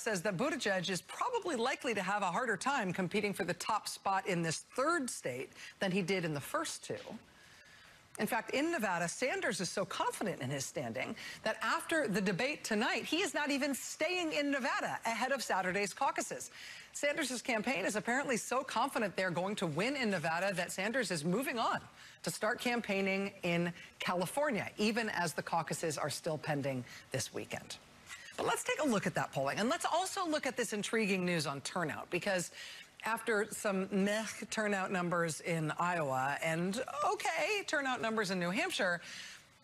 says that Buttigieg is probably likely to have a harder time competing for the top spot in this third state than he did in the first two. In fact, in Nevada, Sanders is so confident in his standing that after the debate tonight, he is not even staying in Nevada ahead of Saturday's caucuses. Sanders' campaign is apparently so confident they're going to win in Nevada that Sanders is moving on to start campaigning in California, even as the caucuses are still pending this weekend. But let's take a look at that polling, and let's also look at this intriguing news on turnout, because after some meh turnout numbers in Iowa and okay turnout numbers in New Hampshire,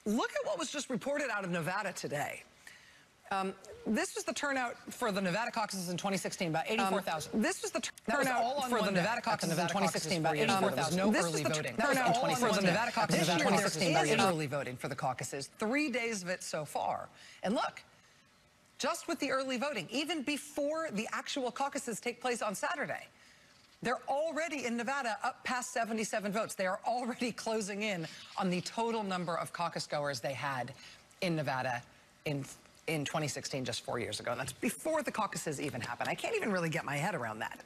look at what was just reported out of Nevada today. This was the turnout for the Nevada caucuses in 2016, about 84,000. This was the turnout for the Nevada caucuses in 2016, about 84,000. No early voting. Turnout for the Nevada caucuses in 2016, about early voting for the caucuses. 3 days of it so far. And look, just with the early voting, even before the actual caucuses take place on Saturday, they're already in Nevada up past 77 votes. They are already closing in on the total number of caucus goers they had in Nevada in 2016, just 4 years ago. And that's before the caucuses even happened. I can't even really get my head around that.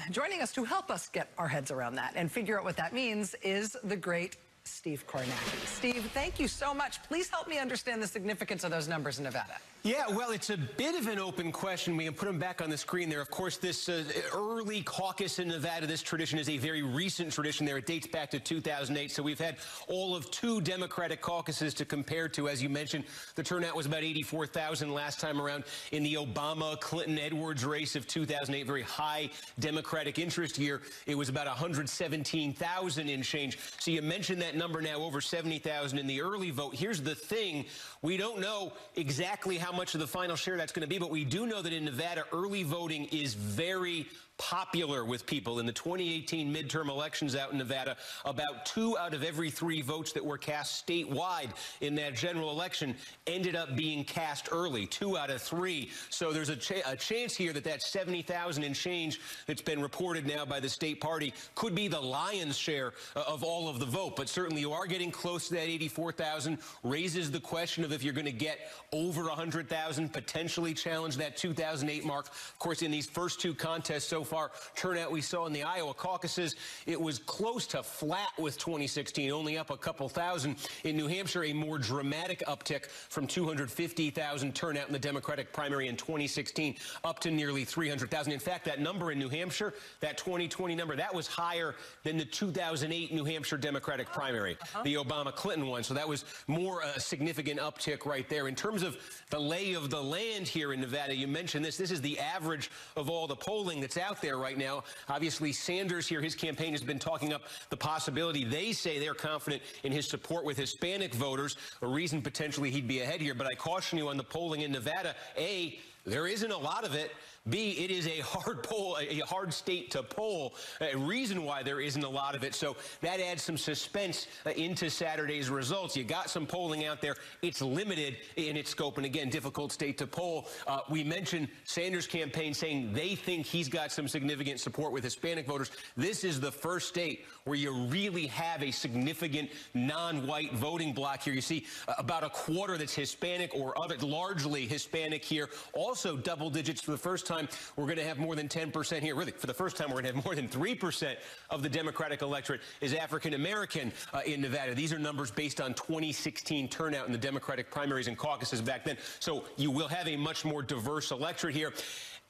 Joining us to help us get our heads around that and figure out what that means is the great Steve Kornacki. Steve, thank you so much. Please help me understand the significance of those numbers in Nevada. Yeah, well, it's a bit of an open question. We can put them back on the screen there. Of course, this early caucus in Nevada, this tradition is a very recent tradition there. It dates back to 2008. So we've had all of 2 Democratic caucuses to compare to. As you mentioned, the turnout was about 84,000 last time around in the Obama, Clinton, Edwards race of 2008. Very high Democratic interest year. It was about 117,000 in change. So you mentioned that number now, over 70,000 in the early vote. Here's the thing. We don't know exactly how much of the final share that's going to be, but we do know that in Nevada, early voting is very popular with people. In the 2018 midterm elections out in Nevada, about 2 out of every 3 votes that were cast statewide in that general election ended up being cast early, 2 out of 3. So there's a chance here that that 70,000 and change that's been reported now by the state party could be the lion's share of all of the vote. But certainly you are getting close to that 84,000, raises the question of if you're going to get over 100,000, potentially challenge that 2008 mark. Of course, in these first 2 contests so far, turnout we saw in the Iowa caucuses, it was close to flat with 2016, only up a couple thousand. In New Hampshire, a more dramatic uptick from 250,000 turnout in the Democratic primary in 2016 up to nearly 300,000. In fact, that number in New Hampshire, that 2020 number, that was higher than the 2008 New Hampshire Democratic primary, the Obama-Clinton one. So that was more a significant uptick right there. In terms of the lay of the land here in Nevada, you mentioned this. This is the average of all the polling that's out there right now. Obviously, Sanders here, his campaign has been talking up the possibility. They say they're confident in his support with Hispanic voters, a reason potentially he'd be ahead here. But I caution you on the polling in Nevada, A, there isn't a lot of it. B, it is a hard poll, a hard state to poll, a reason why there isn't a lot of it. So that adds some suspense into Saturday's results. You got some polling out there. It's limited in its scope, and again, difficult state to poll. We mentioned Sanders' campaign saying they think he's got some significant support with Hispanic voters. This is the first state where you really have a significant non-white voting bloc here. You see about a quarter that's Hispanic or other, largely Hispanic here. Also double digits for the first time. We're going to have more than 10% here. Really, for the first time, we're going to have more than 3% of the Democratic electorate is African-American in Nevada. These are numbers based on 2016 turnout in the Democratic primaries and caucuses back then. So you will have a much more diverse electorate here.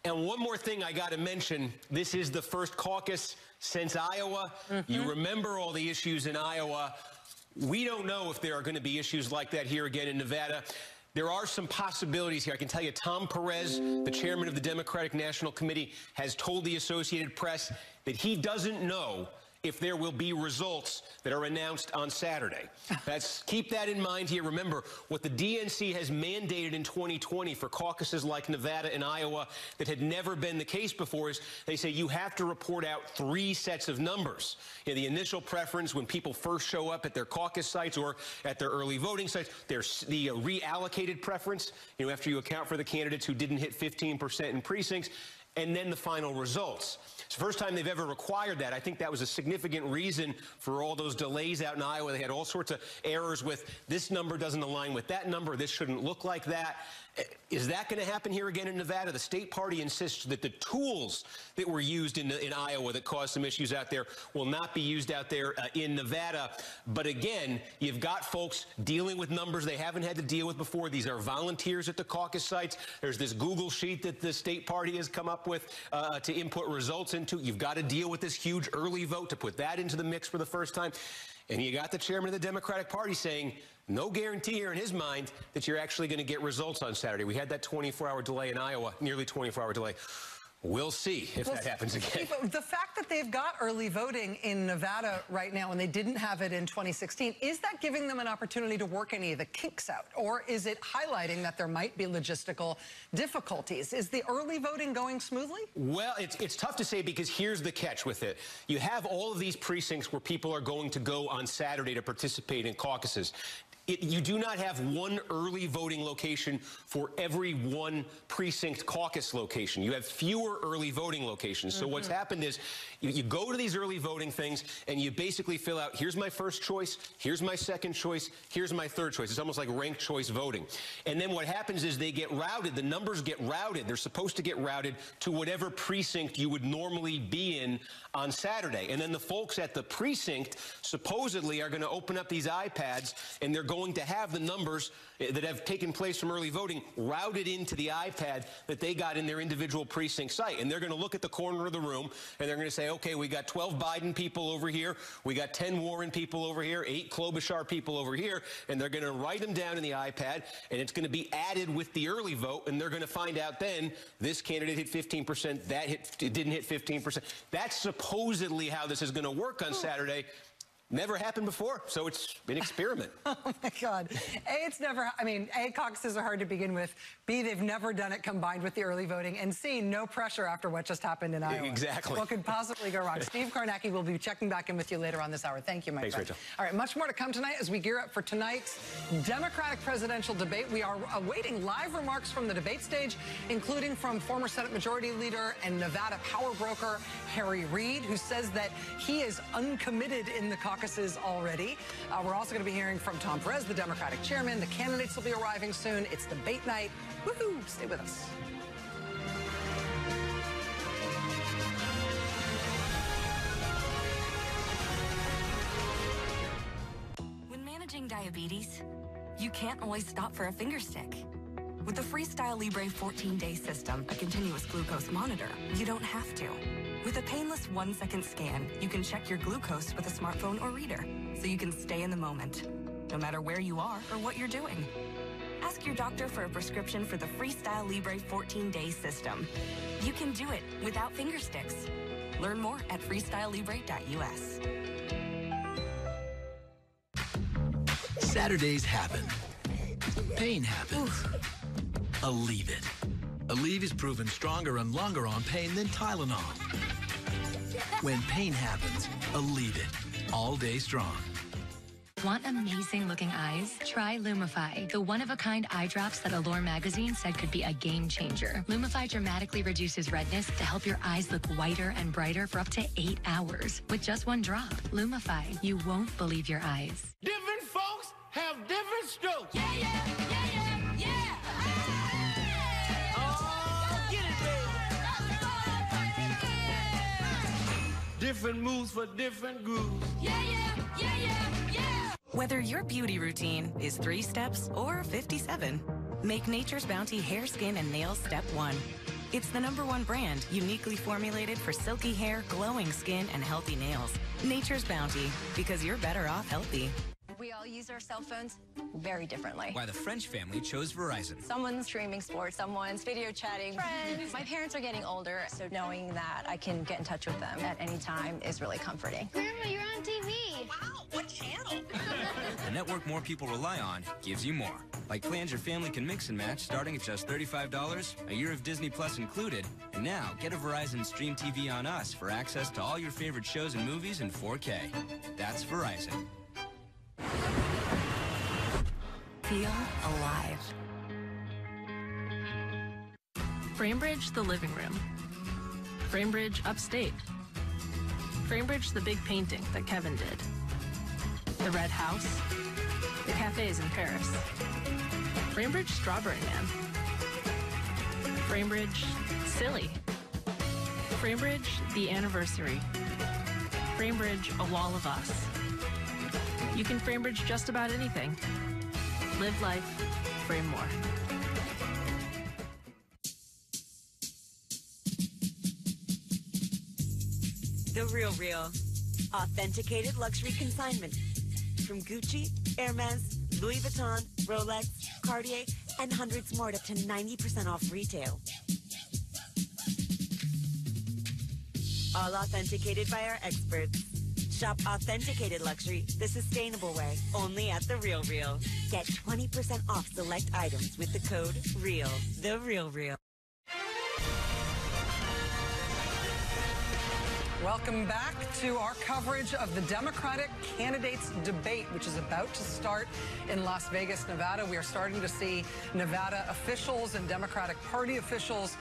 And one more thing I got to mention, this is the first caucus since Iowa. You remember all the issues in Iowa. We don't know if there are going to be issues like that here again in Nevada. There are some possibilities here. I can tell you Tom Perez, the chairman of the Democratic National Committee, has told the Associated Press that he doesn't know if there will be results that are announced on Saturday. Keep that in mind here. Remember, what the DNC has mandated in 2020 for caucuses like Nevada and Iowa that had never been the case before is they say you have to report out 3 sets of numbers. You know, the initial preference when people first show up at their caucus sites or at their early voting sites. There's the reallocated preference, you know, after you account for the candidates who didn't hit 15% in precincts, and then the final results. It's the first time they've ever required that. I think that was a significant reason for all those delays out in Iowa. They had all sorts of errors with this number doesn't align with that number. This shouldn't look like that. Is that going to happen here again in Nevada? The state party insists that the tools that were used in Iowa that caused some issues out there will not be used out there in Nevada. But again, you've got folks dealing with numbers they haven't had to deal with before. These are volunteers at the caucus sites. There's this Google sheet that the state party has come up with to input results into. You've got to deal with this huge early vote to put that into the mix for the first time. And you got the chairman of the Democratic Party saying no guarantee here in his mind that you're actually going to get results on Saturday. We had that 24-hour delay in Iowa, nearly 24-hour delay. We'll see if that happens again. The fact that they've got early voting in Nevada right now and they didn't have it in 2016, is that giving them an opportunity to work any of the kinks out? Or is it highlighting that there might be logistical difficulties? Is the early voting going smoothly? Well, it's tough to say because here's the catch with it. You have all of these precincts where people are going to go on Saturday to participate in caucuses. You do not have one early voting location for every one precinct caucus location. You have fewer early voting locations. So what's happened is you go to these early voting things and you basically fill out, here's my first choice, here's my second choice, here's my third choice. It's almost like ranked choice voting. And then what happens is they get routed, the numbers get routed. They're supposed to get routed to whatever precinct you would normally be in on Saturday. And then the folks at the precinct supposedly are going to open up these iPads and they're going to have the numbers that have taken place from early voting routed into the iPad that they got in their individual precinct site. And they're going to look at the corner of the room and they're going to say, okay, we got 12 Biden people over here, we got 10 Warren people over here, 8 Klobuchar people over here, and they're going to write them down in the iPad, and it's going to be added with the early vote, and they're going to find out then this candidate hit 15%, that didn't hit 15%. That's supposedly how this is going to work on Saturday. Never happened before, so it's an experiment. Oh, my God. A, it's never, I mean, A, caucuses are hard to begin with. B, they've never done it combined with the early voting. And C, no pressure after what just happened in Iowa. Exactly. What could possibly go wrong? Steve Kornacki will be checking back in with you later on this hour. Thank you, my friend. Rachel. All right, much more to come tonight as we gear up for tonight's Democratic presidential debate. We are awaiting live remarks from the debate stage, including from former Senate Majority Leader and Nevada power broker Harry Reid, who says that he is uncommitted in the caucuses already. We're also going to be hearing from Tom Perez, the Democratic chairman. The candidates will be arriving soon. It's debate night. Woohoo! Stay with us. When managing diabetes, you can't always stop for a finger stick. With the Freestyle Libre 14-day system, a continuous glucose monitor, you don't have to. With a painless 1-second scan, you can check your glucose with a smartphone or reader, so you can stay in the moment, no matter where you are or what you're doing. Ask your doctor for a prescription for the Freestyle Libre 14-day system. You can do it without finger sticks. Learn more at freestylelibre.us. Saturdays happen. Pain happens. Aleve it. Aleve is proven stronger and longer on pain than Tylenol. When pain happens, Aleve it. All day strong. Want amazing looking eyes? Try Lumify, the one-of-a-kind eye drops that Allure magazine said could be a game changer. Lumify dramatically reduces redness to help your eyes look whiter and brighter for up to 8 hours. With just one drop, Lumify, you won't believe your eyes. Different folks have different strokes. Yeah, yeah, yeah, yeah, yeah. Oh, get it, baby. Different moves for different grooves. Yeah, yeah, yeah, yeah, yeah. Whether your beauty routine is 3 steps or 57, make Nature's Bounty Hair, Skin, and Nails Step 1. It's the #1 brand uniquely formulated for silky hair, glowing skin, and healthy nails. Nature's Bounty, because you're better off healthy. We all use our cell phones very differently. Why the French family chose Verizon. Someone's streaming sports, someone's video chatting, friends. My parents are getting older, so knowing that I can get in touch with them at any time is really comforting. Grandma, you're on TV. Wow, what channel? The network more people rely on gives you more. Like plans your family can mix and match starting at just $35, a year of Disney Plus included. And now, get a Verizon Stream TV on Us for access to all your favorite shows and movies in 4K. That's Verizon. Feel alive. Framebridge, the living room. Framebridge, upstate. Framebridge, the big painting that Kevin did. The Red House. The cafes in Paris. Framebridge, Strawberry Man. Framebridge, silly. Framebridge, the anniversary. Framebridge, a wall of us. You can Framebridge just about anything. Live life, frame more. The Real. Authenticated luxury consignment. From Gucci, Hermes, Louis Vuitton, Rolex, Cartier, and hundreds more at up to 90% off retail. All authenticated by our experts. Shop authenticated luxury the sustainable way, only at The Real. Get 20% off select items with the code REAL. The Real. Welcome back to our coverage of the Democratic candidates debate, which is about to start in Las Vegas, Nevada. We are starting to see Nevada officials and Democratic Party officials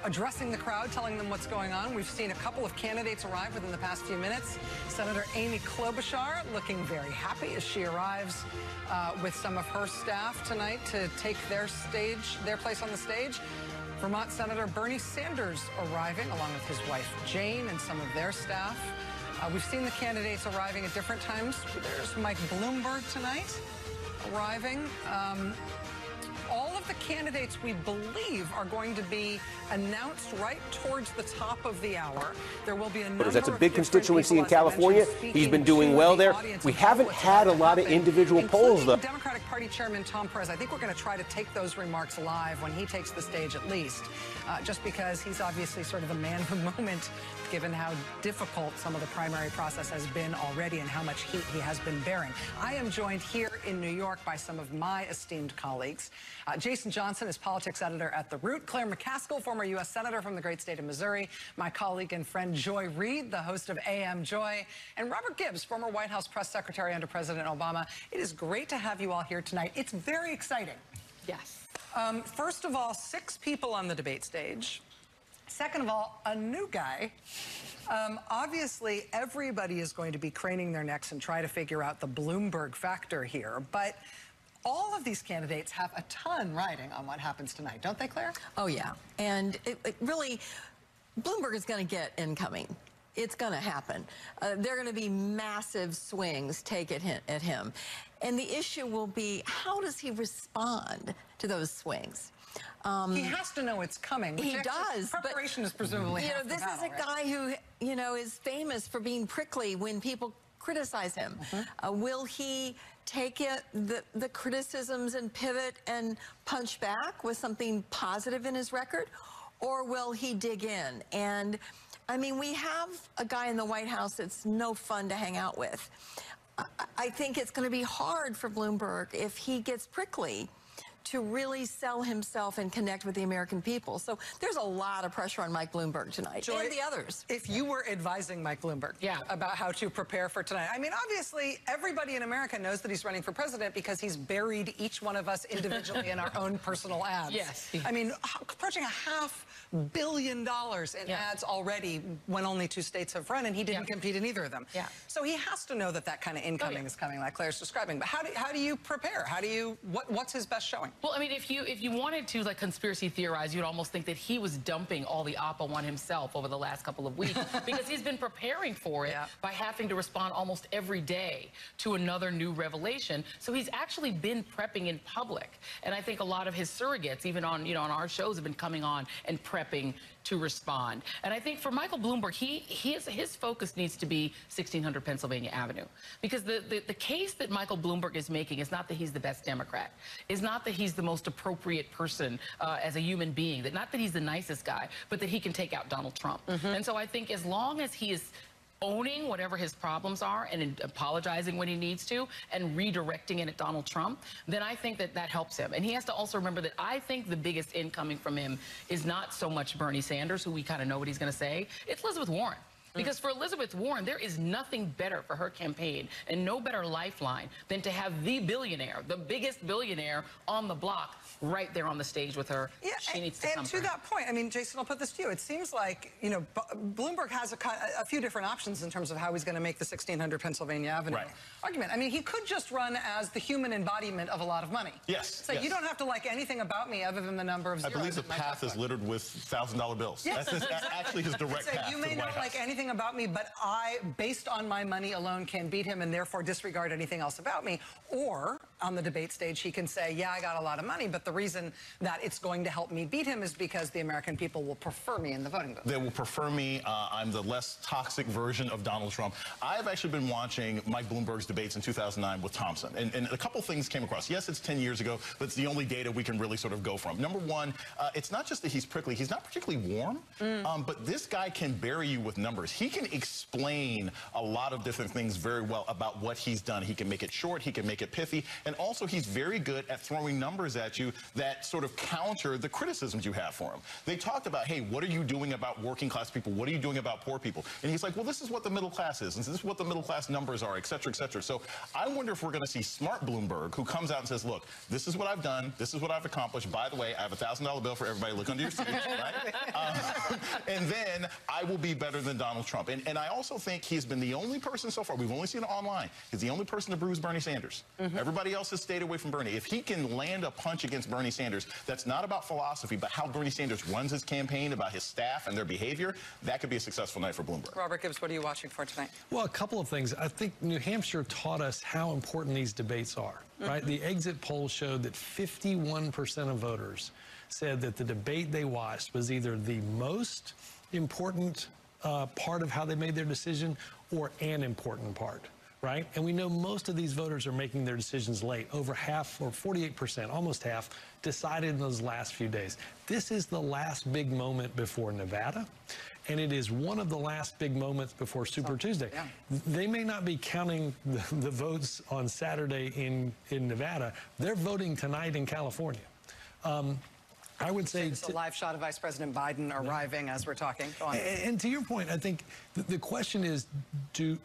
addressing the crowd, telling them what's going on. We've seen a couple of candidates arrive within the past few minutes. Senator Amy Klobuchar looking very happy as she arrives with some of her staff tonight to take their place on the stage. Vermont Senator Bernie Sanders arriving along with his wife Jane and some of their staff. We've seen the candidates arriving at different times. There's Mike Bloomberg tonight arriving. All of the candidates we believe are going to be announced right towards the top of the hour. There will be a number That's a of big constituency in California. He's been doing well there. We haven't had a lot of individual polls, though. Democratic Party Chairman Tom Perez, I think we're going to try to take those remarks live when he takes the stage at least, just because he's obviously sort of the man of the moment, given how difficult some of the primary process has been already and how much heat he has been bearing. I am joined here in New York by some of my esteemed colleagues. Jason Johnson is politics editor at The Root. Claire McCaskill, former U.S. Senator from the great state of Missouri. My colleague and friend Joy Reid, the host of AM Joy. And Robert Gibbs, former White House press secretary under President Obama. It is great to have you all here tonight. It's very exciting. Yes. First of all, 6 people on the debate stage. Second of all, a new guy. Obviously, everybody is going to be craning their necks and try to figure out the Bloomberg factor here. But all of these candidates have a ton riding on what happens tonight, don't they, Claire? Oh, yeah. And it really, Bloomberg is going to get incoming. It's going to happen. There are going to be massive swings taken at him. And the issue will be, how does he respond to those swings? He has to know it's coming. He does. Preparation is presumably half the this battle, is a guy who, is famous for being prickly when people criticize him. Will he take the criticisms and pivot and punch back with something positive in his record? Or will he dig in? And, I mean, we have a guy in the White House that's no fun to hang out with. I think it's going to be hard for Bloomberg if he gets prickly to really sell himself and connect with the American people. So there's a lot of pressure on Mike Bloomberg tonight, Joy, and the others. If you were advising Mike Bloomberg about how to prepare for tonight, I mean, obviously, everybody in America knows that he's running for president because he's buried each one of us individually in our own personal ads. Yes. I mean, approaching $500 million in ads already when only 2 states have run, and he didn't compete in either of them. So he has to know that that kind of incoming is coming, like Claire's describing. But how do you prepare? How do you, what's his best showing? Well, I mean, if you wanted to, like, conspiracy theorize, you'd almost think that he was dumping all the oppo on himself over the last couple of weeks because he's been preparing for it by having to respond almost every day to another new revelation. So he's actually been prepping in public. And I think a lot of his surrogates, even on, on our shows, have been coming on and prepping to respond. And I think for Michael Bloomberg, his focus needs to be 1600 Pennsylvania Avenue. Because the case that Michael Bloomberg is making is not that he's the best Democrat, is not that he's the most appropriate person as a human being, not that he's the nicest guy, but that he can take out Donald Trump. And so I think as long as he is owning whatever his problems are and apologizing when he needs to and redirecting it at Donald Trump, then I think that helps him. And he has to also remember that I think the biggest incoming from him is not so much Bernie Sanders, who we kind of know what he's going to say. It's Elizabeth Warren. Because for Elizabeth Warren, there is nothing better for her campaign and no better lifeline than to have the billionaire, the biggest billionaire on the block, right there on the stage with her. Yeah, she needs to come. And to that point, I mean, Jason, I'll put this to you. It seems like, you know, Bloomberg has a few different options in terms of how he's going to make the 1600 Pennsylvania Avenue argument. I mean, he could just run as the human embodiment of a lot of money. Yes. So you don't have to like anything about me other than the number of zeros. I believe the path is littered with $1,000 bills. Yes, That's actually his direct path. You may not like anything about me, but I, based on my money alone, can beat him and therefore disregard anything else about me. Or on the debate stage, he can say, yeah, I got a lot of money, but the reason that it's going to help me beat him is because the American people will prefer me in the voting booth. They will prefer me. I'm the less toxic version of Donald Trump. I've actually been watching Mike Bloomberg's debates in 2009 with Thompson, and a couple things came across. Yes, it's 10 years ago, but it's the only data we can really sort of go from. Number one, it's not just that he's prickly. He's not particularly warm, but this guy can bury you with numbers. He can explain a lot of different things very well about what he's done. He can make it short. He can make it pithy. And also, he's very good at throwing numbers at you that sort of counter the criticisms you have for him. They talked about, hey, what are you doing about working class people? What are you doing about poor people? And he's like, well, this is what the middle class is, and this is what the middle class numbers are, et cetera, et cetera. So I wonder if we're going to see smart Bloomberg, who comes out and says, look, this is what I've done. This is what I've accomplished. By the way, I have a $1,000 bill for everybody. Look under your seats, right? And then I will be better than Donald Trump. And I also think he's been the only person so far, we've only seen it online, he's the only person to bruise Bernie Sanders. Everybody else has stayed away from Bernie. If he can land a punch against Bernie Sanders, that's not about philosophy, but how Bernie Sanders runs his campaign, about his staff and their behavior, that could be a successful night for Bloomberg. Robert Gibbs, what are you watching for tonight? Well, a couple of things. I think New Hampshire taught us how important these debates are, right? The exit polls showed that 51% of voters said that the debate they watched was either the most important part of how they made their decision or an important part, right? And we know most of these voters are making their decisions late. Over half, or 48%, almost half, decided in those last few days. This is the last big moment before Nevada, and it is one of the last big moments before Super Tuesday. They may not be counting the votes on Saturday in Nevada. They're voting tonight in California. I would say it's a live shot of Vice President Biden arriving as we're talking. Go on. And to your point, I think the question is,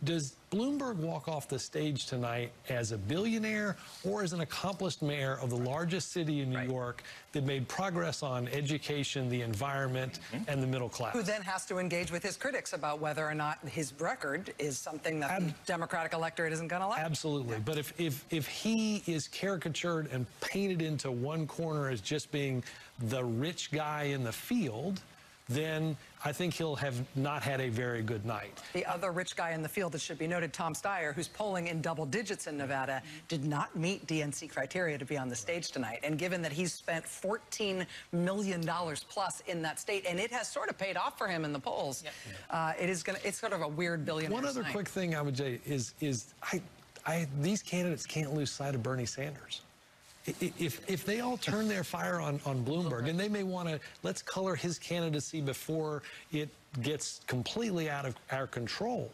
does Bloomberg walk off the stage tonight as a billionaire or as an accomplished mayor of the largest city in New York that made progress on education, the environment, and the middle class? Who then has to engage with his critics about whether or not his record is something that the Democratic electorate isn't going to like. Absolutely. But if he is caricatured and painted into one corner as just being the rich guy in the field, then I think he'll have not had a very good night. The other rich guy in the field, it should be noted, Tom Steyer, who's polling in double digits in Nevada, did not meet DNC criteria to be on the stage tonight. And given that he's spent $14 million plus in that state, and it has sort of paid off for him in the polls, it's sort of a weird billionaire. One other quick thing I would say is these candidates can't lose sight of Bernie Sanders. If they all turn their fire on Bloomberg, and they may want to, let's color his candidacy before it gets completely out of our control.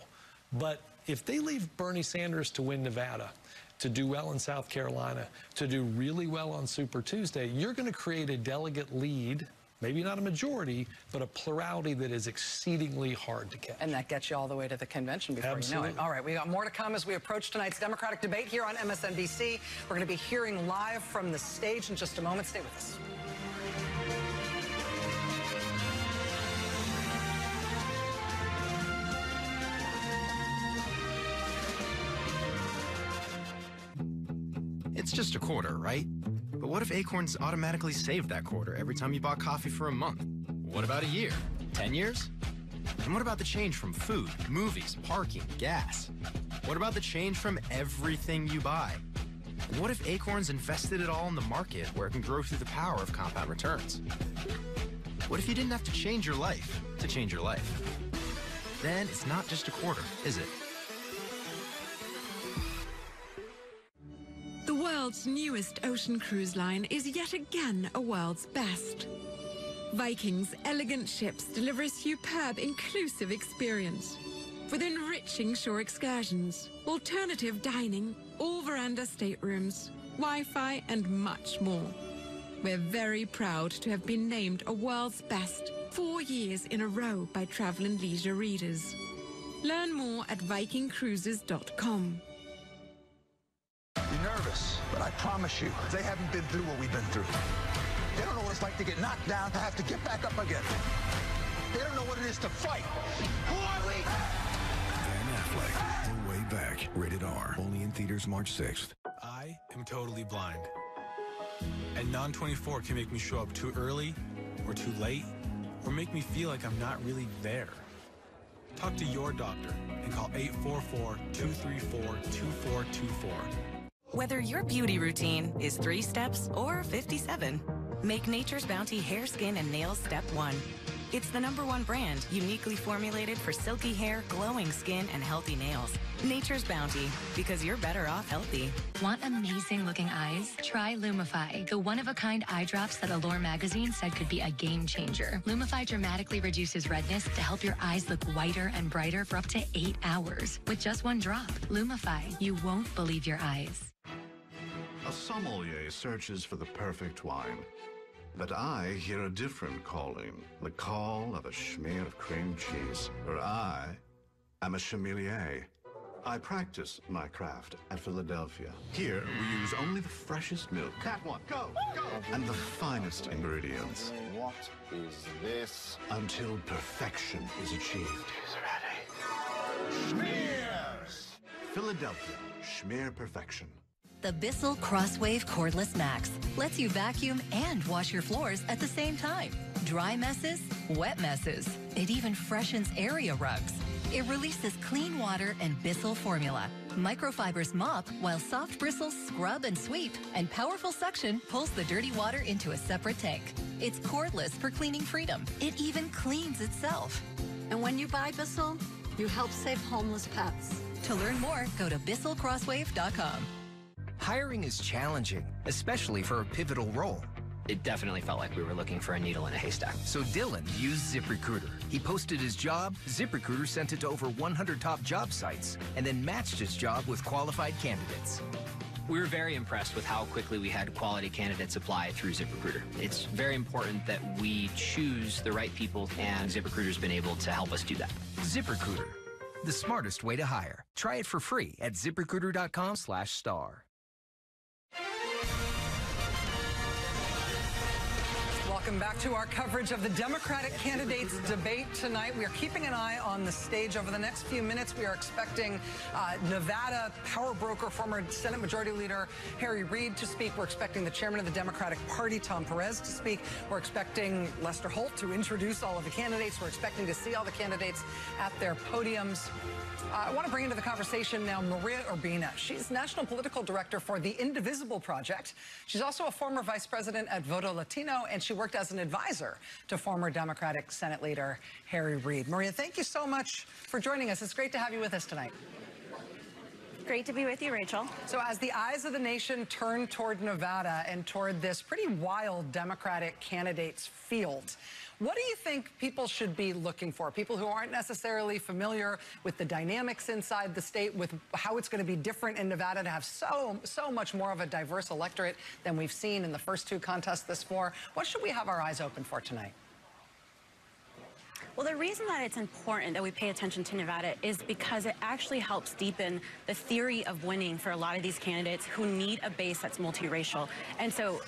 But if they leave Bernie Sanders to win Nevada, to do well in South Carolina, to do really well on Super Tuesday, you're going to create a delegate lead, maybe not a majority, but a plurality that is exceedingly hard to catch. And that gets you all the way to the convention before you know it. All right, we got more to come as we approach tonight's Democratic debate here on MSNBC. We're going to be hearing live from the stage in just a moment. Stay with us. It's just a quarter, right? But what if Acorns automatically saved that quarter every time you bought coffee for a month? What about a year? 10 years? And what about the change from food, movies, parking, gas? What about the change from everything you buy? And what if Acorns invested it all in the market where it can grow through the power of compound returns? What if you didn't have to change your life to change your life? Then it's not just a quarter, is it? The world's newest ocean cruise line is yet again a world's best. Viking's elegant ships deliver a superb, inclusive experience with enriching shore excursions, alternative dining, all-veranda staterooms, Wi-Fi, and much more. We're very proud to have been named a world's best 4 years in a row by Travel and Leisure readers. Learn more at vikingcruises.com. You're nervous, but I promise you, they haven't been through what we've been through. They don't know what it's like to get knocked down, to have to get back up again. They don't know what it is to fight. Who are we? Ben Affleck, The Way Back, rated R, only in theaters March 6th. I am totally blind. And Non-24 can make me show up too early or too late, or make me feel like I'm not really there. Talk to your doctor and call 844-234-2424. Whether your beauty routine is 3 steps or 57, make Nature's Bounty Hair, Skin, and Nails Step 1. It's the #1 brand uniquely formulated for silky hair, glowing skin, and healthy nails. Nature's Bounty, because you're better off healthy. Want amazing looking eyes? Try Lumify, the one-of-a-kind eye drops that Allure magazine said could be a game changer. Lumify dramatically reduces redness to help your eyes look whiter and brighter for up to 8 hours. With just 1 drop, Lumify, you won't believe your eyes. A sommelier searches for the perfect wine. But I hear a different calling, the call of a schmear of cream cheese. For I am a sommelier. I practice my craft at Philadelphia. Here, we use only the freshest milk. Cat one, go, go! And the finest ingredients. What is this? Until perfection is achieved. He's ready. Schmears! Philadelphia, schmear perfection. The Bissell Crosswave Cordless Max lets you vacuum and wash your floors at the same time. Dry messes, wet messes. It even freshens area rugs. It releases clean water and Bissell formula. Microfibers mop while soft bristles scrub and sweep, and powerful suction pulls the dirty water into a separate tank. It's cordless for cleaning freedom. It even cleans itself. And when you buy Bissell, you help save homeless pets. To learn more, go to BissellCrosswave.com. Hiring is challenging, especially for a pivotal role. It definitely felt like we were looking for a needle in a haystack. So Dylan used ZipRecruiter. He posted his job, ZipRecruiter sent it to over 100 top job sites, and then matched his job with qualified candidates. We were very impressed with how quickly we had quality candidates apply through ZipRecruiter. It's very important that we choose the right people, and ZipRecruiter's been able to help us do that. ZipRecruiter, the smartest way to hire. Try it for free at ZipRecruiter.com/star. Welcome back to our coverage of the Democratic candidates debate tonight. We are keeping an eye on the stage. Over the next few minutes, we are expecting Nevada power broker, former Senate Majority Leader Harry Reid to speak. We're expecting the chairman of the Democratic Party, Tom Perez, to speak. We're expecting Lester Holt to introduce all of the candidates. We're expecting to see all the candidates at their podiums. I want to bring into the conversation now Maria Urbina. She's National Political Director for the Indivisible Project. She's also a former vice president at Voto Latino, and she worked as an advisor to former Democratic Senate Leader Harry Reid. Maria, thank you so much for joining us. It's great to have you with us tonight. Great to be with you, Rachel. So as the eyes of the nation turn toward Nevada and toward this pretty wild Democratic candidates field, what do you think people should be looking for? People who aren't necessarily familiar with the dynamics inside the state, with how it's going to be different in Nevada to have so much more of a diverse electorate than we've seen in the first 2 contests this far. What should we have our eyes open for tonight? Well, the reason that it's important that we pay attention to Nevada is because it actually helps deepen the theory of winning for a lot of these candidates who need a base that's multiracial. And so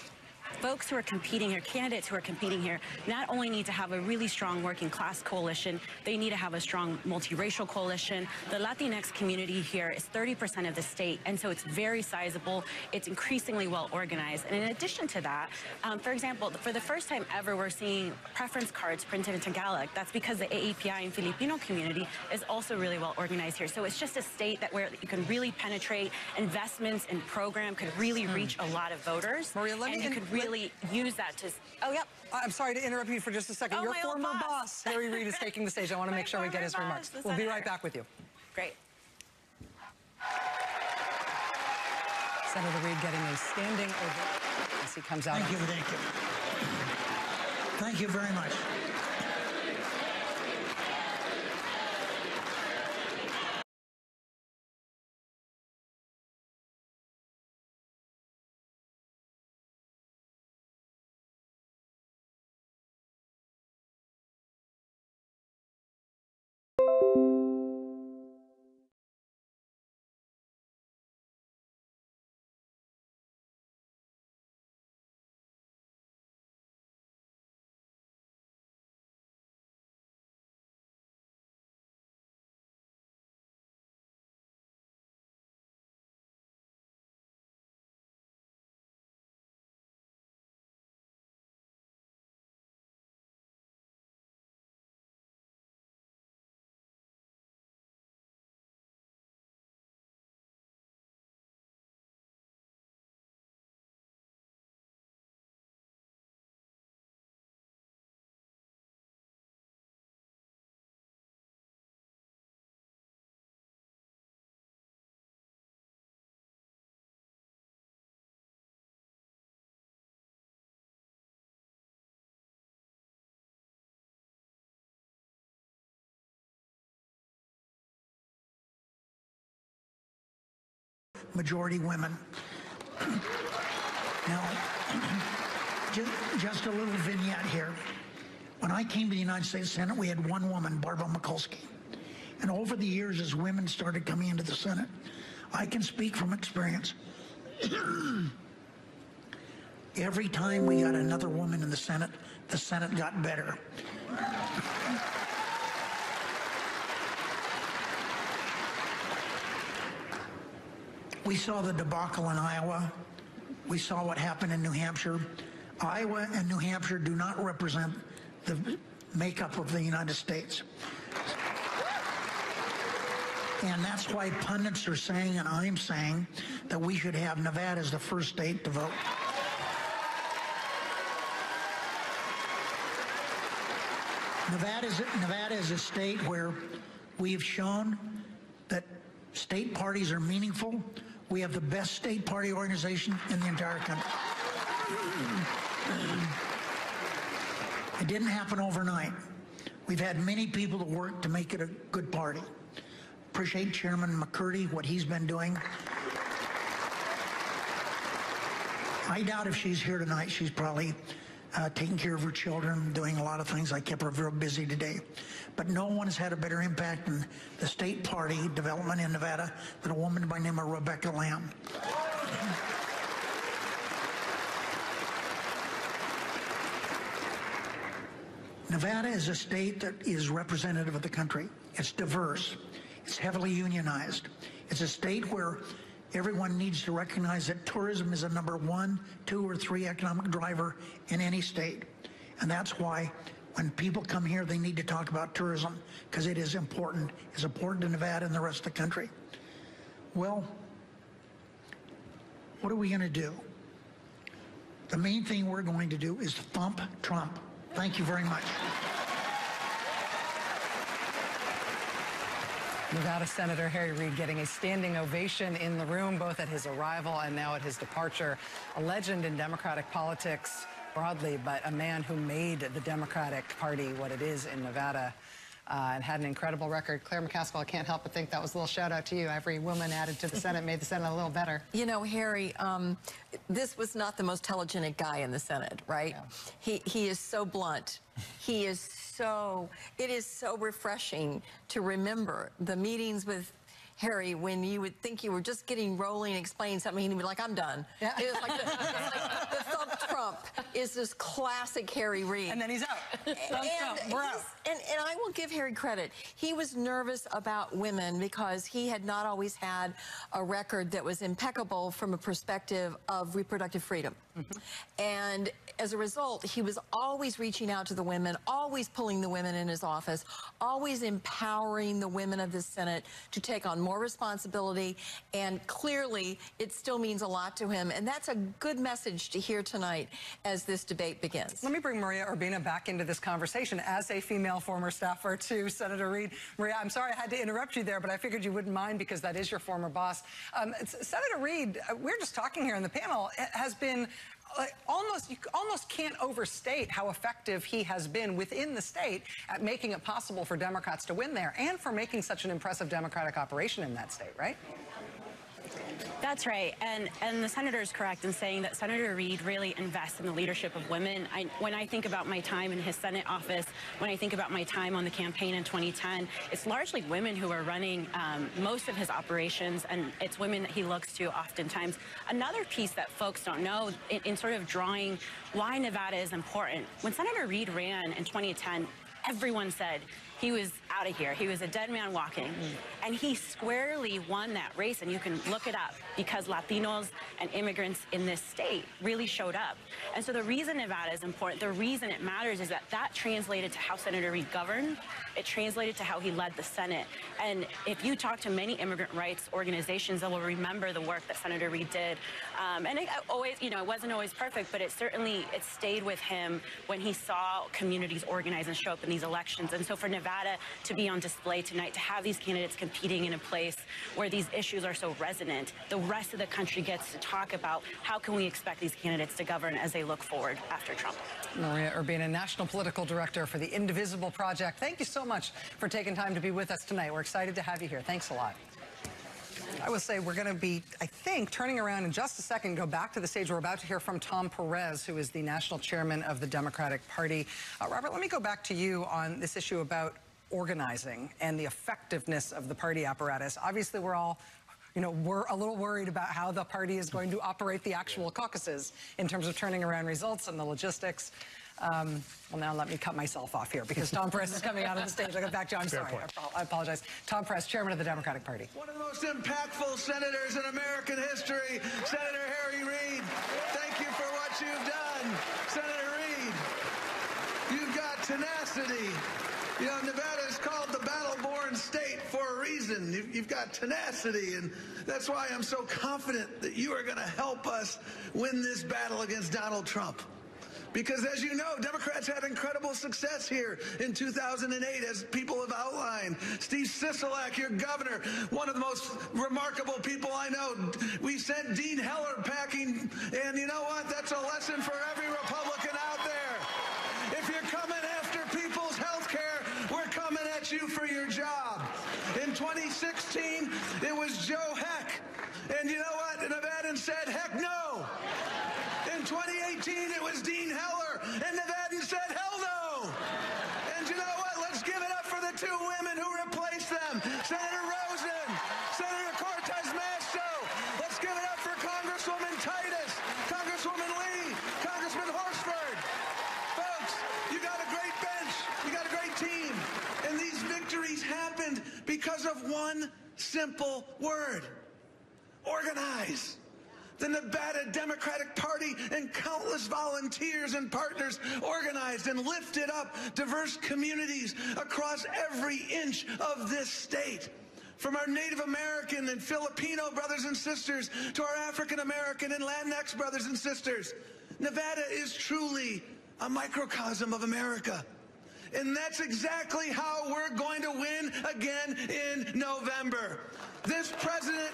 folks who are competing here, candidates who are competing here, not only need to have a really strong working class coalition, they need to have a strong multiracial coalition. The Latinx community here is 30% of the state, and so it's very sizable. It's increasingly well organized. And in addition to that, for example, for the first time ever, we're seeing preference cards printed in Tagalog. That's because the AAPI and Filipino community is also really well organized here. So it's just a state that where you can really penetrate investments and program could really reach a lot of voters. Maria, let me really use that to... Oh, yep. I'm sorry to interrupt you for just a second. Oh, Your former boss, Harry Reid, is taking the stage. I want to make sure we get his remarks. We'll be right back with you. Great. Senator Reid getting a standing ovation as he comes out. Thank you. Thank you very much. majority women. Now, just a little vignette here. When I came to the United States Senate, we had one woman, Barbara Mikulski. And over the years, as women started coming into the Senate, I can speak from experience. Every time we got another woman in the Senate got better. We saw the debacle in Iowa. We saw what happened in New Hampshire. Iowa and New Hampshire do not represent the makeup of the United States. And that's why pundits are saying, and I'm saying, that we should have Nevada as the first state to vote. Nevada is a state where we've shown that state parties are meaningful. We have the best state party organization in the entire country. It didn't happen overnight. We've had many people to work to make it a good party. Appreciate Chairman McCurdy, what he's been doing. I doubt if she's here tonight, she's probably taking care of her children, doing a lot of things. I kept her real busy today. But no one has had a better impact in the state party development in Nevada than a woman by the name of Rebecca Lamb. Nevada is a state that is representative of the country. It's diverse. It's heavily unionized. It's a state where everyone needs to recognize that tourism is a number 1, 2, or 3 economic driver in any state. And that's why when people come here, they need to talk about tourism, because it is important. It's important to Nevada and the rest of the country. Well, what are we going to do? The main thing we're going to do is thump Trump. Thank you very much. Nevada Senator Harry Reid getting a standing ovation in the room, both at his arrival and now at his departure. A legend in Democratic politics broadly, but a man who made the Democratic Party what it is in Nevada and had an incredible record. Claire McCaskill, I can't help but think that was a little shout out to you. Every woman added to the Senate made the Senate a little better. You know, Harry, this was not the most telegenic guy in the Senate, right? Yeah. He is so blunt. He is so, it is so refreshing to remember the meetings with Harry when you would think you were just getting rolling, explaining something, and he'd be like, I'm done. Yeah. It was like the thump Trump is this classic Harry Reid. And then he's out. We're out. And I will give Harry credit. He was nervous about women because he had not always had a record that was impeccable from a perspective of reproductive freedom. Mm-hmm. And as a result, he was always reaching out to the women, always pulling the women in his office, always empowering the women of the Senate to take on more responsibility. And clearly, it still means a lot to him. And that's a good message to hear tonight as this debate begins. Let me bring Maria Urbina back into this conversation as a female former staffer to Senator Reid. Maria, I'm sorry I had to interrupt you there, but I figured you wouldn't mind because that is your former boss. Senator Reid, we're just talking here in the panel, has been you almost can't overstate how effective he has been within the state at making it possible for Democrats to win there and for making such an impressive Democratic operation in that state, right? That's right, and the senator is correct in saying that Senator Reid really invests in the leadership of women. When I think about my time in his Senate office, when I think about my time on the campaign in 2010, it's largely women who are running most of his operations, and it's women that he looks to oftentimes. Another piece that folks don't know in sort of drawing why Nevada is important, when Senator Reid ran in 2010, everyone said he was out of here. He was a dead man walking. And he squarely won that race, and you can look it up, because Latinos and immigrants in this state really showed up. And so the reason Nevada is important, the reason it matters, is that that translated to how Senator Reid governed. It translated to how he led the Senate. And if you talk to many immigrant rights organizations, they will remember the work that Senator Reid did. And it always, you know, it wasn't always perfect, but it stayed with him when he saw communities organize and show up in these elections. And so for Nevada to be on display tonight, to have these candidates competing in a place where these issues are so resonant, the rest of the country gets to talk about how can we expect these candidates to govern as they look forward after Trump. Maria Urbina, National Political Director for the Indivisible Project. Thank you so much for taking time to be with us tonight. We're excited to have you here. Thanks a lot. I will say we're going to be, I think, turning around in just a second, go back to the stage. We're about to hear from Tom Perez, who is the national chairman of the Democratic Party. Robert, let me go back to you on this issue about organizing and the effectiveness of the party apparatus. Obviously, we're all, we're a little worried about how the party is going to operate the actual caucuses in terms of turning around results and the logistics. Well, now let me cut myself off here because Tom Perez is coming out of the stage. I'll get back to you. I'm sorry. I apologize. Tom Perez, chairman of the Democratic Party. One of the most impactful senators in American history, Senator Harry Reid. Thank you for what you've done. Senator Reid, you've got tenacity. Nevada is called the battle-born state for a reason. You've got tenacity, and that's why I'm so confident that you are going to help us win this battle against Donald Trump. Because as you know, Democrats had incredible success here in 2008, as people have outlined. Steve Sisolak, your governor, one of the most remarkable people I know. We sent Dean Heller packing, and you know what? That's a lesson for every Republican out there. If you're coming after people's health care, we're coming at you for your job. In 2016, it was Joe Heck. And you know what? Nevadans said, heck no. In 2018, it was Dean Heller, and Nevadans said, hell no. And you know what? Let's give it up for the two women who replaced them, Senator Rosen, Senator Cortez Masto. Let's give it up for Congresswoman Titus, Congresswoman Lee, Congressman Horsford. Folks, you got a great bench. You got a great team. And these victories happened because of one simple word: organize. The Nevada Democratic Party and countless volunteers and partners organized and lifted up diverse communities across every inch of this state. From our Native American and Filipino brothers and sisters to our African American and Latinx brothers and sisters, Nevada is truly a microcosm of America. And that's exactly how we're going to win again in November. This president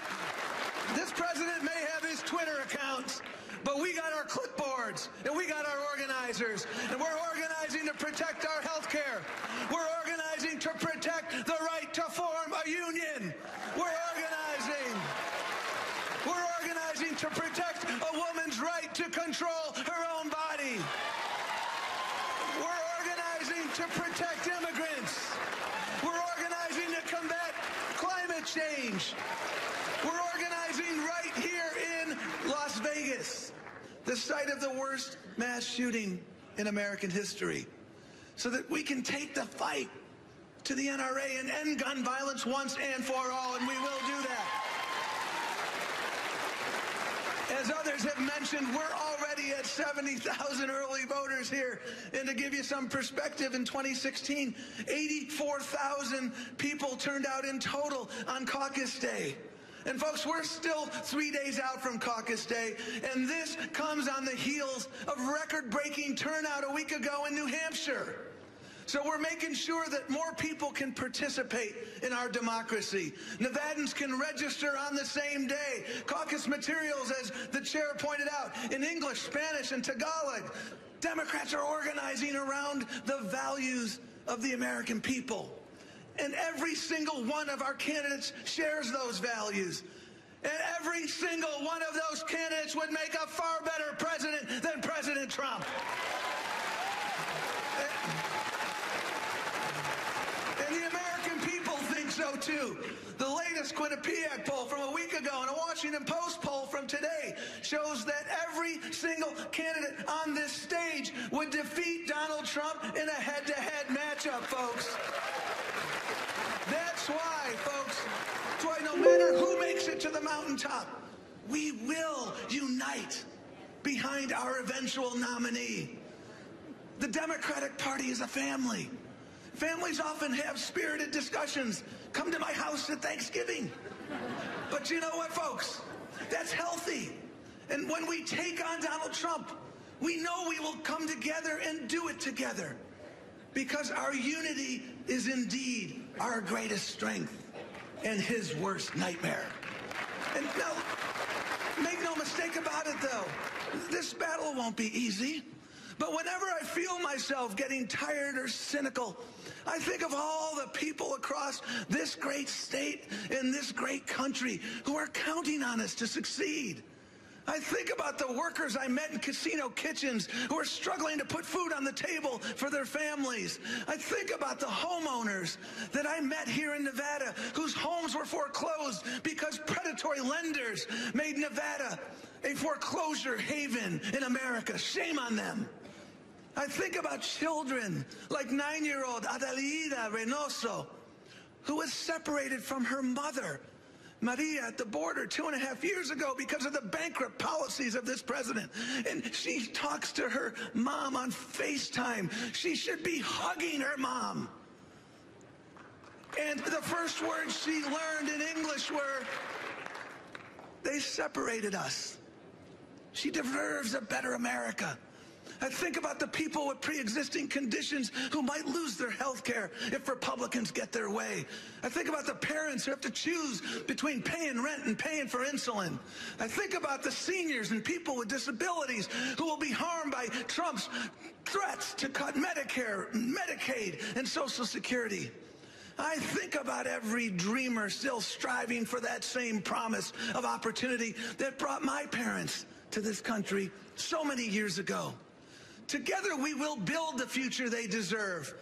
may have his Twitter accounts, but we got our clipboards, and we got our organizers, and we're organizing to protect our health care. We're organizing to protect the right to form a union. We're organizing to protect a woman's right to control her own body. We're organizing to protect immigrants. We're organizing to combat climate change. We're organizing right here in Las Vegas, the site of the worst mass shooting in American history, so that we can take the fight to the NRA and end gun violence once and for all, and we will do that. As others have mentioned, we're already at 70,000 early voters here. And to give you some perspective, in 2016, 84,000 people turned out in total on caucus day. And folks, we're still 3 days out from caucus day, and this comes on the heels of record-breaking turnout a week ago in New Hampshire. So we're making sure that more people can participate in our democracy. Nevadans can register on the same day. Caucus materials, as the chair pointed out, in English, Spanish, and Tagalog. Democrats are organizing around the values of the American people. And every single one of our candidates shares those values. And every single one of those candidates would make a far better president than President Trump. And the American people think so too. The latest Quinnipiac poll from a week ago and a Washington Post poll from today shows that every single candidate on this stage would defeat Donald Trump in a head-to-head matchup, folks. That's why, folks, that's why no matter who makes it to the mountaintop, we will unite behind our eventual nominee. The Democratic Party is a family. Families often have spirited discussions. Come to my house at Thanksgiving. But you know what, folks? That's healthy. And when we take on Donald Trump, we know we will come together and do it together. Because our unity is indeed our greatest strength and his worst nightmare. And now, make no mistake about it, though. This battle won't be easy. But whenever I feel myself getting tired or cynical, I think of all the people across this great state in this great country who are counting on us to succeed. I think about the workers I met in casino kitchens who are struggling to put food on the table for their families. I think about the homeowners that I met here in Nevada whose homes were foreclosed because predatory lenders made Nevada a foreclosure haven in America. Shame on them. I think about children like 9-year-old Adelida Reynoso, who was separated from her mother, Maria, at the border 2.5 years ago because of the bankrupt policies of this president. And she talks to her mom on FaceTime. She should be hugging her mom. And the first words she learned in English were, "They separated us." She deserves a better America. I think about the people with pre-existing conditions who might lose their health care if Republicans get their way. I think about the parents who have to choose between paying rent and paying for insulin. I think about the seniors and people with disabilities who will be harmed by Trump's threats to cut Medicare, Medicaid, and Social Security. I think about every dreamer still striving for that same promise of opportunity that brought my parents to this country so many years ago. Together we will build the future they deserve,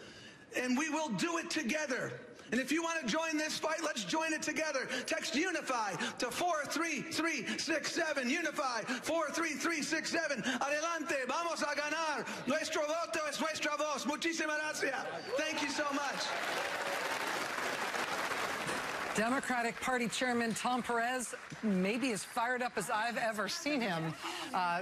and we will do it together. And if you want to join this fight, let's join it together. Text UNIFY to 43367. UNIFY 43367. Adelante, vamos a ganar. Nuestro voto es nuestra voz. Muchísimas gracias. Thank you so much. Democratic Party Chairman Tom Perez maybe as fired up as I've ever seen him,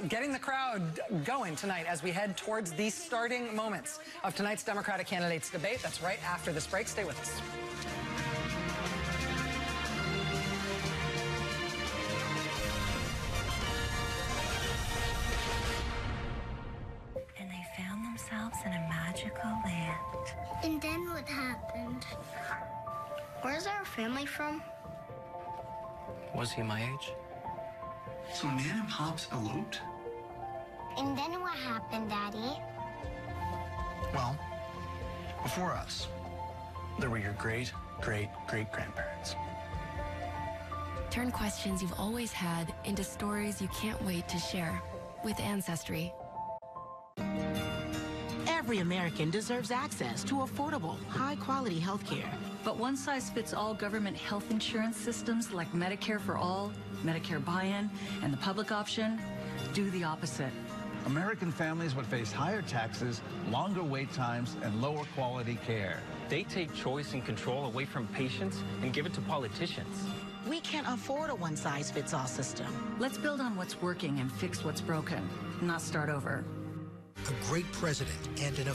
getting the crowd going tonight as we head towards the starting moments of tonight's Democratic candidates debate. That's right after this break. Stay with us. And they found themselves in a magical land. And then what happened? Where's our family from? Was he my age? So Nan and Pops eloped? And then what happened, Daddy? Well, before us, there were your great-great-great-grandparents. Turn questions you've always had into stories you can't wait to share with Ancestry. Every American deserves access to affordable, high-quality health care. But one-size-fits-all government health insurance systems like Medicare for All, Medicare Buy-in, and the public option do the opposite. American families would face higher taxes, longer wait times, and lower quality care. They take choice and control away from patients and give it to politicians. We can't afford a one-size-fits-all system. Let's build on what's working and fix what's broken, not start over. A great president and an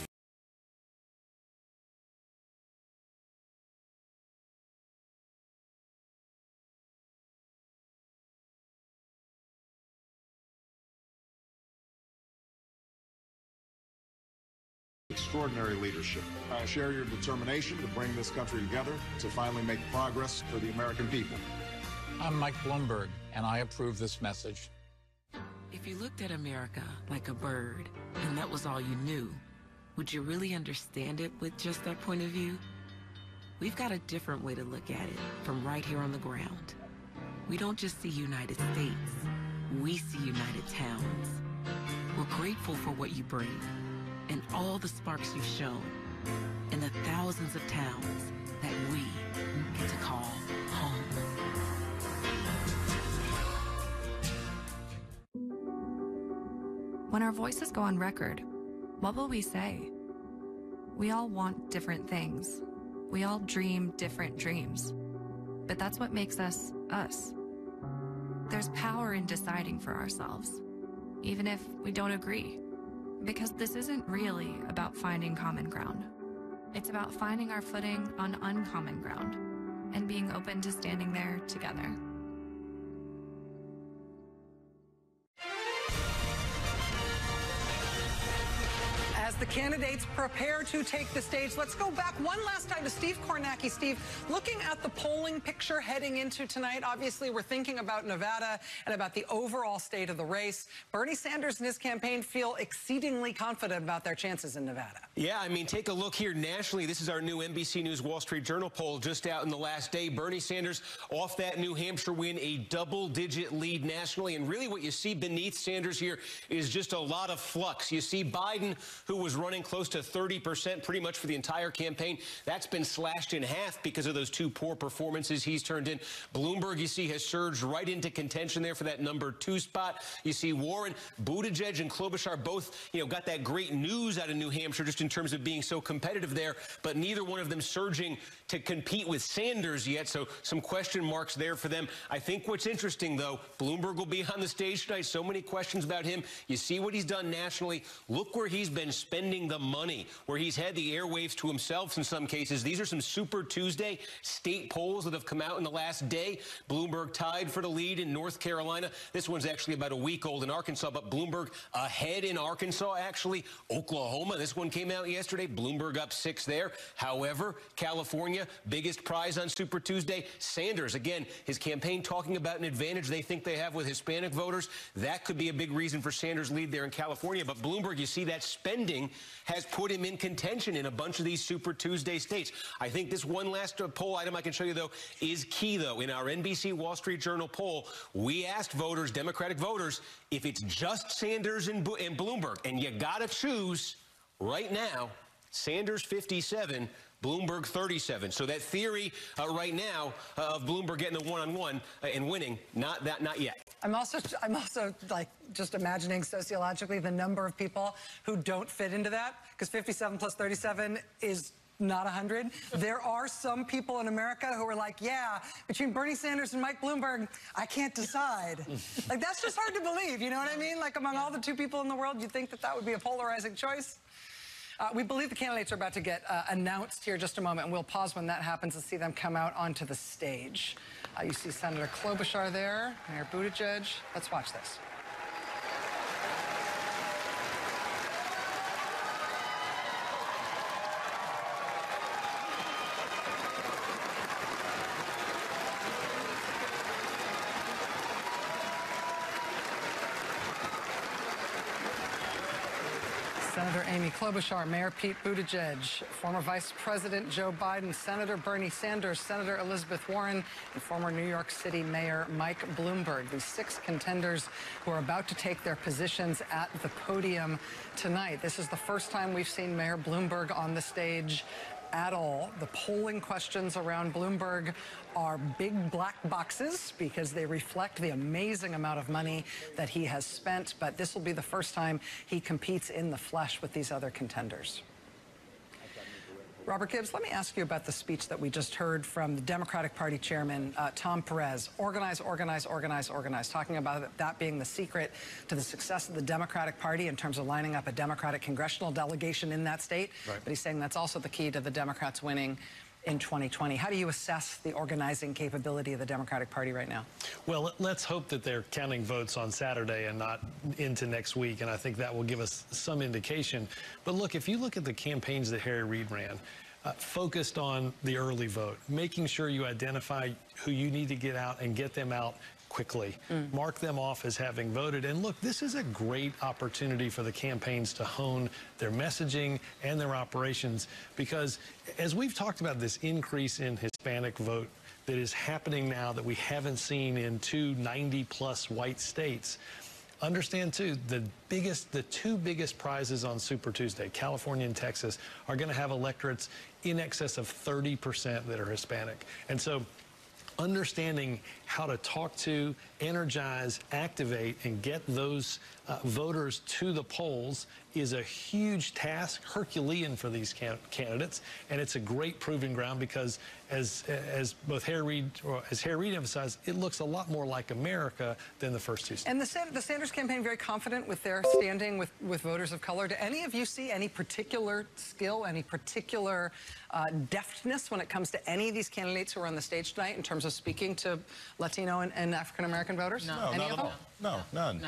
extraordinary leadership. I share your determination to bring this country together to finally make progress for the American people. I'm Mike Bloomberg, and I approve this message. If you looked at America like a bird, and that was all you knew, would you really understand it with just that point of view? We've got a different way to look at it from right here on the ground. We don't just see United States, we see United Towns. We're grateful for what you bring, and all the sparks you've shown, and the thousands of towns that we get to call home. When our voices go on record, what will we say? We all want different things. We all dream different dreams. But that's what makes us, us. There's power in deciding for ourselves, even if we don't agree. Because this isn't really about finding common ground. It's about finding our footing on uncommon ground and being open to standing there together. As the candidates prepare to take the stage. Let's go back one last time to Steve Kornacki. Steve, looking at the polling picture heading into tonight, obviously we're thinking about Nevada and about the overall state of the race. Bernie Sanders and his campaign feel exceedingly confident about their chances in Nevada. Yeah, I mean, take a look here nationally. This is our new NBC News Wall Street Journal poll just out in the last day. Bernie Sanders off that New Hampshire win, a double-digit lead nationally. And really what you see beneath Sanders here is just a lot of flux. You see Biden, who was running close to 30% pretty much for the entire campaign. That's been slashed in half because of those two poor performances he's turned in. Bloomberg, you see, has surged right into contention there for that #2 spot. You see Warren, Buttigieg, and Klobuchar both, got that great news out of New Hampshire just in terms of being so competitive there, but neither one of them surging to compete with Sanders yet, so some question marks there for them. I think what's interesting, though, Bloomberg will be on the stage tonight. So many questions about him. You see what he's done nationally. Look where he's been spending the money, where he's had the airwaves to himself in some cases. These are some Super Tuesday state polls that have come out in the last day. Bloomberg tied for the lead in North Carolina. This one's actually about a week old in Arkansas, but Bloomberg ahead in Arkansas, actually. Oklahoma, this one came out yesterday. Bloomberg up 6 there. However, California, biggest prize on Super Tuesday. Sanders, again, his campaign talking about an advantage they think they have with Hispanic voters. That could be a big reason for Sanders' lead there in California. But Bloomberg, you see that spending has put him in contention in a bunch of these Super Tuesday states. I think this one last poll item I can show you, though, is key, though. In our NBC Wall Street Journal poll, we asked voters, Democratic voters, if it's just Sanders and Bloomberg, and you got to choose right now, Sanders 57, Bloomberg 37. So that theory right now of Bloomberg getting the one-on-one and winning, not yet. I'm also like just imagining sociologically the number of people who don't fit into that, because 57 plus 37 is not 100. There are some people in America who are like, yeah, between Bernie Sanders and Mike Bloomberg, I can't decide. Like, that's just hard to believe, you know what I mean? Like, among all the two people in the world, you'd think that that would be a polarizing choice. We believe the candidates are about to get announced here in just a moment, and we'll pause when that happens and see them come out onto the stage. You see Senator Klobuchar there, Mayor Buttigieg. Let's watch this. Senator Amy Klobuchar, Mayor Pete Buttigieg, former Vice President Joe Biden, Senator Bernie Sanders, Senator Elizabeth Warren, and former New York City Mayor Mike Bloomberg. These 6 contenders who are about to take their positions at the podium tonight. This is the first time we've seen Mayor Bloomberg on the stage at all. The polling questions around Bloomberg are big black boxes because they reflect the amazing amount of money that he has spent, but this will be the first time he competes in the flesh with these other contenders. Robert Gibbs, let me ask you about the speech that we just heard from the Democratic Party chairman, Tom Perez. Organize, organize, organize, organize. Talking about that being the secret to the success of the Democratic Party in terms of lining up a Democratic congressional delegation in that state. Right. But he's saying that's also the key to the Democrats winning in 2020. How do you assess the organizing capability of the Democratic Party right now? Well, let's hope that they're counting votes on Saturday and not into next week, and I think that will give us some indication. But look, if you look at the campaigns that Harry Reid ran, focused on the early vote, making sure you identify who you need to get out and get them out quickly. Mark them off as having voted. And look, this is a great opportunity for the campaigns to hone their messaging and their operations, because as we've talked about this increase in Hispanic vote that is happening now that we haven't seen in 2 90-plus white states, understand, too, the 2 biggest prizes on Super Tuesday, California and Texas, are going to have electorates in excess of 30% that are Hispanic. And so understanding how to talk to, energize, activate, and get those voters to the polls is a huge task, Herculean for these candidates, and it's a great proving ground because, as both Harry Reid emphasized, it looks a lot more like America than the first 2 states. And the Sanders campaign very confident with their standing with voters of color. Do any of you see any particular skill, any particular deftness when it comes to any of these candidates who are on the stage tonight in terms of speaking to Latino and African-American voters? No, any not of at them? all. None.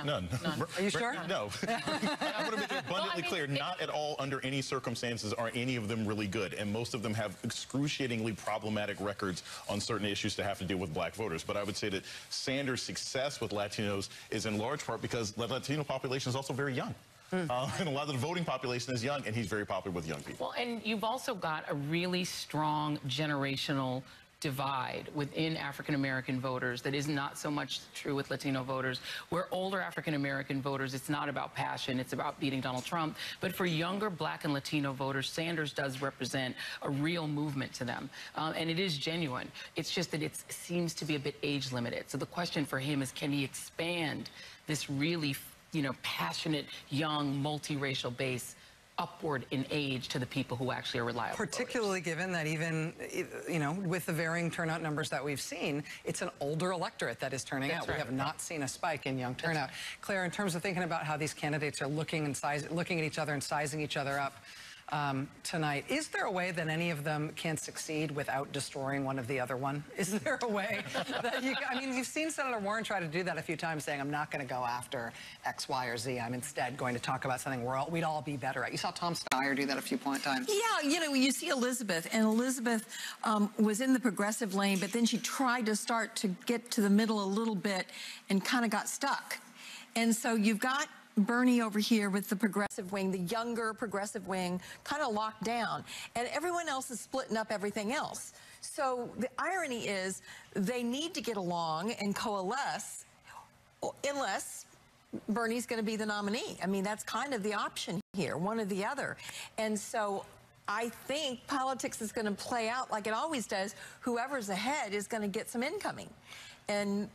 Are you sure? No. I want to make a abundantly clear, not at all under any circumstances are any of them really good, and most of them have excruciatingly problematic records on certain issues that have to deal with black voters. But I would say that Sanders' success with Latinos is in large part because the Latino population is also very young. And a lot of the voting population is young, and he's very popular with young people. Well, and you've also got a really strong generational divide within African-American voters that is not so much true with Latino voters. Where older African-American voters, it's not about passion, it's about beating Donald Trump. But for younger Black and Latino voters, Sanders does represent a real movement to them. And it is genuine. It's just that it seems to be a bit age limited. So the question for him is, can he expand this really, passionate, young, multiracial base upward in age to the people who actually are reliable Particularly voters. Given that even, with the varying turnout numbers that we've seen, it's an older electorate that is turning out. Right. We have not seen a spike in young turnout. Claire, in terms of thinking about how these candidates are looking at each other and sizing each other up tonight, is there a way that any of them can succeed without destroying one of the other one? Is there a way that you've seen Senator Warren try to do that a few times, saying, I'm not going to go after X, Y, or Z. I'm instead going to talk about something we'd all be better at. You saw Tom Steyer do that a few times. Yeah, you see Elizabeth, and Elizabeth was in the progressive lane, but then she tried to start to get to the middle a little bit and kind of got stuck. And so you've got Bernie over here with the progressive wing, the younger progressive wing, kind of locked down. And everyone else is splitting up everything else. So the irony is they need to get along and coalesce unless Bernie's going to be the nominee. I mean, that's kind of the option here, one or the other. And so I think politics is going to play out like it always does. Whoever's ahead is going to get some incoming. And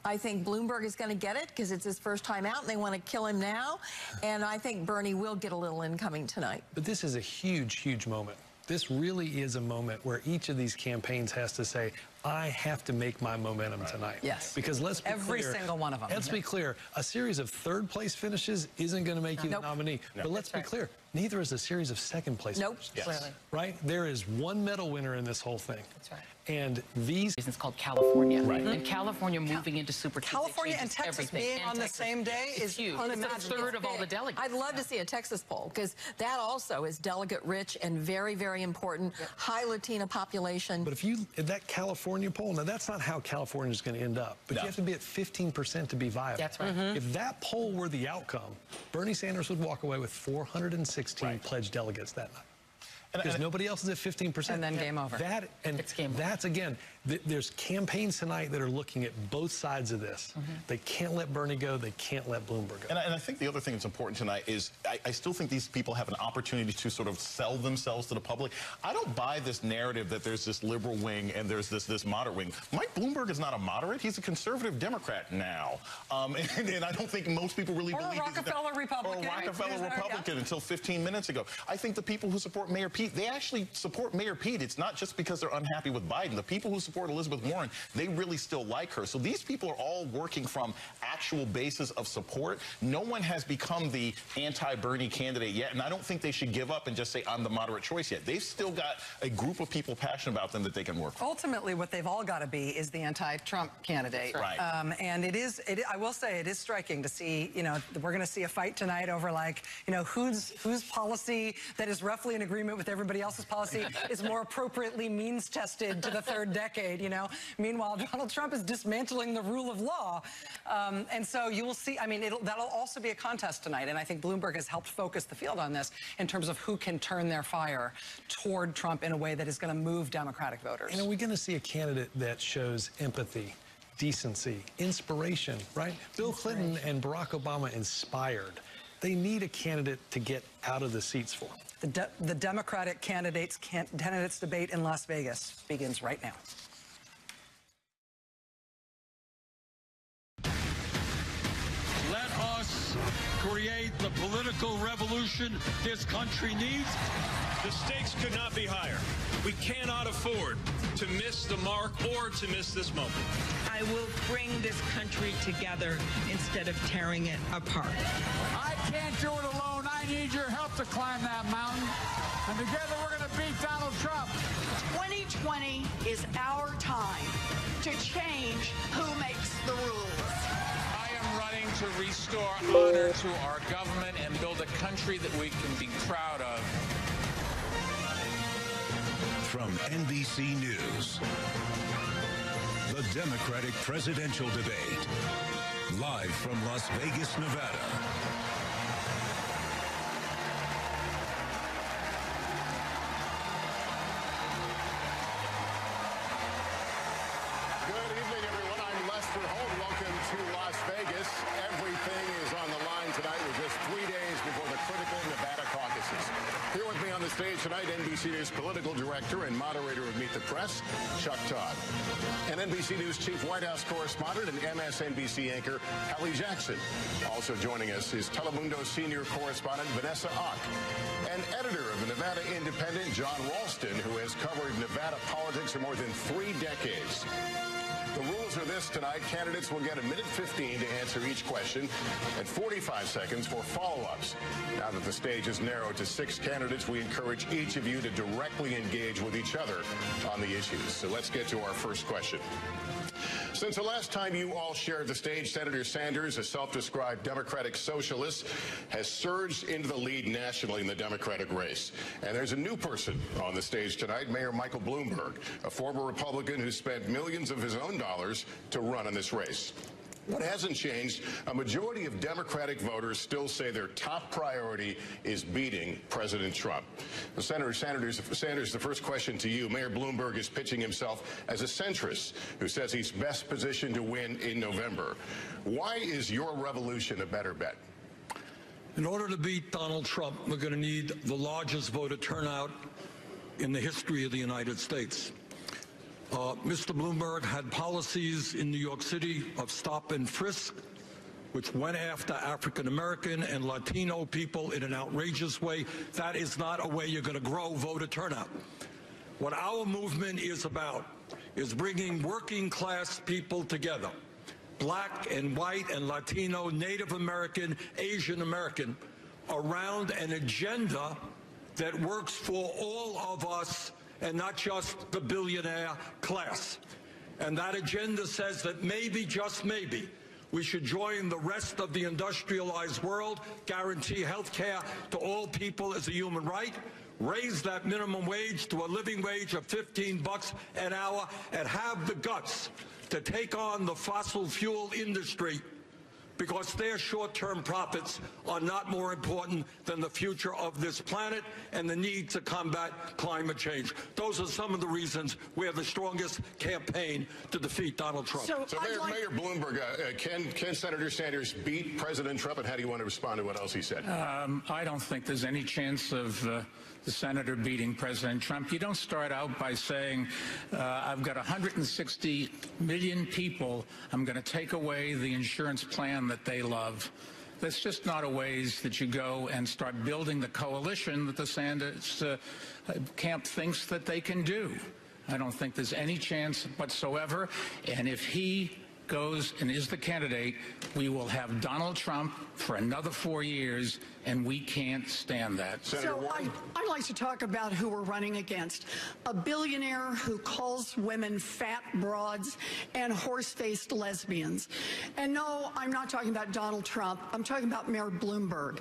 I think Bloomberg is going to get it because it's his first time out and they want to kill him now. And I think Bernie will get a little incoming tonight. But this is a huge, huge moment. This really is a moment where each of these campaigns has to say, I have to make my momentum tonight. Yes. Because let's be Every clear, single one of them. Let's be clear, a series of third-place finishes isn't going to make you the nominee. No. But let's be clear, neither is a series of second-place finishes. Yes. Right? There is one medal winner in this whole thing. That's right. And these... It's called California. Right. And California moving into Super Tuesday California and Texas being on the same day is huge. It's a third of all the delegates. I'd love to see a Texas poll because that also is delegate rich and very, very important. High Latina population. But that California poll, now that's not how California is going to end up. But you have to be at 15% to be viable. That's right. If that poll were the outcome, Bernie Sanders would walk away with 416 pledged delegates that night. Because nobody else is at 15%. And then game over. That's again, there's campaigns tonight that are looking at both sides of this. They can't let Bernie go. They can't let Bloomberg go. And I think the other thing that's important tonight is I still think these people have an opportunity to sort of sell themselves to the public. I don't buy this narrative that there's this liberal wing and there's this moderate wing. Mike Bloomberg is not a moderate. He's a conservative Democrat now. And I don't think most people really believe he's a Rockefeller Republican. Or a Rockefeller Republican until 15 minutes ago. I think the people who support Mayor Pete, they actually support Mayor Pete. It's not just because they're unhappy with Biden. The people who support Elizabeth Warren, they really still like her. So these people are all working from actual bases of support. No one has become the anti-Bernie candidate yet, and I don't think they should give up and just say, I'm the moderate choice yet. They've still got a group of people passionate about them that they can work with. Ultimately, what they've all got to be is the anti-Trump candidate. Right. And I will say, it is striking to see, we're going to see a fight tonight over, whose policy that is roughly in agreement with everybody else's policy is more appropriately means-tested to the third decade, Meanwhile, Donald Trump is dismantling the rule of law. And so you will see, that'll also be a contest tonight. And I think Bloomberg has helped focus the field on this in terms of who can turn their fire toward Trump in a way that is going to move Democratic voters. And are we going to see a candidate that shows empathy, decency, inspiration, right? Bill Clinton and Barack Obama inspired. They need a candidate to get out of the seats for. The Democratic candidates debate in Las Vegas begins right now. Let us create the political revolution this country needs. The stakes could not be higher. We cannot afford to miss the mark or to miss this moment. I will bring this country together instead of tearing it apart. I can't do it alone. I need your help to climb that mountain. And together we're going to beat Donald Trump. 2020 is our time to change who makes the rules. I am ready. going to restore honor to our government and build a country that we can be proud of. From NBC News, the Democratic presidential debate, live from Las Vegas, Nevada. Welcome to Las Vegas. Everything is on the line tonight. We're just 3 days before the critical Nevada caucuses. Here with me on the stage tonight, NBC News political director and moderator of Meet the Press, Chuck Todd. And NBC News chief White House correspondent and MSNBC anchor, Hallie Jackson. Also joining us is Telemundo senior correspondent, Vanessa Ock. And editor of the Nevada Independent, John Ralston, who has covered Nevada politics for more than 3 decades. The rules are this tonight. Candidates will get 1:15 to answer each question and 45 seconds for follow-ups. Now that the stage is narrowed to 6 candidates, we encourage each of you to directly engage with each other on the issues. So let's get to our first question. Since the last time you all shared the stage, Senator Sanders, a self-described Democratic socialist, has surged into the lead nationally in the Democratic race. And there's a new person on the stage tonight, Mayor Michael Bloomberg, a former Republican who spent millions of his own dollars to run in this race. What hasn't changed, a majority of Democratic voters still say their top priority is beating President Trump. Senator Sanders, the first question to you. Mayor Bloomberg is pitching himself as a centrist who says he's best positioned to win in November. Why is your revolution a better bet? In order to beat Donald Trump, we're going to need the largest voter turnout in the history of the United States. Mr. Bloomberg had policies in New York City of stop and frisk, which went after African-American and Latino people in an outrageous way. That is not a way you're going to grow voter turnout. What our movement is about is bringing working-class people together, black and white and Latino, Native American, Asian American, around an agenda that works for all of us and not just the billionaire class. And that agenda says that maybe, just maybe, we should join the rest of the industrialized world, guarantee health care to all people as a human right, raise that minimum wage to a living wage of $15 an hour, and have the guts to take on the fossil fuel industry, because their short-term profits are not more important than the future of this planet and the need to combat climate change. Those are some of the reasons we have the strongest campaign to defeat Donald Trump. So Mayor Bloomberg, can Senator Sanders beat President Trump, and how do you want to respond to what else he said? I don't think there's any chance of the senator beating President Trump. You don't start out by saying, I've got 160 million people, I'm going to take away the insurance plan that they love. That's just not a ways that you go and start building the coalition that the Sanders camp thinks that they can do. I don't think there's any chance whatsoever. And if he goes and is the candidate, we will have Donald Trump for another 4 years, and we can't stand that. So I'd like to talk about who we're running against. A billionaire who calls women fat broads and horse-faced lesbians. And no, I'm not talking about Donald Trump. I'm talking about Mayor Bloomberg.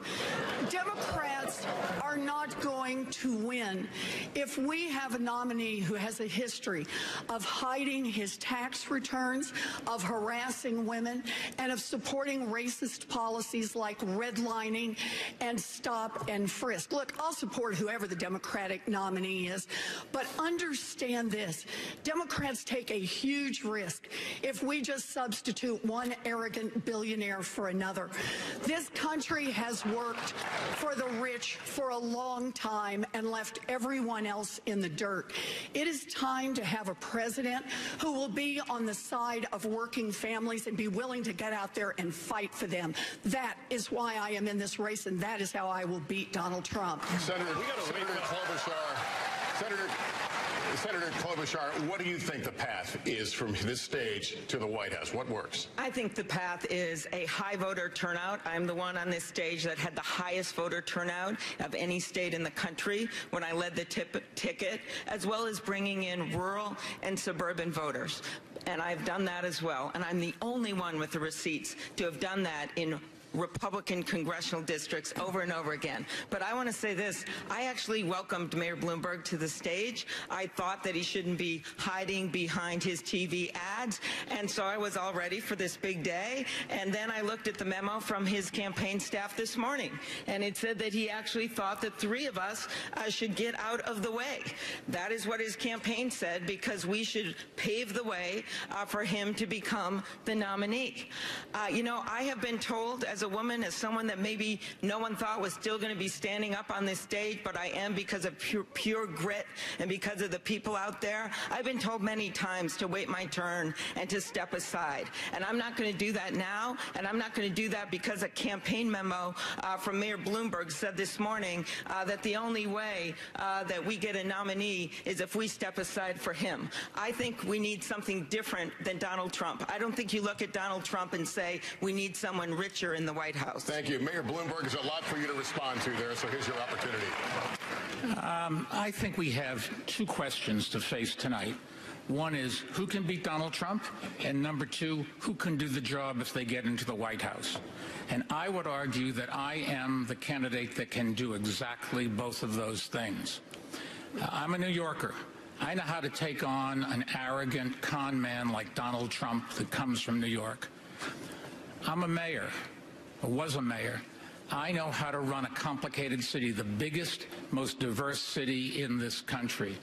Democrats are not going to win if we have a nominee who has a history of hiding his tax returns, of harassing women, and of supporting racist policies like redlining and stop and frisk. Look, I'll support whoever the Democratic nominee is, but understand this. Democrats take a huge risk if we just substitute one arrogant billionaire for another. This country has worked for the rich for a long time and left everyone else in the dirt. It is time to have a president who will be on the side of working families and be willing to get out there and fight for them. That is why I am in this race, and that is how I will beat Donald Trump. Senator Klobuchar, what do you think the path is from this stage to the White House? What works? I think the path is a high voter turnout. I'm the one on this stage that had the highest voter turnout of any state in the country when I led the ticket, as well as bringing in rural and suburban voters. and I've done that as well. And I'm the only one with the receipts to have done that in Republican congressional districts over and over again. But I want to say this. I actually welcomed Mayor Bloomberg to the stage. I thought that he shouldn't be hiding behind his TV ads. And so I was all ready for this big day. And then I looked at the memo from his campaign staff this morning. And it said that he actually thought that 3 of us should get out of the way. That is what his campaign said, because we should pave the way for him to become the nominee. You know, I have been told as a woman, as someone that maybe no one thought was still going to be standing up on this stage, but I am because of pure grit and because of the people out there. I've been told many times to wait my turn and to step aside. And I'm not going to do that now, and I'm not going to do that because a campaign memo from Mayor Bloomberg said this morning that the only way that we get a nominee is if we step aside for him. I think we need something different than Donald Trump. I don't think you look at Donald Trump and say we need someone richer in the White House. Thank you. Mayor Bloomberg, there's a lot for you to respond to there, so here's your opportunity. I think we have 2 questions to face tonight. One is, who can beat Donald Trump? And number 2, who can do the job if they get into the White House? And I would argue that I am the candidate that can do exactly both of those things. I'm a New Yorker. I know how to take on an arrogant con man like Donald Trump that comes from New York. I'm a mayor. I was a mayor. I know how to run a complicated city, the biggest, most diverse city in this country.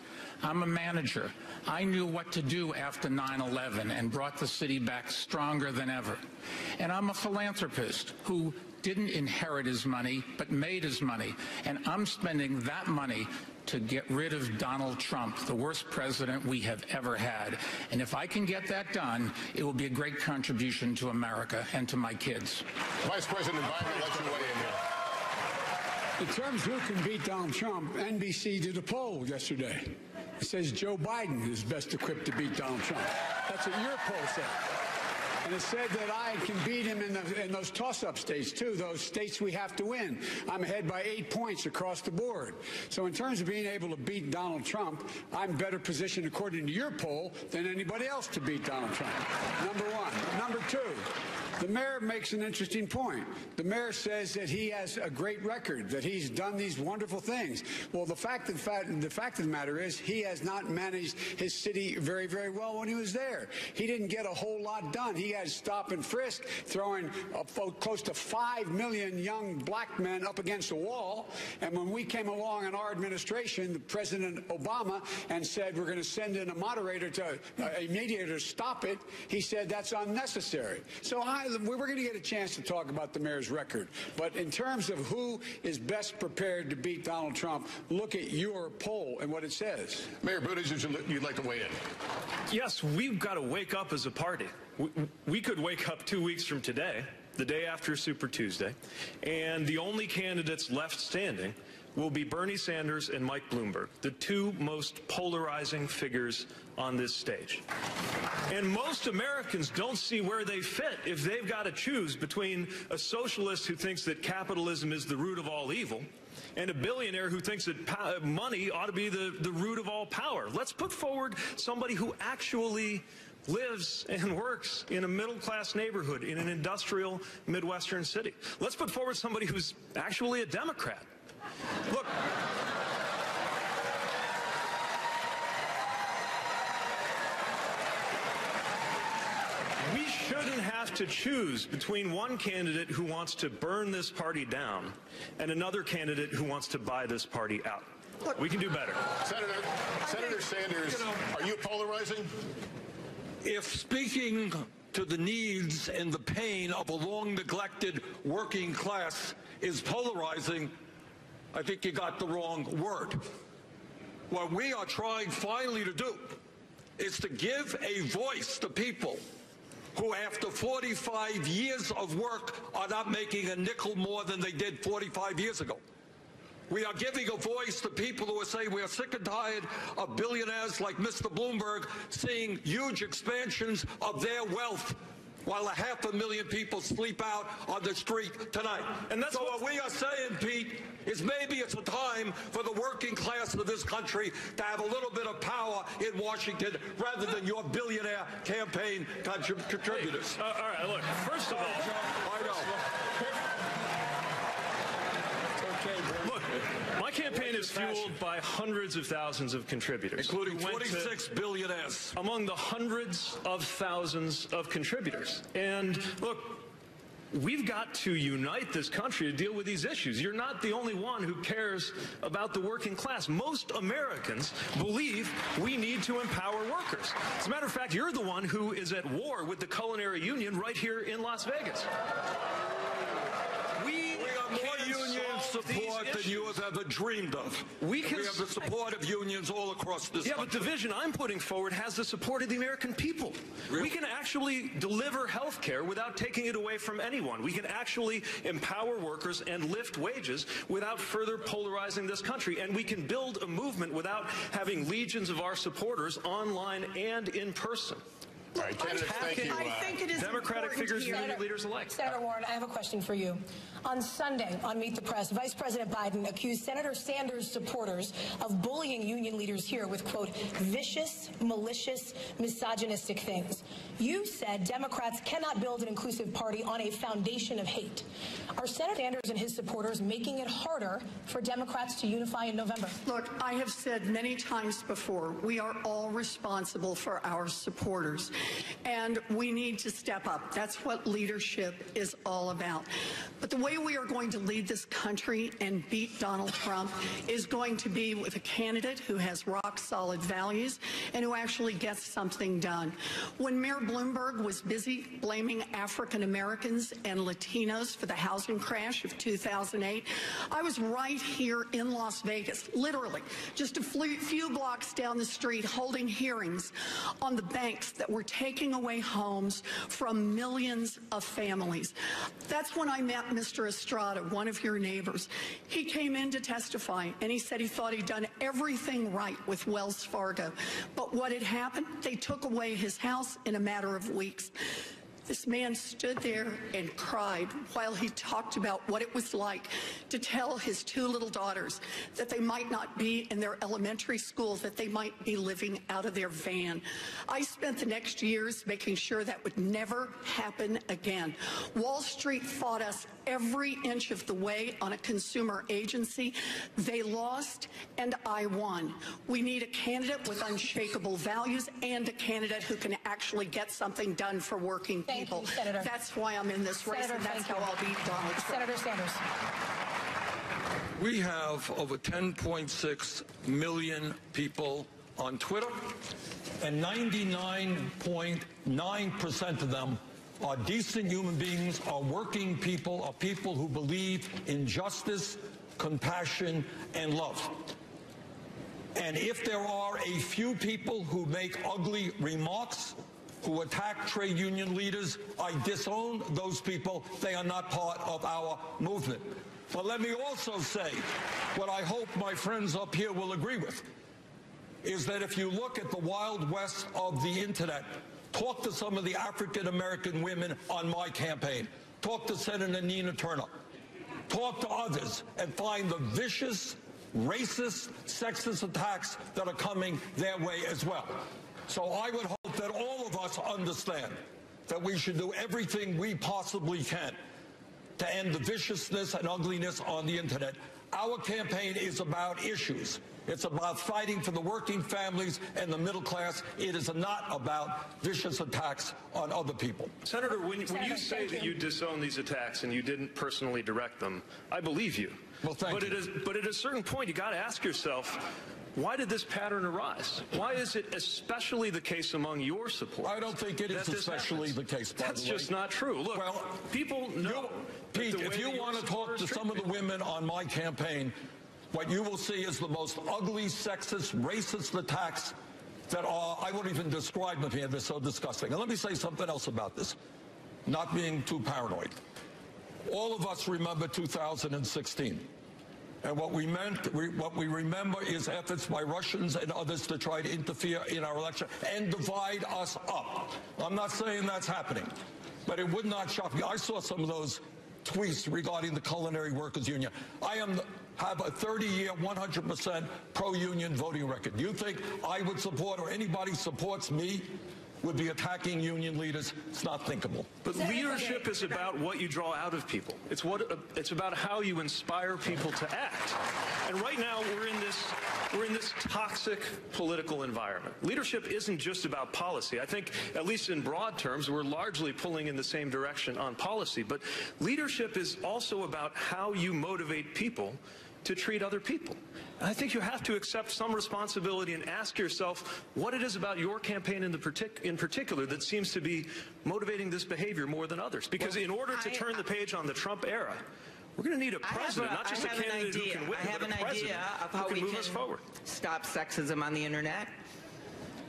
I'm a manager. I knew what to do after 9/11 and brought the city back stronger than ever. And I'm a philanthropist who didn't inherit his money, but made his money. And I'm spending that money to get rid of Donald Trump, the worst president we have ever had. And if I can get that done, it will be a great contribution to America and to my kids. Vice President Biden, let you weigh in here. In terms of who can beat Donald Trump, NBC did a poll yesterday. It says Joe Biden is best equipped to beat Donald Trump. That's what your poll said. And it said that I can beat him in those toss-up states, too, those states we have to win. I'm ahead by 8 points across the board. So in terms of being able to beat Donald Trump, I'm better positioned, according to your poll, than anybody else to beat Donald Trump. Number 1. Number 2. The mayor makes an interesting point. The mayor says that he has a great record, that he's done these wonderful things. Well, the fact of the matter is he has not managed his city very, very well when he was there. He didn't get a whole lot done. He had stop and frisk, throwing close to 5 million young black men up against the wall. And when we came along in our administration, President Obama, and said we're going to send in a moderator a mediator to stop it, he said that's unnecessary. So we're going to get a chance to talk about the mayor's record. But in terms of who is best prepared to beat Donald Trump, look at your poll and what it says. Mayor Buttigieg, you'd like to weigh in? Yes, we've got to wake up as a party. We could wake up 2 weeks from today, the day after Super Tuesday, and the only candidates left standing will be Bernie Sanders and Mike Bloomberg, the 2 most polarizing figures on this stage. And most Americans don't see where they fit if they've got to choose between a socialist who thinks that capitalism is the root of all evil and a billionaire who thinks that money ought to be the root of all power. Let's put forward somebody who actually lives and works in a middle-class neighborhood in an industrial Midwestern city. Let's put forward somebody who's actually a Democrat. Look, we shouldn't have to choose between one candidate who wants to burn this party down and another candidate who wants to buy this party out. Look, we can do better. Senator Sanders, are you polarizing? If speaking to the needs and the pain of a long-neglected working class is polarizing, I think you got the wrong word. What we are trying finally to do is to give a voice to people who, after 45 years of work, are not making a nickel more than they did 45 years ago. We are giving a voice to people who are saying we are sick and tired of billionaires like Mr. Bloomberg seeing huge expansions of their wealth while 500,000 people sleep out on the street tonight. And that's so what we are saying, Pete, is maybe it's a time for the working class of this country to have a little bit of power in Washington rather than your billionaire campaign contributors. All right, look, first of all, I know. Look, my campaign is fueled by hundreds of thousands of contributors. Including 26 billionaires. Among the hundreds of thousands of contributors. And look, we've got to unite this country to deal with these issues. You're not the only one who cares about the working class. Most Americans believe we need to empower workers. As a matter of fact, you're the one who is at war with the culinary union right here in Las Vegas. We have more union support than you have ever dreamed of. We have the support of unions all across this country. But the vision I'm putting forward has the support of the American people. Really? We can actually deliver health care without taking it away from anyone. We can actually empower workers and lift wages without further polarizing this country. And we can build a movement without having legions of our supporters online and in person. All right, candidates, thank you. I think it is Democratic figures, union leaders alike. Senator Warren, I have a question for you. On Sunday, on Meet the Press, Vice President Biden accused Senator Sanders' supporters of bullying union leaders here with, quote, vicious, malicious, misogynistic things. You said Democrats cannot build an inclusive party on a foundation of hate. Are Senator Sanders and his supporters making it harder for Democrats to unify in November? Look, I have said many times before, we are all responsible for our supporters, and we need to step up. That's what leadership is all about. But the way we are going to lead this country and beat Donald Trump is going to be with a candidate who has rock-solid values and who actually gets something done. When Mayor Bloomberg was busy blaming African Americans and Latinos for the housing crash of 2008, I was right here in Las Vegas, literally just a few blocks down the street, holding hearings on the banks that were taking away homes from millions of families. That's when I met Mr. Estrada, one of your neighbors. He came in to testify, and he said he thought he'd done everything right with Wells Fargo. But what had happened? They took away his house in a matter of weeks. This man stood there and cried while he talked about what it was like to tell his two little daughters that they might not be in their elementary school, that they might be living out of their van. I spent the next years making sure that would never happen again. Wall Street fought us every inch of the way on a consumer agency. They lost, and I won. We need a candidate with unshakable values and a candidate who can actually get something done for working people. Thank you, Senator. That's why I'm in this race, and that's how I'll beat Donald Trump. Senator Sanders. We have over 10.6 million people on Twitter, and 99.9% of them are decent human beings, are working people, are people who believe in justice, compassion, and love. And if there are a few people who make ugly remarks, who attack trade union leaders, I disown those people. They are not part of our movement. But let me also say, what I hope my friends up here will agree with, is that if you look at the Wild West of the internet, talk to some of the African-American women on my campaign, talk to Senator Nina Turner, talk to others, and find the vicious, racist, sexist attacks that are coming their way as well. So I would hope that all of us understand that we should do everything we possibly can to end the viciousness and ugliness on the internet. Our campaign is about issues. It's about fighting for the working families and the middle class. It is not about vicious attacks on other people. Senator, when you say that you disown these attacks and you didn't personally direct them, I believe you. Well, thank you. But at a certain point, you got to ask yourself, why did this pattern arise? Why is it especially the case among your supporters? I don't think it is especially the case, by the way. That's just not true. Look, well, people know. Pete, if you want to talk to some of the women on my campaign, what you will see is the most ugly, sexist, racist attacks that are, I won't even describe them here, they're so disgusting. And let me say something else about this, not being too paranoid. All of us remember 2016. And what we remember is efforts by Russians and others to try to interfere in our election and divide us up. I'm not saying that's happening. but it would not shock me. I saw some of those tweets regarding the Culinary Workers Union. I have a 30-year, 100% pro-union voting record. Do you think I would support, or anybody supports me, would be attacking union leaders? It's not thinkable. But leadership is about what you draw out of people. It's about how you inspire people to act. And right now we're in this toxic political environment. Leadership isn't just about policy. I think, at least in broad terms, we're largely pulling in the same direction on policy. But leadership is also about how you motivate people to treat other people. And I think you have to accept some responsibility and ask yourself what it is about your campaign in particular that seems to be motivating this behavior more than others. Because in order to turn the page on the Trump era, we're going to need a president, not just a candidate who can win, but a president who can move us forward. Stop sexism on the internet.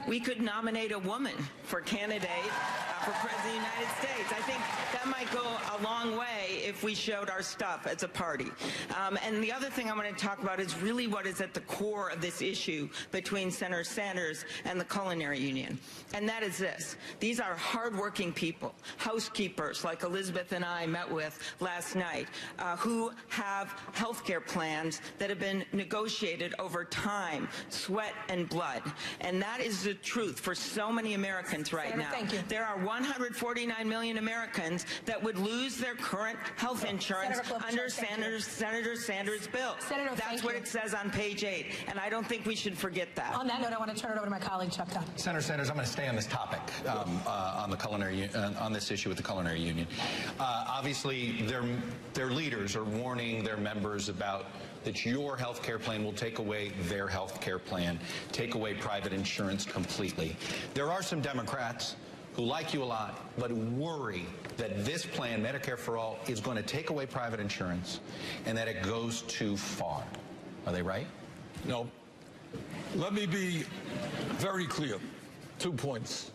We could nominate a woman for candidate for President of the United States. I think that might go a long way if we showed our stuff as a party. And the other thing I want to talk about is really what is at the core of this issue between Senator Sanders and the Culinary Union. And that is this. These are hardworking people, housekeepers like Elizabeth and I met with last night, who have health care plans that have been negotiated over time, sweat and blood. And that is the truth for so many Americans right now. Thank you. There are 149 million Americans that would lose their current health insurance under Senator Sanders' bill. Senator, that's what it says on page 8, and I don't think we should forget that. On that note, I want to turn it over to my colleague, Chuck Todd. Senator Sanders, I'm going to stay on this topic, on the culinary, on this issue with the Culinary Union. Obviously, their leaders are warning their members about that your health care plan will take away their health care plan, take away private insurance completely. There are some Democrats who like you a lot, but worry that this plan, Medicare for All, is going to take away private insurance and that it goes too far. Are they right? No. Let me be very clear. 2 points.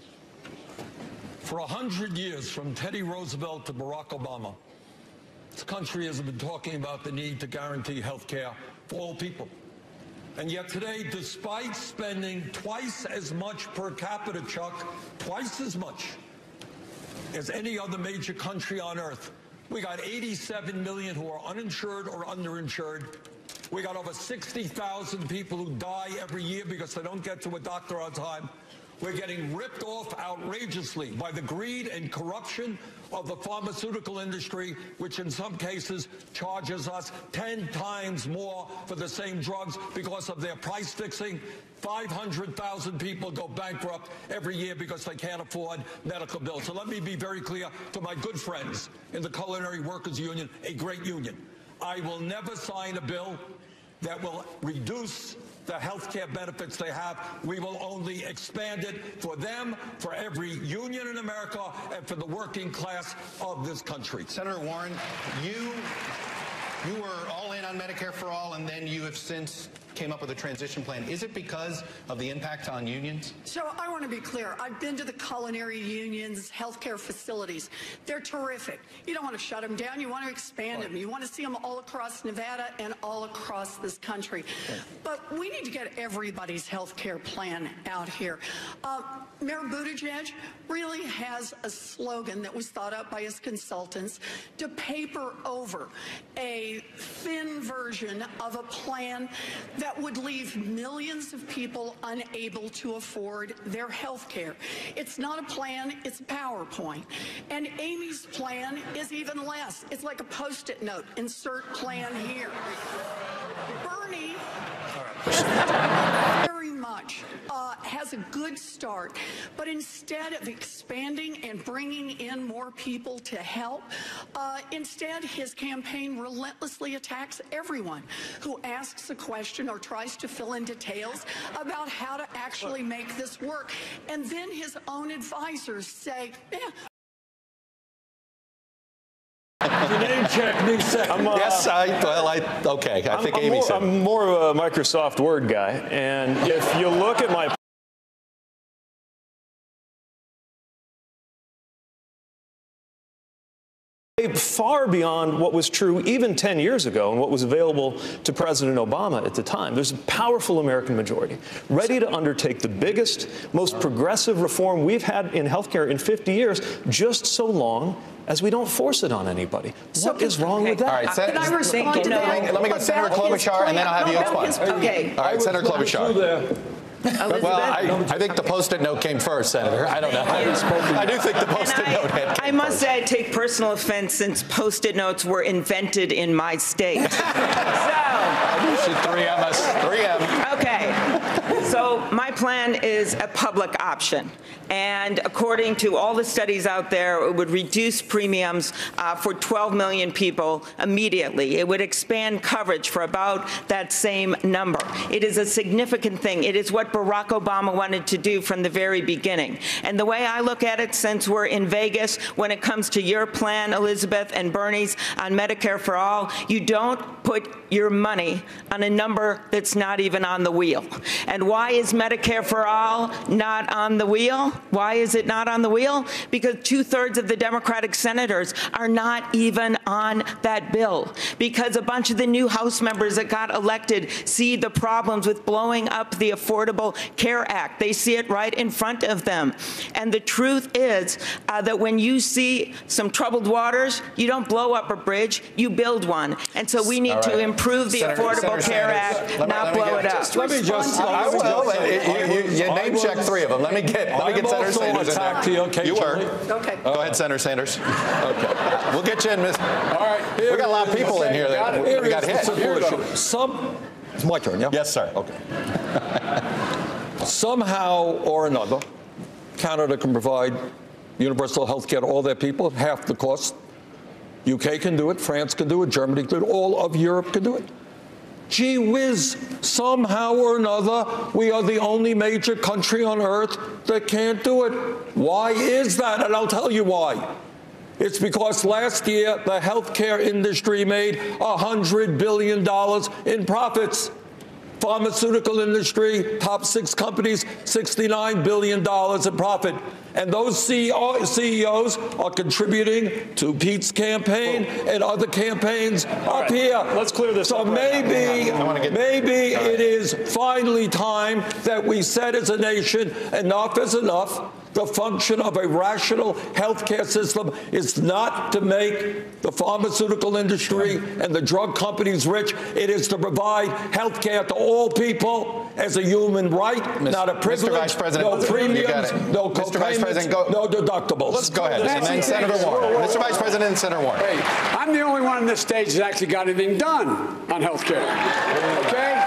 For 100 years, from Teddy Roosevelt to Barack Obama, this country has been talking about the need to guarantee health care for all people. And yet today, despite spending twice as much per capita, Chuck, twice as much as any other major country on earth, we got 87 million who are uninsured or underinsured. We got over 60,000 people who die every year because they don't get to a doctor on time. We're getting ripped off outrageously by the greed and corruption of the pharmaceutical industry, which in some cases charges us 10 times more for the same drugs because of their price fixing. 500,000 people go bankrupt every year because they can't afford medical bills. So let me be very clear to my good friends in the Culinary Workers Union, a great union. I will never sign a bill that will reduce the health care benefits they have. We will only expand it for them, for every union in America, and for the working class of this country. Senator Warren, you were all in on Medicare for All, and then you have since came up with a transition plan. Is it because of the impact on unions? So I want to be clear. I've been to the Culinary Union's healthcare facilities. They're terrific. You don't want to shut them down. You want to expand them. You want to see them all across Nevada and all across this country. But we need to get everybody's healthcare plan out here. Mayor Buttigieg really has a slogan that was thought up by his consultants to paper over a thin version of a plan that would leave millions of people unable to afford their health care. It's not a plan, it's a PowerPoint. And Amy's plan is even less. It's like a Post-it note, insert plan here. Bernie very much has a good start, but instead of expanding and bringing in more people to help, instead his campaign relentlessly attacks everyone who asks a question or tries to fill in details about how to actually make this work. And then his own advisors say, Your name check me second. Yes, okay. I think Amy said. I'm more of a Microsoft Word guy, and if you look at my far beyond what was true even 10 years ago and what was available to President Obama at the time. There's a powerful American majority ready to undertake the biggest, most progressive reform we've had in healthcare in 50 years, just so long as we don't force it on anybody. What is wrong with that? All right, Can I respond to that? Let me go, Senator Klobuchar, and then I'll have you respond. Okay. All right, Senator Klobuchar. Well, I think the Post-it note came first, Senator. I don't know. I do think the Post-it note had I must say I take personal offense since Post-it notes were invented in my state. You should 3M us. 3M. Okay. So my plan is a public option. And according to all the studies out there, it would reduce premiums for 12 million people immediately. It would expand coverage for about that same number. It is a significant thing. It is what Barack Obama wanted to do from the very beginning. And the way I look at it, since we're in Vegas, when it comes to your plan, Elizabeth, and Bernie's on Medicare for All, you don't put your money on a number that's not even on the wheel. And why is Medicare for All not on the wheel? Why is it not on the wheel? Because 2/3 of the Democratic senators are not even on that bill. Because a bunch of the new House members that got elected see the problems with blowing up the Affordable Care Act. They see it right in front of them. And the truth is that when you see some troubled waters, you don't blow up a bridge, you build one. And so we need to improve the Affordable Care Act, not blow it up. Let me just. I will. You name check 3 of them. Let me get Senator Sanders in there. You were. Okay. Go ahead, Senator Sanders. Okay. We'll get you in, Miss. All right. We got a lot of people in here that we got hit. It's my turn, yeah? Yes, sir. Okay. Somehow or another, Canada can provide universal health care to all their people at half the cost. UK can do it, France can do it, Germany can do it, all of Europe can do it. Gee whiz, somehow or another, we are the only major country on earth that can't do it. Why is that? And I'll tell you why. It's because last year, the healthcare industry made $100 billion in profits. Pharmaceutical industry, top 6 companies, $69 billion in profit. And those CEOs are contributing to Pete's campaign and other campaigns up here. Let's clear this up. So maybe it is finally time that we said as a nation, enough is enough. The function of a rational healthcare system is not to make the pharmaceutical industry and the drug companies rich. It is to provide healthcare to all people as a human right, not a privilege. Mr. Vice President, no premiums, no Mr. Vice President, no deductibles. Let's go ahead. And then Senator Warren. Mr. Vice President and Senator Warren. Hey, I'm the only one on this stage that's actually got anything done on health care. Okay?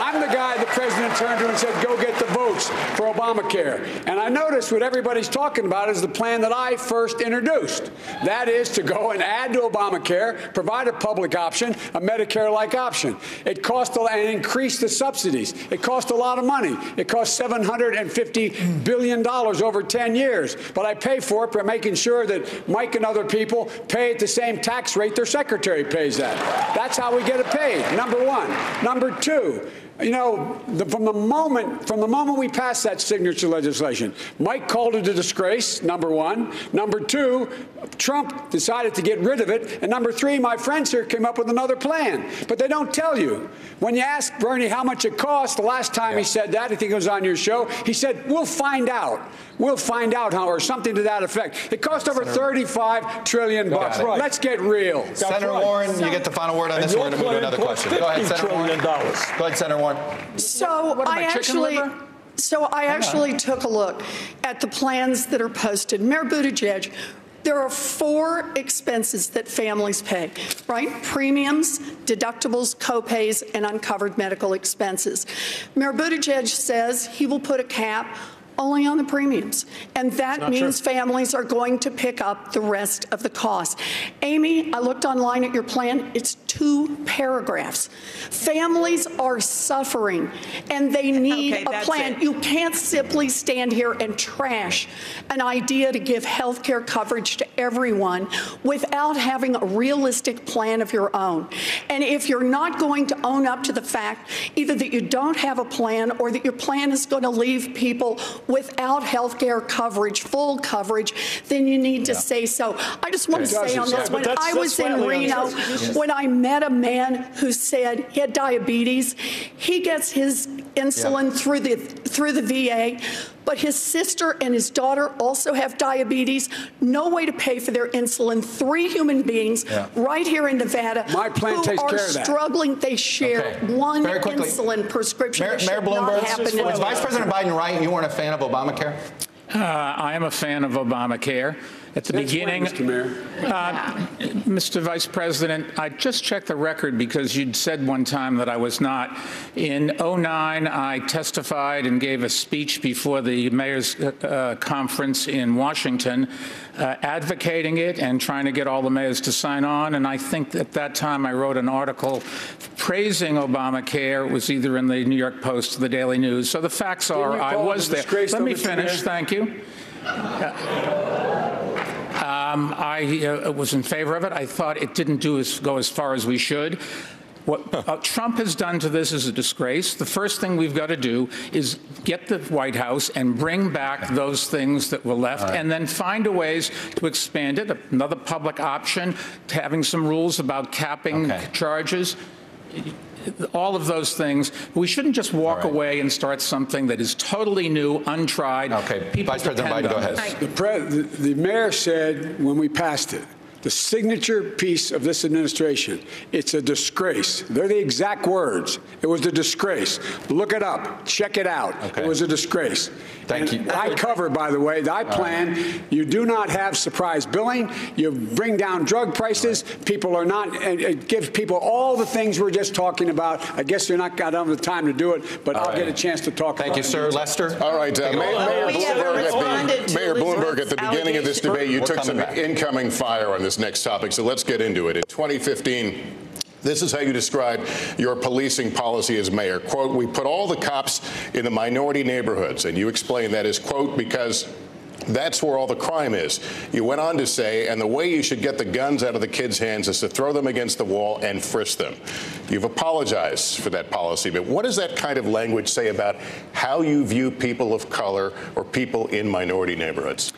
I'm the guy the president turned to and said, go get the votes for Obamacare. And I noticed what everybody's talking about is the plan that I first introduced. That is to go and add to Obamacare, provide a public option, a Medicare-like option. It cost and increase the subsidies. It cost a lot of money. It cost $750 billion over 10 years. But I pay for it by making sure that Mike and other people pay at the same tax rate their secretary pays at. That's how we get it paid, number one. Number two, you know, from the moment we passed that signature legislation, Mike called it a disgrace, number one. Number two, Trump decided to get rid of it. And number three, my friends here came up with another plan. But they don't tell you. When you ask Bernie how much it cost, the last time he said that, I think it was on your show, he said, we'll find out. We'll find out how, or something to that effect. It cost over $35 trillion bucks. Right. Let's get real. Senator Warren, you get the final word on this. We're going to move to another question. Go ahead, Senator Warren. Go ahead, Senator Warren. So I actually took a look at the plans that are posted. Mayor Buttigieg, there are 4 expenses that families pay, right? Premiums, deductibles, copays, and uncovered medical expenses. Mayor Buttigieg says he will put a cap only on the premiums. And that means families are going to pick up the rest of the cost. Amy, I looked online at your plan. It's 2 paragraphs. Families are suffering, and they need a plan. You can't simply stand here and trash an idea to give health care coverage to everyone without having a realistic plan of your own. And if you're not going to own up to the fact either that you don't have a plan or that your plan is going to leave people without health care coverage, full coverage, then you need to say so. I just want to say on this, when I was in Reno, when I met a man who said he had diabetes, he gets his insulin through the VA, but his sister and his daughter also have diabetes. No way to pay for their insulin. 3 human beings right here in Nevada My plan who takes are care of that. struggling. They share one insulin prescription. Mayor Bloomberg, was Vice President Biden right? You weren't a fan of Obamacare? I am a fan of Obamacare. At the beginning, Mr. Mayor. Mr. Vice President, I just checked the record because you'd said one time that I was not. In 2009, I testified and gave a speech before the mayor's conference in Washington, advocating it and trying to get all the mayors to sign on. And I think at that time I wrote an article praising Obamacare. It was either in the New York Post or the Daily News. So the facts are I was there. Let me finish. Thank you. I was in favor of it. I thought it didn't go as far as we should. What Trump has done to this is a disgrace. The first thing we've got to do is get the White House and bring back those things that were left, and then find a ways to expand it. Another public option, to having some rules about capping charges. All of those things. We shouldn't just walk away and start something that is totally new, untried. Vice President Biden, go ahead. The mayor said when we passed it, the signature piece of this administration, it's a disgrace. They're the exact words. It was a disgrace. Look it up. Check it out. It was a disgrace. Thank you. I cover, by the way, I plan. You do not have surprise billing. You bring down drug prices. People are not, it gives people all the things we're just talking about. I guess you're not got the time to do it, but I'll get a chance to talk about it. Thank you, sir. Lester? All right. Mayor Bloomberg, at the beginning of this debate, you took some incoming fire on this next topic, so let's get into it. In 2015, this is how you describe your policing policy as mayor. Quote, we put all the cops in the minority neighborhoods, and you explain that as, quote, because that's where all the crime is. You went on to say, and the way you should get the guns out of the kids' hands is to throw them against the wall and frisk them. You've apologized for that policy, but what does that kind of language say about how you view people of color or people in minority neighborhoods?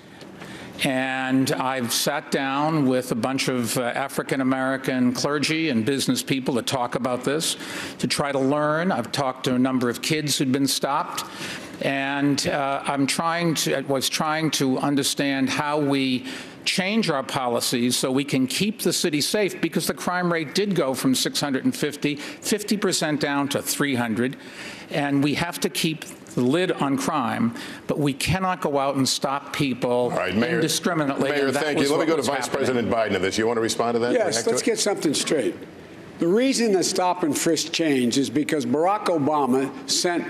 And I've sat down with a bunch of African-American clergy and business people to talk about this, to try to learn. I've talked to a number of kids who'd been stopped. And I was trying to understand how we change our policies so we can keep the city safe, because the crime rate did go from 650, 50% down to 300. And we have to keep the lid on crime, but we cannot go out and stop people indiscriminately. Mayor, thank you. Let me go to Vice President Biden on this. You want to respond to that? Yes, let's get something straight. The reason the stop and frisk changed is because Barack Obama sent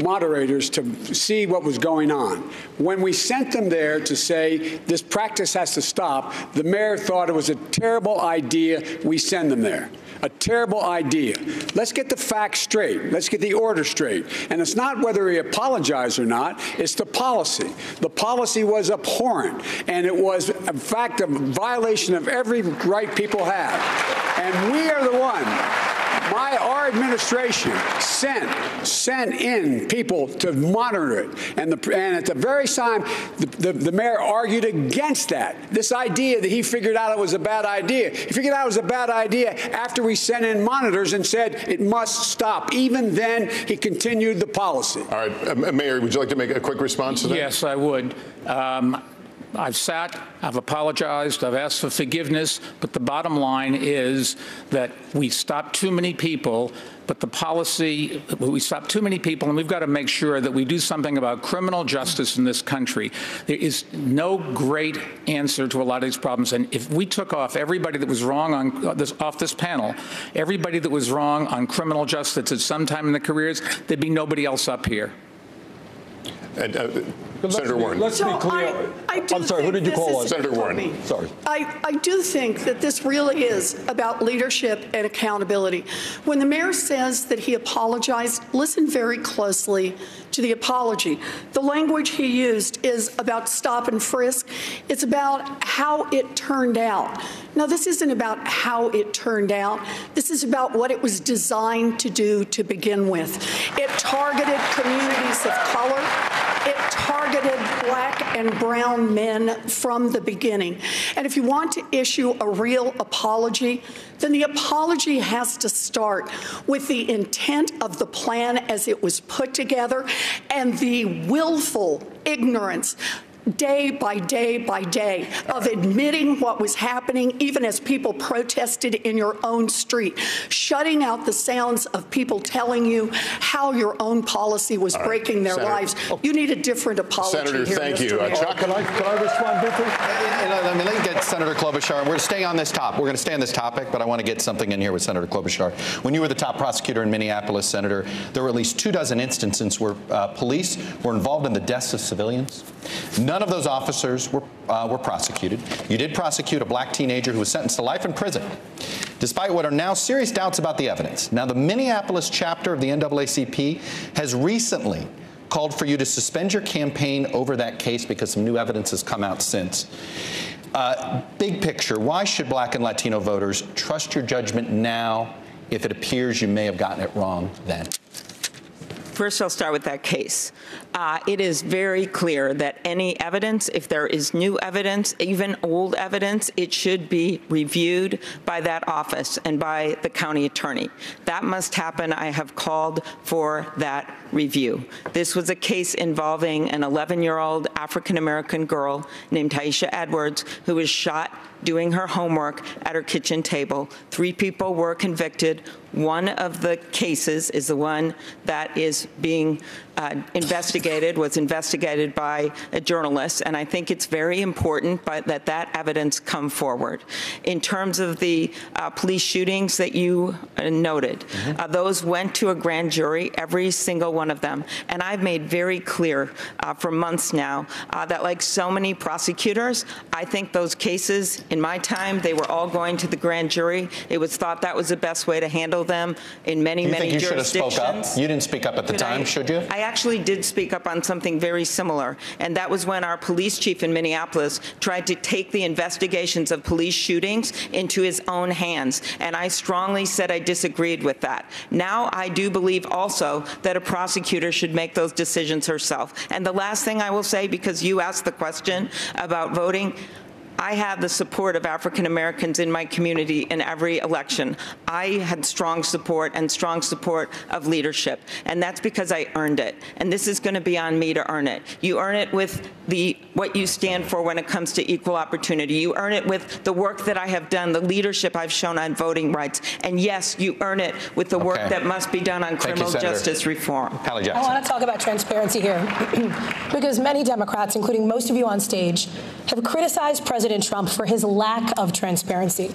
moderators to see what was going on. When we sent them there to say this practice has to stop, the mayor thought it was a terrible idea we send them there. A terrible idea. Let's get the facts straight. Let's get the order straight. And it's not whether he apologized or not, it's the policy. The policy was abhorrent, and it was, in fact, a violation of every right people have. And we are the one. Our administration sent in people to monitor it, and at the very time, the mayor argued against that. This idea that he figured out it was a bad idea. He figured out it was a bad idea after we sent in monitors and said it must stop. Even then, he continued the policy. All right, Mayor, would you like to make a quick response to that? Yes, I would. I've sat, I've apologized, I've asked for forgiveness, but the bottom line is that we stopped too many people, but the policy, we stopped too many people, and we've got to make sure that we do something about criminal justice in this country. There is no great answer to a lot of these problems, and if we took off everybody that was wrong on off this panel, everybody that was wrong on criminal justice at some time in their careers, there'd be nobody else up here. And, Senator Warren. Let's be clear. I'm sorry, who did you call on? Senator Warren. Sorry. I do think that this really is about leadership and accountability. When the mayor says that he apologized, listen very closely to the apology. The language he used is about stop and frisk. It's about how it turned out. Now, this isn't about how it turned out. This is about what it was designed to do to begin with. It targeted communities of color. It targeted black and brown men from the beginning. And if you want to issue a real apology, then the apology has to start with the intent of the plan as it was put together and the willful ignorance day by day by day of admitting what was happening, even as people protested in your own street, shutting out the sounds of people telling you how your own policy was breaking their lives. You need a different apology. Senator, here, thank Mr. you. Mayor. Chuck, can I respond briefly? Let me get Senator Klobuchar. We're going to stay on this topic. We're going to stay on this topic, but I want to get something in here with Senator Klobuchar. When you were the top prosecutor in Minneapolis, Senator, there were at least 24 instances where police were involved in the deaths of civilians. None of those officers were prosecuted. You did prosecute a black teenager who was sentenced to life in prison, despite what are now serious doubts about the evidence. Now, the Minneapolis chapter of the NAACP has recently called for you to suspend your campaign over that case because some new evidence has come out since. Big picture, why should black and Latino voters trust your judgment now if it appears you may have gotten it wrong then? First, I'll start with that case. It is very clear that any evidence, if there is new evidence, even old evidence, it should be reviewed by that office and by the county attorney. That must happen. I have called for that review. This was a case involving an 11-year-old African-American girl named Taisha Edwards who was shot doing her homework at her kitchen table. 3 people were convicted. One of the cases is the one that is being was investigated by a journalist, and I think it's very important that that evidence come forward. In terms of the police shootings that you noted, those went to a grand jury, every single one of them, and I've made very clear for months now that, like so many prosecutors, I think those cases, in my time, they were all going to the grand jury. It was thought that was the best way to handle them in many jurisdictions. You should have spoke up? You didn't speak up at the time, should you? I actually did speak up on something very similar, and that was when our police chief in Minneapolis tried to take the investigations of police shootings into his own hands, and I strongly said I disagreed with that. Now I do believe also that a prosecutor should make those decisions herself. And the last thing I will say, because you asked the question about voting, I have the support of African Americans in my community in every election. I had strong support and strong support of leadership, and that's because I earned it. And this is going to be on me to earn it. You earn it with what you stand for when it comes to equal opportunity. You earn it with the work that I have done, the leadership I've shown on voting rights. And yes, you earn it with the work that must be done on criminal justice reform. I want to talk about transparency here because many Democrats, including most of you on stage, have criticized President Trump for his lack of transparency.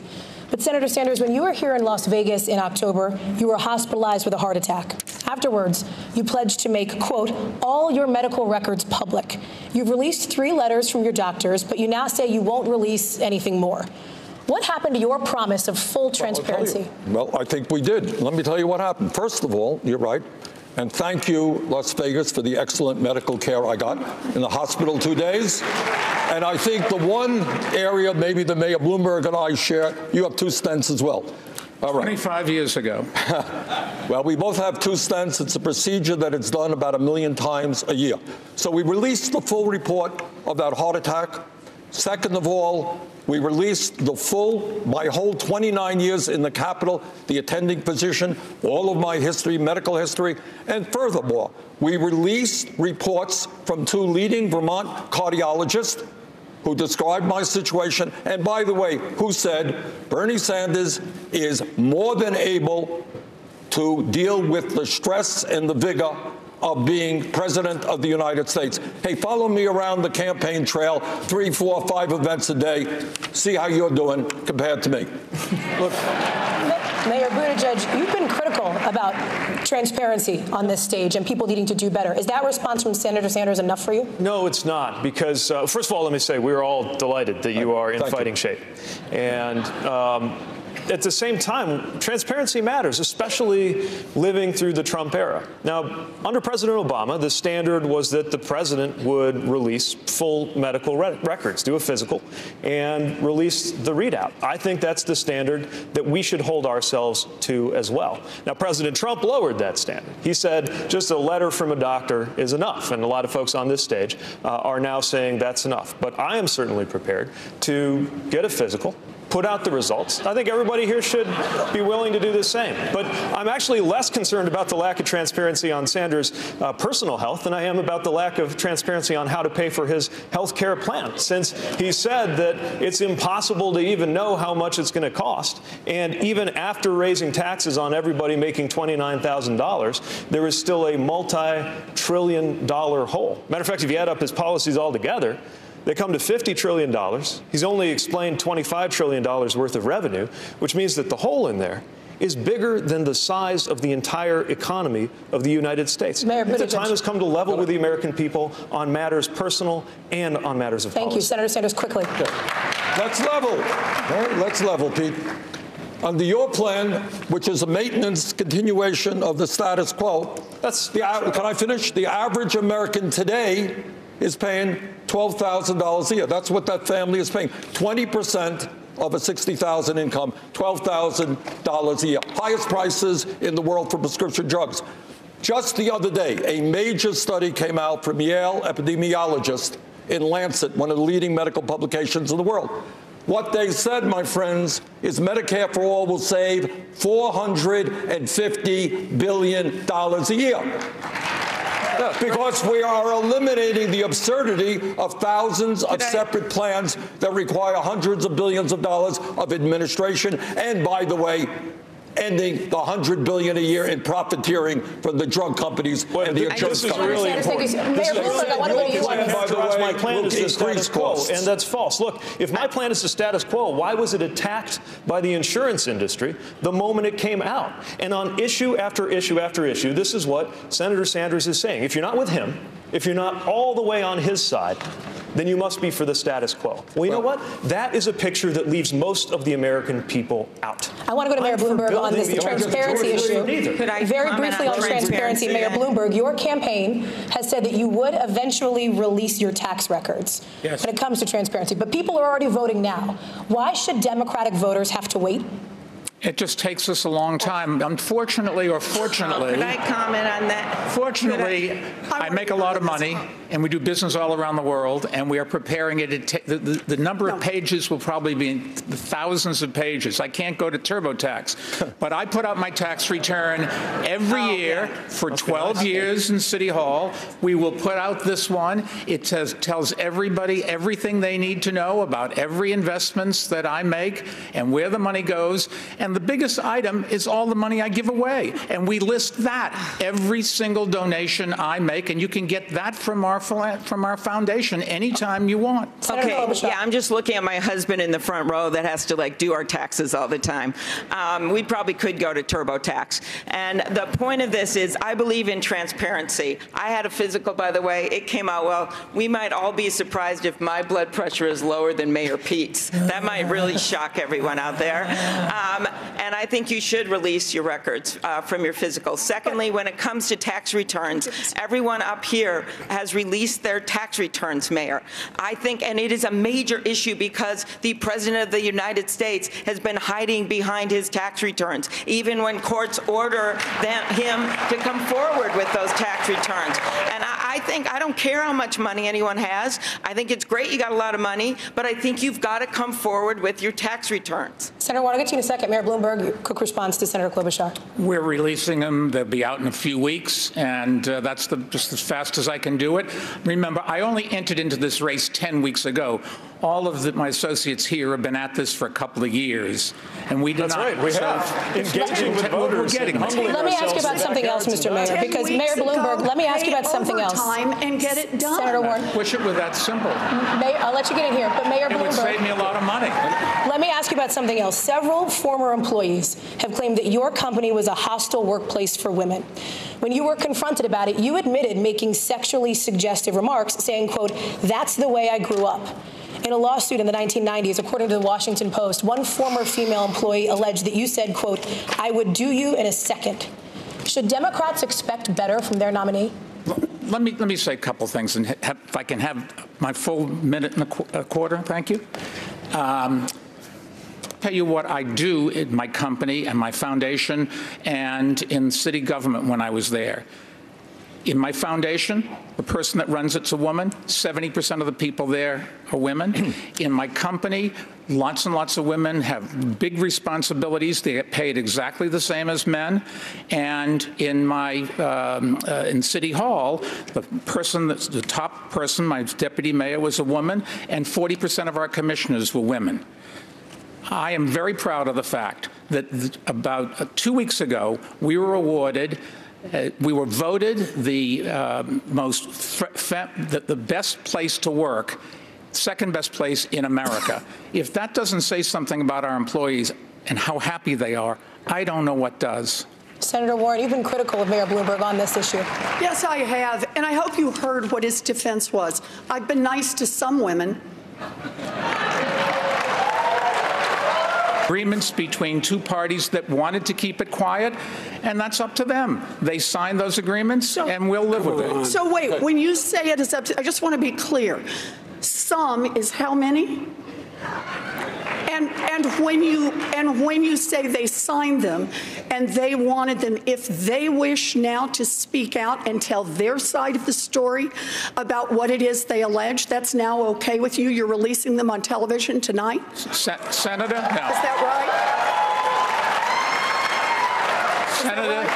But Senator Sanders, when you were here in Las Vegas in October, you were hospitalized with a heart attack. Afterwards, you pledged to make, quote, all your medical records public. You've released 3 letters from your doctors, but you now say you won't release anything more. What happened to your promise of full transparency? Well, I think we did. Let me tell you what happened. First of all, you're right. And thank you, Las Vegas, for the excellent medical care I got in the hospital 2 days. And I think the one area maybe the Mayor Bloomberg and I share, you have 2 stents as well. All right. 25 years ago. Well, we both have 2 stents. It's a procedure that it's done about 1 million times a year. So we released the full report of that heart attack. Second of all, we released the full, my whole 29 years in the Capitol, the attending physician, all of my history, medical history. And furthermore, we released reports from 2 leading Vermont cardiologists who described my situation, and by the way, who said Bernie Sanders is more than able to deal with the stress and the vigor of being president of the United States. Hey, follow me around the campaign trail, 3, 4, 5 events a day. See how you're doing compared to me. Look. Mayor Buttigieg, you've been critical about transparency on this stage and people needing to do better. Is that response from Senator Sanders enough for you? No, it's not, because first of all, let me say we're all delighted that you are in fighting shape. And at the same time, transparency matters, especially living through the Trump era. Now, under President Obama, the standard was that the president would release full medical records, do a physical, and release the readout. I think that's the standard that we should hold ourselves to as well. Now, President Trump lowered that standard. He said just a letter from a doctor is enough, and a lot of folks on this stage are now saying that's enough. But I am certainly prepared to get a physical, put out the results. I think everybody here should be willing to do the same. But I'm actually less concerned about the lack of transparency on Sanders' personal health than I am about the lack of transparency on how to pay for his health care plan, since he said that it's impossible to even know how much it's going to cost. And even after raising taxes on everybody making $29,000, there is still a multi-trillion-dollar hole. Matter of fact, if you add up his policies altogether, they come to $50 trillion. He's only explained $25 trillion worth of revenue, which means that the hole in there is bigger than the size of the entire economy of the United States. The time has come to level with the American people on matters personal and on matters of policy. Thank you, Senator Sanders. Quickly. Let's level. All right, let's level, Pete. Under your plan, which is a maintenance continuation of the status quo, can I finish? The average American today is paying $12,000 a year. That's what that family is paying. 20% of a $60,000 income, $12,000 a year. Highest prices in the world for prescription drugs. Just the other day, a major study came out from Yale epidemiologists in Lancet, one of the leading medical publications in the world. What they said, my friends, is Medicare for All will save $450 billion a year. Because we are eliminating the absurdity of thousands of separate plans that require hundreds of billions of dollars of administration. And by the way, ending the $100 billion a year in profiteering from the drug companies and the insurance companies. Really important. My plan is the status quo, and that's false. Look, if my plan is the status quo, why was it attacked by the insurance industry the moment it came out? And on issue after issue after issue, this is what Senator Sanders is saying. If you're not with him, if you're not all the way on his side, then you must be for the status quo. Well, you know what? That is a picture that leaves most of the American people out. I want to go to Mayor Bloomberg on this transparency issue. Very briefly on transparency, Mayor Bloomberg, your campaign has said that you would eventually release your tax records when it comes to transparency. But people are already voting now. Why should Democratic voters have to wait? It just takes us a long time. Unfortunately or fortunately. Could I comment on that? Fortunately, I make a lot of money, and we do business all around the world, and we are preparing it. The number of pages will probably be in the thousands of pages. I can't go to TurboTax, but I put out my tax return every year for 12 years in City Hall. We will put out this one. It tells everybody everything they need to know about every investments that I make and where the money goes. And the biggest item is all the money I give away. And we list that, every single donation I make, and you can get that from our foundation anytime you want. Okay, yeah, I'm just looking at my husband in the front row that has to do our taxes all the time. We probably could go to TurboTax. And the point of this is I believe in transparency. I had a physical, by the way. It came out well. We might all be surprised if my blood pressure is lower than Mayor Pete's. That might really shock everyone out there. And I think you should release your records from your physical. Secondly, when it comes to tax returns, everyone up here has released their tax returns, Mayor. I think, and it is a major issue because the President of the United States has been hiding behind his tax returns, even when courts order him to come forward with those tax returns. And I think, I don't care how much money anyone has. I think it's great you got a lot of money, but I think you've got to come forward with your tax returns. Senator, I want to get to you in a second. Mayor Bloomberg, quick response to Senator Klobuchar. We're releasing them. They'll be out in a few weeks, and that's just as fast as I can do it. Remember, I only entered into this race 10 weeks ago. All of my associates here have been at this for a couple of years, and we did not. That's right. We have engaging with voters. Let me ask you about something else, Mr. Mayor, because Mayor Bloomberg, let me ask you about something else. And get it done. Senator Warren. Wish it were that simple. I'll let you get in here, but Mayor Bloomberg. It would save me a lot of money. Let me ask you about something else. Several former employees have claimed that your company was a hostile workplace for women. When you were confronted about it, you admitted making sexually suggestive remarks, saying, quote, "That's the way I grew up." In a lawsuit in the 1990s, according to the Washington Post, one former female employee alleged that you said, quote, "I would do you in a second." Should Democrats expect better from their nominee? Let me say a couple things, and if I can have my full minute and a quarter, thank you. Tell you what I do in my company and my foundation and in city government when I was there. In my foundation, the person that runs it's a woman. 70% of the people there are women. In my company, lots and lots of women have big responsibilities. They get paid exactly the same as men. And in my in City Hall, the top person, my deputy mayor, was a woman, and 40% of our commissioners were women. I am very proud of the fact that about 2 weeks ago, we were awarded. We were voted the the best place to work, second best place in America. If that doesn't say something about our employees and how happy they are, I don't know what does. Senator Warren, you've been critical of Mayor Bloomberg on this issue. Yes, I have, and I hope you heard what his defense was. I've been nice to some women. Agreements between two parties that wanted to keep it quiet, and that's up to them. They signed those agreements, and we'll live with it. So wait, when you say it is up to, I just want to be clear. Some is how many? And when you say they signed them and they wanted them, if they wish now to speak out and tell their side of the story about what it is they allege, that's now okay with you? You're releasing them on television tonight? Senator? No. Is that right? Senator,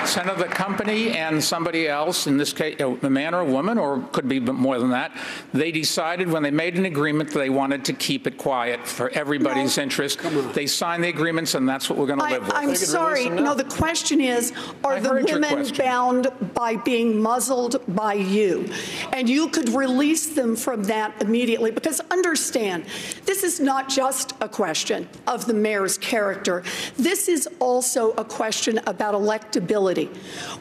Senator, the company and somebody else, in this case, a man or a woman, or could be more than that, they decided when they made an agreement that they wanted to keep it quiet for everybody's interest. They signed the agreements, and that's what we're going to live with. I'm sorry. No, the question is, are the women bound by being muzzled by you? And you could release them from that immediately, because understand, this is not just a question of the mayor's character. This is also a question about electability.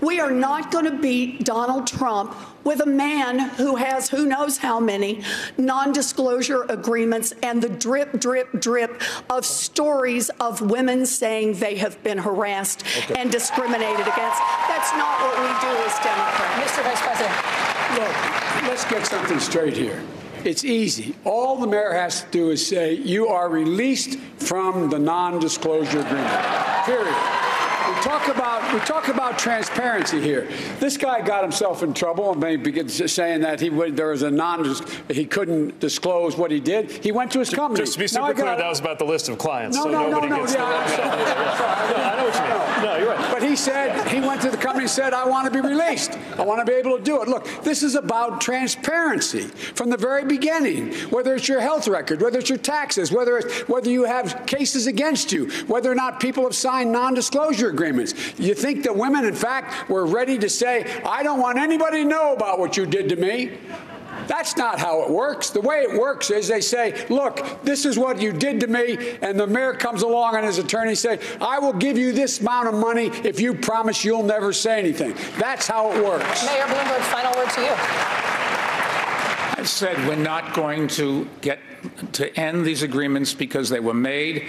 We are not going to beat Donald Trump with a man who has who knows how many non-disclosure agreements and the drip, drip, drip of stories of women saying they have been harassed and discriminated against. That's not what we do as Democrats. Mr. Vice President. Look, let's get something straight here. It's easy. All the mayor has to do is say, you are released from the non-disclosure agreement, period. We talk about transparency here. This guy got himself in trouble and maybe saying that he couldn't disclose what he did. He went to his company. Just to be super clear, that was about the list of clients. No, so no, nobody no, gets no. to I know what you mean. No, you're right. But he said, he went to the company and said, I want to be released. I want to be able to do it. Look, this is about transparency from the very beginning, whether it's your health record, whether it's your taxes, whether you have cases against you, whether or not people have signed non-disclosure agreements. You think that women, in fact, were ready to say, I don't want anybody to know about what you did to me? That's not how it works. The way it works is they say, look, this is what you did to me, and the mayor comes along and his attorney say, I will give you this amount of money if you promise you'll never say anything. That's how it works. Mayor Bloomberg, final word to you. I said we're not going to get to end these agreements because they were made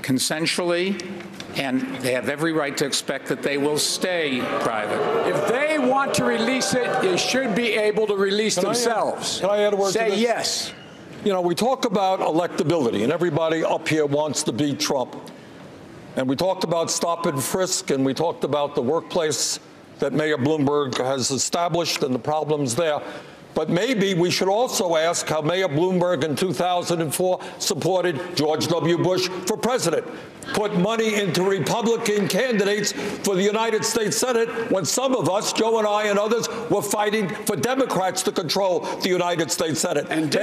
consensually, and they have every right to expect that they will stay private. If they want to release it, they should be able to release themselves. Can I add a word to this? Say yes. You know, we talk about electability, and everybody up here wants to beat Trump. And we talked about stop and frisk, and we talked about the workplace that Mayor Bloomberg has established and the problems there. But maybe we should also ask how Mayor Bloomberg in 2004 supported George W. Bush for president, put money into Republican candidates for the United States Senate when some of us, Joe and I and others, were fighting for Democrats to control the United States Senate. And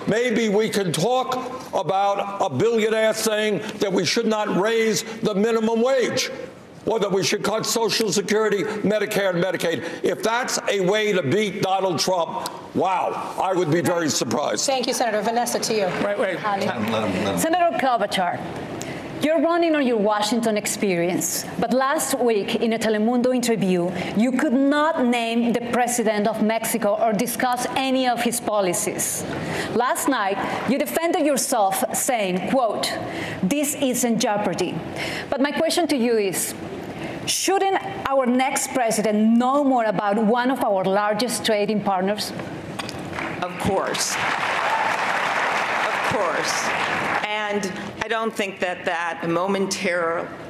maybe we can talk about a billionaire saying that we should not raise the minimum wage, or that we should cut Social Security, Medicare, and Medicaid. If that's a way to beat Donald Trump, wow, I would be very surprised. Thank you, Senator. Vanessa, to you. Wait. Senator Klobuchar, You're running on your Washington experience, but last week in a Telemundo interview, you could not name the president of Mexico or discuss any of his policies. Last night, you defended yourself saying, quote, "This isn't jeopardy." But my question to you is, shouldn't our next president know more about one of our largest trading partners? Of course. Of course. And I don't think that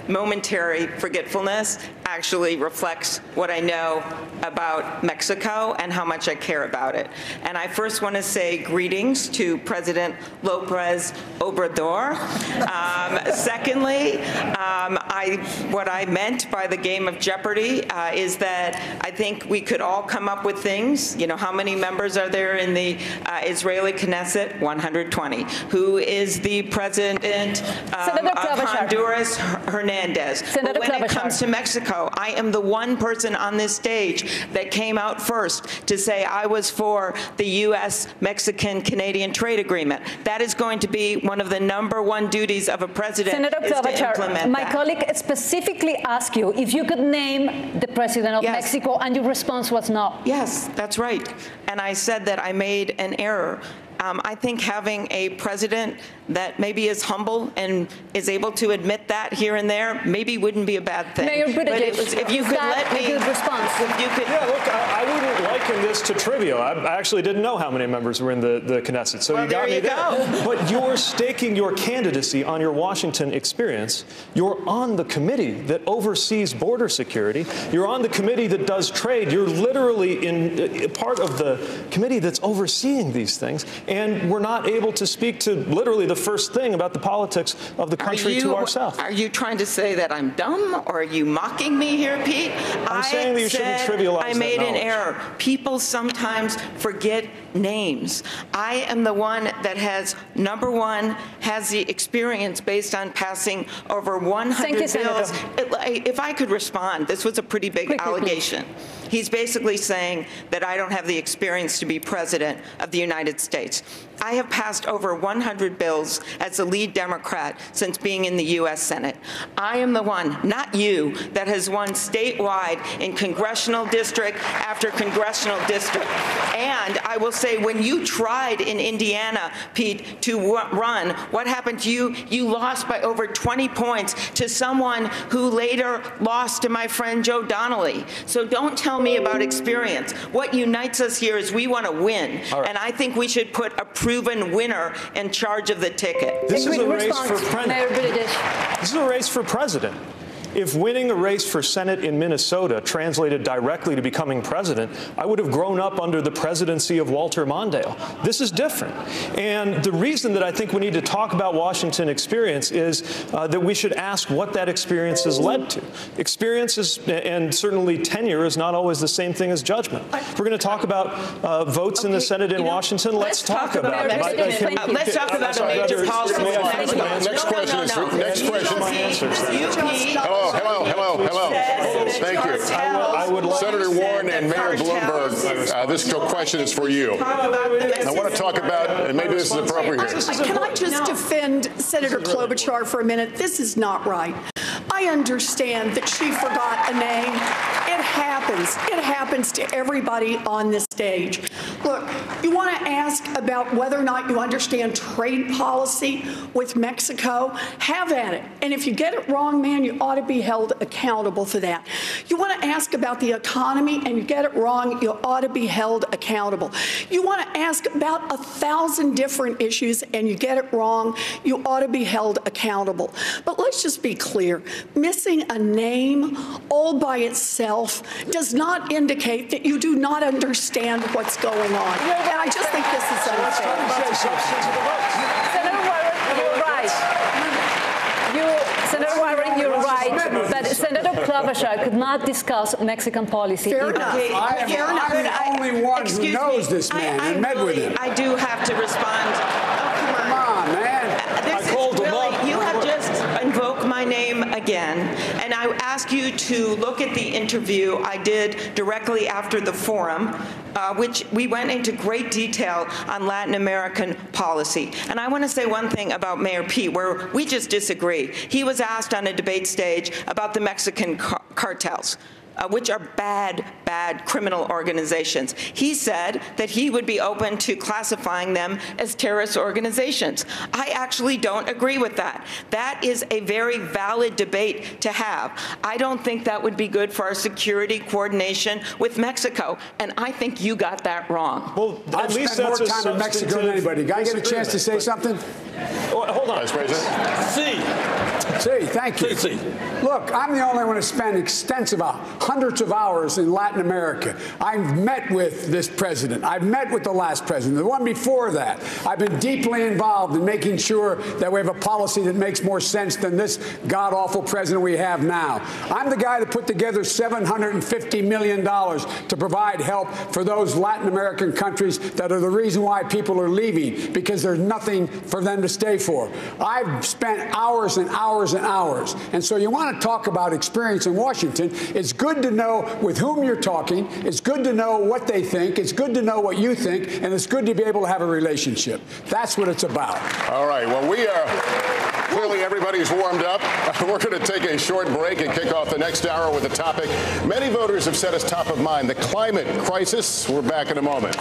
momentary forgetfulness actually reflects what I know about Mexico and how much I care about it. And I first want to say greetings to President López Obrador. Secondly, what I meant by the game of Jeopardy is that I think we could all come up with things. You know, how many members are there in the Israeli Knesset? 120. Who is the president of Honduras? Hernandez. But when it comes to Mexico, I am the one person on this stage that came out first to say I was for the U.S. Mexican-Canadian trade agreement. That is going to be one of the #1 duties of a president. Senator Klobuchar, my colleague specifically asked you if you could name the president of Mexico, and your response was no. Yes, that's right. And I said that I made an error. I think having a president that maybe is humble and is able to admit that here and there maybe wouldn't be a bad thing. Mayor Buttigieg, if you could let me, a good response. If you could, yeah, look, I wouldn't liken this to trivia. I actually didn't know how many members were in the Knesset, so well, you got me there. But you're staking your candidacy on your Washington experience. You're on the committee that oversees border security. You're on the committee that does trade. You're literally in part of the committee that's overseeing these things. And we're not able to speak to literally the first thing about the politics of the country to ourselves. Are you trying to say that I'm dumb, or are you mocking me here, Pete? I'm saying that you shouldn't trivialize I made that an error. People sometimes forget names. I am the one that has, #1, has the experience based on passing over 100 bills. If I could respond, this was a pretty big allegation. He's basically saying that I don't have the experience to be president of the United States. I have passed over 100 bills as the lead Democrat since being in the U.S. Senate. I am the one, not you, that has won statewide in congressional district after congressional district. And I will say, when you tried in Indiana, Pete, to run, what happened to you? You lost by over 20 points to someone who later lost to my friend Joe Donnelly. So don't tell me about experience. What unites us here is we want to win. Right. And I think we should put a proven winner in charge of the ticket. This is a race for president. This is a race for president. If winning a race for Senate in Minnesota translated directly to becoming president, I would have grown up under the presidency of Walter Mondale. This is different. And the reason that I think we need to talk about Washington experience is that we should ask what that experience has led to. Experience is, and certainly tenure is not always the same thing as judgment. If we're going to talk about votes in the Senate in Washington, let's talk about it. Let's talk about a major policy. Next question is my answers. Hello. Thank you. Senator Warren and Mayor Bloomberg, this question is for you. I want to talk about, and maybe this is appropriate here. Can I just defend Senator Klobuchar for a minute? This is not right. I understand that she forgot a name. It happens. It happens to everybody on this stage. Look, you want to ask about whether or not you understand trade policy with Mexico? Have at it. And if you get it wrong, man, you ought to be held accountable for that. You want to ask about the economy and you get it wrong, you ought to be held accountable. You want to ask about 1,000 different issues and you get it wrong, you ought to be held accountable. But let's just be clear. Missing a name all by itself does not indicate that you do not understand what's going on. And I just think this is unfair. Senator Warren, you're right. Senator Warren, you're right. But Senator Klobuchar could not discuss Mexican policy. Fair enough. I'm the only one who knows this man and met with him. I do have to respond. Come on, man. You have just invoked my name again, and I ask you to look at the interview I did directly after the forum which we went into great detail on Latin American policy. And I want to say one thing about Mayor Pete, where we just disagree. He was asked on a debate stage about the Mexican cartels, which are bad criminal organizations. He said that he would be open to classifying them as terrorist organizations. I actually don't agree with that. That is a very valid debate to have. I don't think that would be good for our security coordination with Mexico, and I think you got that wrong. Well, I've spent more time in Mexico than anybody. Can I get a chance to say something? Oh, hold on. Vice President. See, thank you. Look, I'm the only one who spent extensive hundreds of hours in Latin America. I've met with this president. I've met with the last president, the one before that. I've been deeply involved in making sure that we have a policy that makes more sense than this god-awful president we have now. I'm the guy that put together $750 million to provide help for those Latin American countries that are the reason why people are leaving, because there's nothing for them to stay for. I've spent hours and hours and hours. And so you want to talk about experience in Washington. It's good to know with whom you're talking. It's good to know what they think. It's good to know what you think. And it's good to be able to have a relationship. That's what it's about. All right. Well, we are clearly everybody's warmed up. We're going to take a short break and kick off the next hour with a topic many voters have said is top of mind, the climate crisis. We're back in a moment.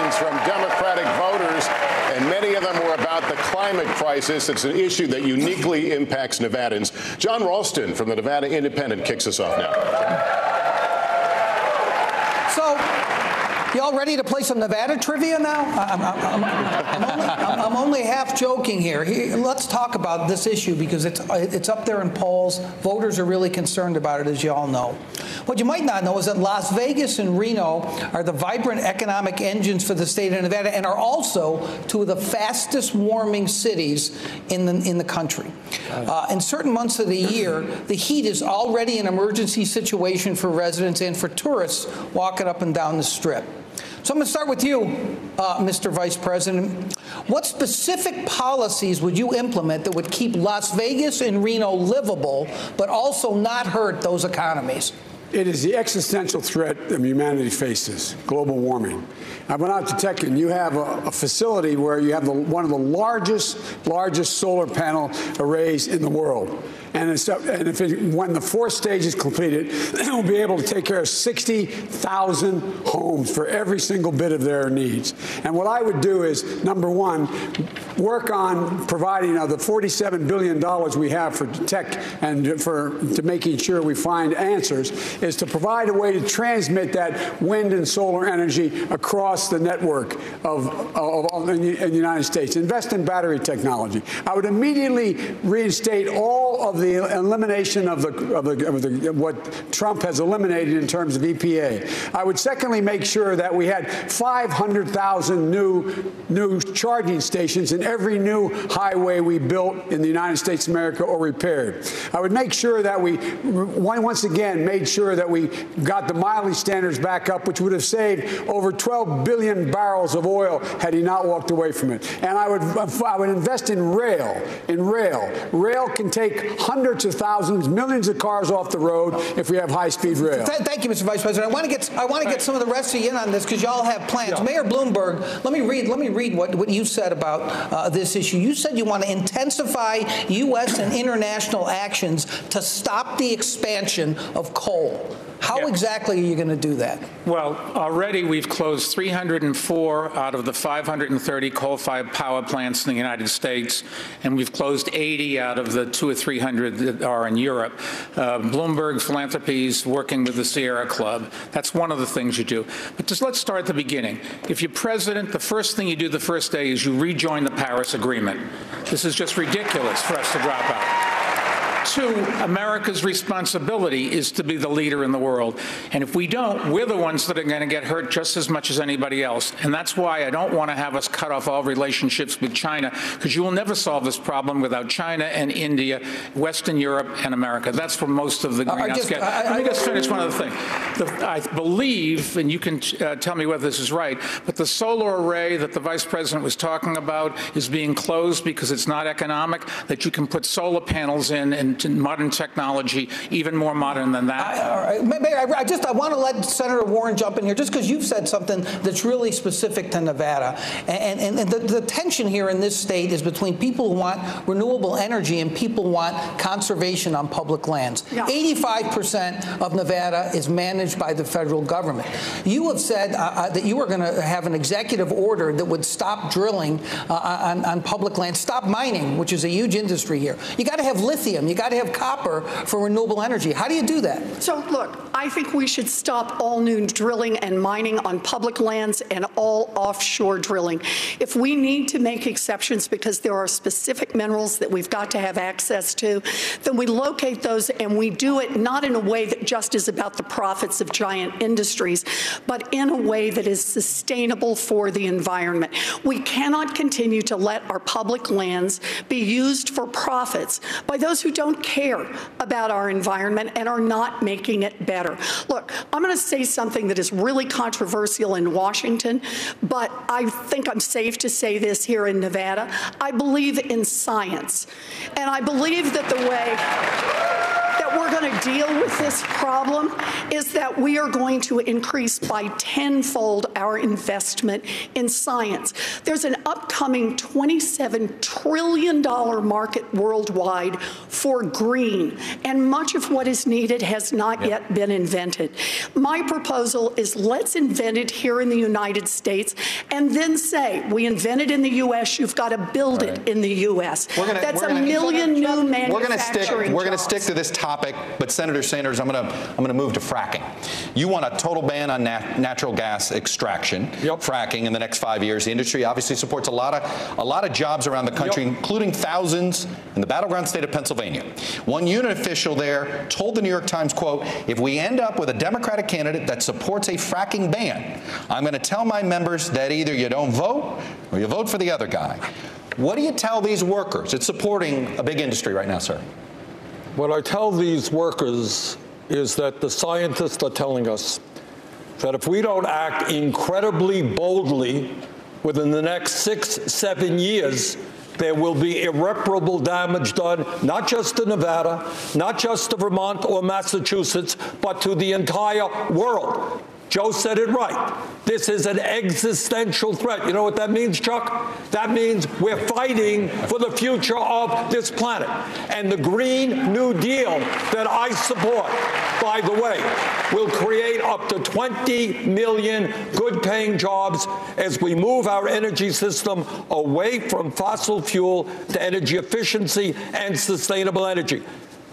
questions from Democratic voters, and many of them were about the climate crisis. It's an issue that uniquely impacts Nevadans. John Ralston from the Nevada Independent kicks us off now. So, y'all ready to play some Nevada trivia now? I'm only half joking here. Let's talk about this issue because it's up there in polls. Voters are really concerned about it, as you all know. What you might not know is that Las Vegas and Reno are the vibrant economic engines for the state of Nevada and are also two of the fastest warming cities in the country. In certain months of the year, the heat is already an emergency situation for residents and for tourists walking up and down the Strip. So I'm going to start with you, Mr. Vice President. What specific policies would you implement that would keep Las Vegas and Reno livable, but also not hurt those economies? It is the existential threat that humanity faces, global warming. I went out to Tech, and you have a facility where you have one of the largest solar panel arrays in the world. And when the fourth stage is completed, it will be able to take care of 60,000 homes for every single bit of their needs. And what I would do is, number one, work on providing the $47 billion we have for tech and to making sure we find answers, is to provide a way to transmit that wind and solar energy across the network in the United States. Invest in battery technology. I would immediately reinstate all of the elimination of what Trump has eliminated in terms of EPA. I would secondly make sure that we had 500,000 new charging stations in every new highway we built in the United States of America or repaired. I would make sure that we once again made sure that we got the mileage standards back up, which would have saved over 12 billion barrels of oil had he not walked away from it. And I would invest in rail. Rail can take hundreds of thousands, millions of cars off the road if we have high-speed rail. Thank you, Mr. Vice President. I want to get some of the rest of you in on this because y'all have plans. Yeah. Mayor Bloomberg, let me read what you said about this issue. You said you want to intensify U.S. and international actions to stop the expansion of coal. How exactly are you going to do that? Well, already we've closed 304 out of the 530 coal-fired power plants in the United States, and we've closed 80 out of the 200 or 300 that are in Europe. Bloomberg Philanthropies working with the Sierra Club. That's one of the things you do. But just let's start at the beginning. If you're president, the first thing you do the first day is you rejoin the Paris Agreement. This is just ridiculous for us to drop out. Two, America's responsibility is to be the leader in the world. And if we don't, we're the ones that are going to get hurt just as much as anybody else. And that's why I don't want to have us cut off all relationships with China, because you will never solve this problem without China and India, Western Europe, and America. That's for most of the greenhouse gas. Let me just finish one other thing. I believe, and you can tell me whether this is right, but the solar array that the Vice President was talking about is being closed because it's not economic, that you can put solar panels in and modern technology, even more modern than that. Mayor, I want to let Senator Warren jump in here, just because you've said something that's really specific to Nevada. And the tension here in this state is between people who want renewable energy and people who want conservation on public lands. Yeah. 85% of Nevada is managed by the federal government. You have said that you are going to have an executive order that would stop drilling on public land, stop mining, which is a huge industry here. You got to have lithium. You got to have copper for renewable energy. How do you do that? So, look, I think we should stop all new drilling and mining on public lands and all offshore drilling. If we need to make exceptions because there are specific minerals that we've got to have access to, then we locate those and we do it not in a way that just is about the profits of giant industries, but in a way that is sustainable for the environment. We cannot continue to let our public lands be used for profits by those who don't care about our environment and are not making it better. Look, I'm going to say something that is really controversial in Washington, but I think I'm safe to say this here in Nevada. I believe in science, and I believe that the way that that we're going to deal with this problem is that we are going to increase by tenfold our investment in science. There's an upcoming $27 trillion market worldwide for green, and much of what is needed has not yet been invented. My proposal is let's invent it here in the United States and then say, we invented in the U.S., you've got to build it in the U.S. That's a million new manufacturing We're going to stick to this topic, but Senator Sanders, I'm going to move to fracking. You want a total ban on natural gas extraction, fracking in the next 5 years. The industry obviously supports a lot of jobs around the country, including thousands in the battleground state of Pennsylvania. One unit official there told the New York Times, quote, if we end up with a Democratic candidate that supports a fracking ban, I'm going to tell my members that either you don't vote or you vote for the other guy. What do you tell these workers? It's supporting a big industry right now, sir. What I tell these workers is that the scientists are telling us that if we don't act incredibly boldly within the next 6-7 years, there will be irreparable damage done, not just to Nevada, not just to Vermont or Massachusetts, but to the entire world. Joe said it right. This is an existential threat. You know what that means, Chuck? That means we're fighting for the future of this planet. And the Green New Deal that I support, by the way, will create up to 20 million good-paying jobs as we move our energy system away from fossil fuel to energy efficiency and sustainable energy.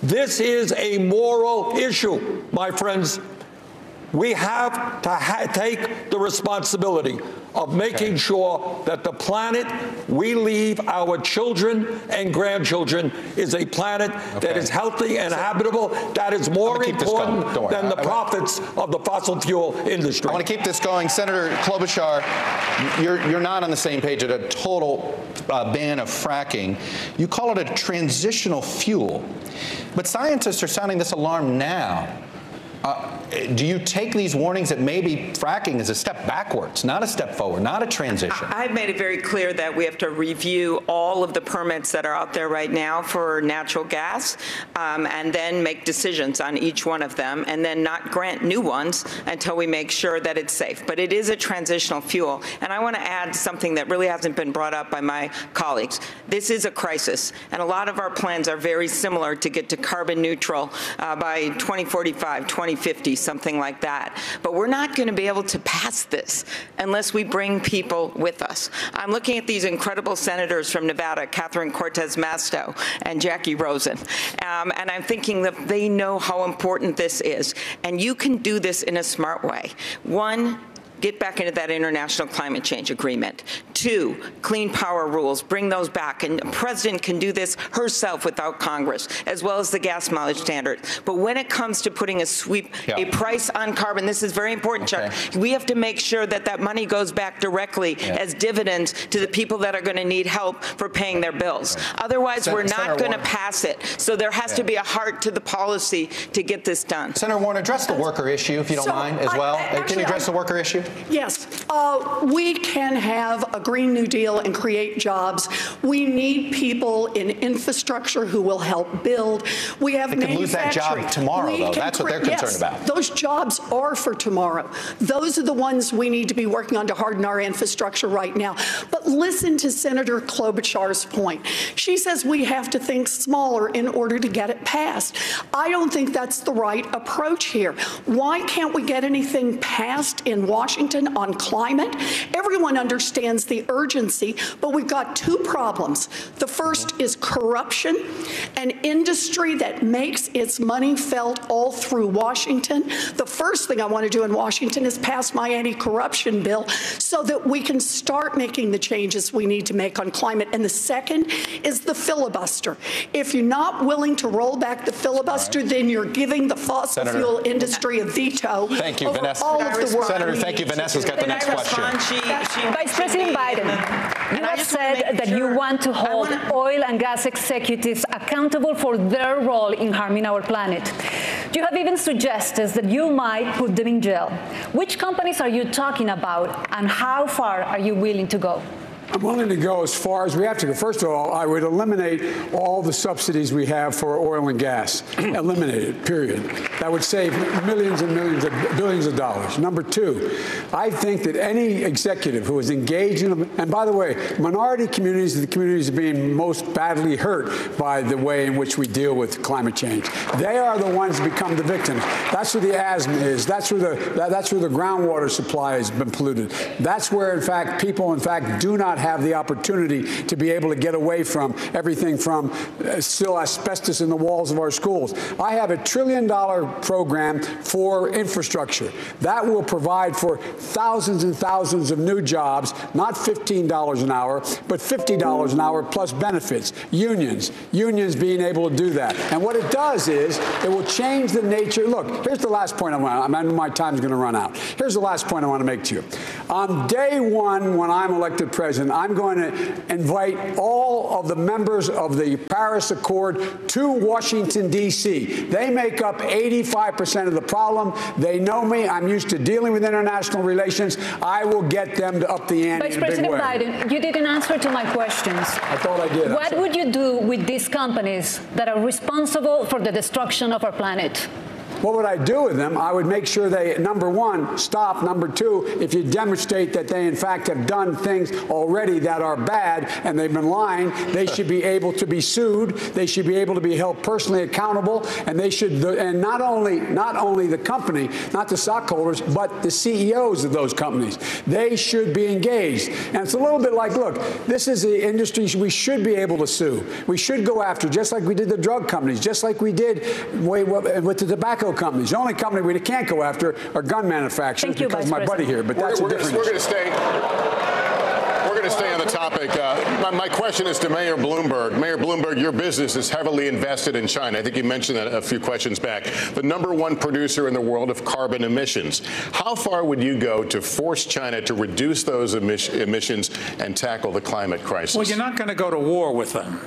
This is a moral issue, my friends. We have to take the responsibility of making sure that the planet we leave our children and grandchildren is a planet that is healthy and habitable, that is more important than the profits of the fossil fuel industry. I want to keep this going. Senator Klobuchar, you're not on the same page at a total ban of fracking. You call it a transitional fuel. But scientists are sounding this alarm now. Do you take these warnings that maybe fracking is a step backwards, not a step forward, not a transition? I've made it very clear that we have to review all of the permits that are out there right now for natural gas, and then make decisions on each one of them, and then not grant new ones until we make sure that it's safe. But it is a transitional fuel. And I want to add something that really hasn't been brought up by my colleagues. This is a crisis, and a lot of our plans are very similar to get to carbon neutral by 2045, 2050, something like that. But we're not going to be able to pass this unless we bring people with us. I'm looking at these incredible senators from Nevada, Catherine Cortez Masto and Jackie Rosen, and I'm thinking that they know how important this is. And you can do this in a smart way. One, get back into that international climate change agreement. 2, clean power rules, bring those back. And the president can do this herself without Congress, as well as the gas mileage standard. But when it comes to putting a price on carbon, this is very important, Chuck. We have to make sure that that money goes back directly as dividends to the people that are going to need help for paying their bills. Otherwise, we're not going to pass it. So there has to be a heart to the policy to get this done. Senator Warren, address the worker issue, if you don't mind, as well. Can you address the worker issue? Yes, we can have a Green New Deal and create jobs. We need people in infrastructure who will help build. We have manufacturing. They can lose that job tomorrow, though. That's what they're concerned about. Those jobs are for tomorrow. Those are the ones we need to be working on to harden our infrastructure right now. But listen to Senator Klobuchar's point. She says we have to think smaller in order to get it passed. I don't think that's the right approach here. Why can't we get anything passed in Washington on climate? Everyone understands the urgency, but we've got 2 problems. The first is corruption, an industry that makes its money felt all through Washington. The first thing I want to do in Washington is pass my anti-corruption bill so that we can start making the changes we need to make on climate. And the second is the filibuster. If you're not willing to roll back the filibuster, then you're giving the fossil fuel industry a veto. Thank you, Vanessa. All of the work. Senator, thank you. Vanessa's got the next question. Vice President Biden, you have said that you want to hold oil and gas executives accountable for their role in harming our planet. You have even suggested that you might put them in jail. Which companies are you talking about, and how far are you willing to go? I'm willing to go as far as we have to go. First of all, I would eliminate all the subsidies we have for oil and gas. Eliminate it, period. That would save millions and millions of billions of dollars. Number two, I think that any executive who is engaged in, and by the way, minority communities are the communities being most badly hurt by the way in which we deal with climate change. They are the ones who become the victims. That's where the asthma is. That's where the groundwater supply has been polluted. That's where, in fact, people, in fact, do not have the opportunity to be able to get away from everything from still asbestos in the walls of our schools. I have $1 trillion program for infrastructure. That will provide for thousands and thousands of new jobs, not $15 an hour, but $50 an hour plus benefits. Unions being able to do that. And what it does is it will change the nature. Look, here's the last point I want. I know my time's going to run out. Here's the last point I want to make to you. On day one, when I'm elected president, I'm going to invite all of the members of the Paris Accord to Washington, D.C. They make up 85% of the problem. They know me. I'm used to dealing with international relations. I will get them to up the ante Vice in a big President way. Biden, you didn't answer to my questions. I thought I did. What would you do with these companies that are responsible for the destruction of our planet? What would I do with them? I would make sure they, number one, stop. Number two, if you demonstrate that they, in fact, have done things already that are bad and they've been lying, they should be able to be sued. They should be able to be held personally accountable. And they should, and not only the company, not the stockholders, but the CEOs of those companies. They should be engaged. And it's a little bit like, look, this is the industry we should be able to sue. We should go after, just like we did the drug companies, just like we did with the tobacco companies. The only company we can't go after are gun manufacturers because of my buddy here, but that's a different issue. We're going to stay on the topic. My question is to Mayor Bloomberg. Mayor Bloomberg, your business is heavily invested in China. I think you mentioned that a few questions back. The #1 producer in the world of carbon emissions. How far would you go to force China to reduce those emissions and tackle the climate crisis? Well, you're not going to go to war with them.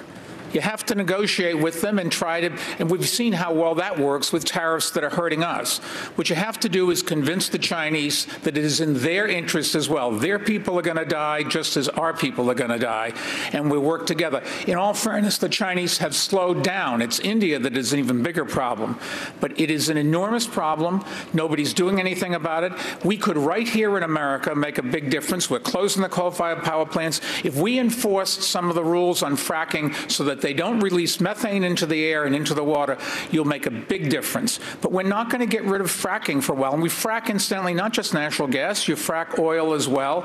You have to negotiate with them and try to, and we've seen how well that works with tariffs that are hurting us. What you have to do is convince the Chinese that it is in their interest as well. Their people are going to die just as our people are going to die, and we work together. In all fairness, the Chinese have slowed down. It's India that is an even bigger problem. But it is an enormous problem. Nobody's doing anything about it. We could, right here in America, make a big difference. We're closing the coal-fired power plants. If we enforced some of the rules on fracking so that they don't release methane into the air and into the water, you'll make a big difference. But we're not going to get rid of fracking for a while. And we frack, incidentally, not just natural gas, you frack oil as well.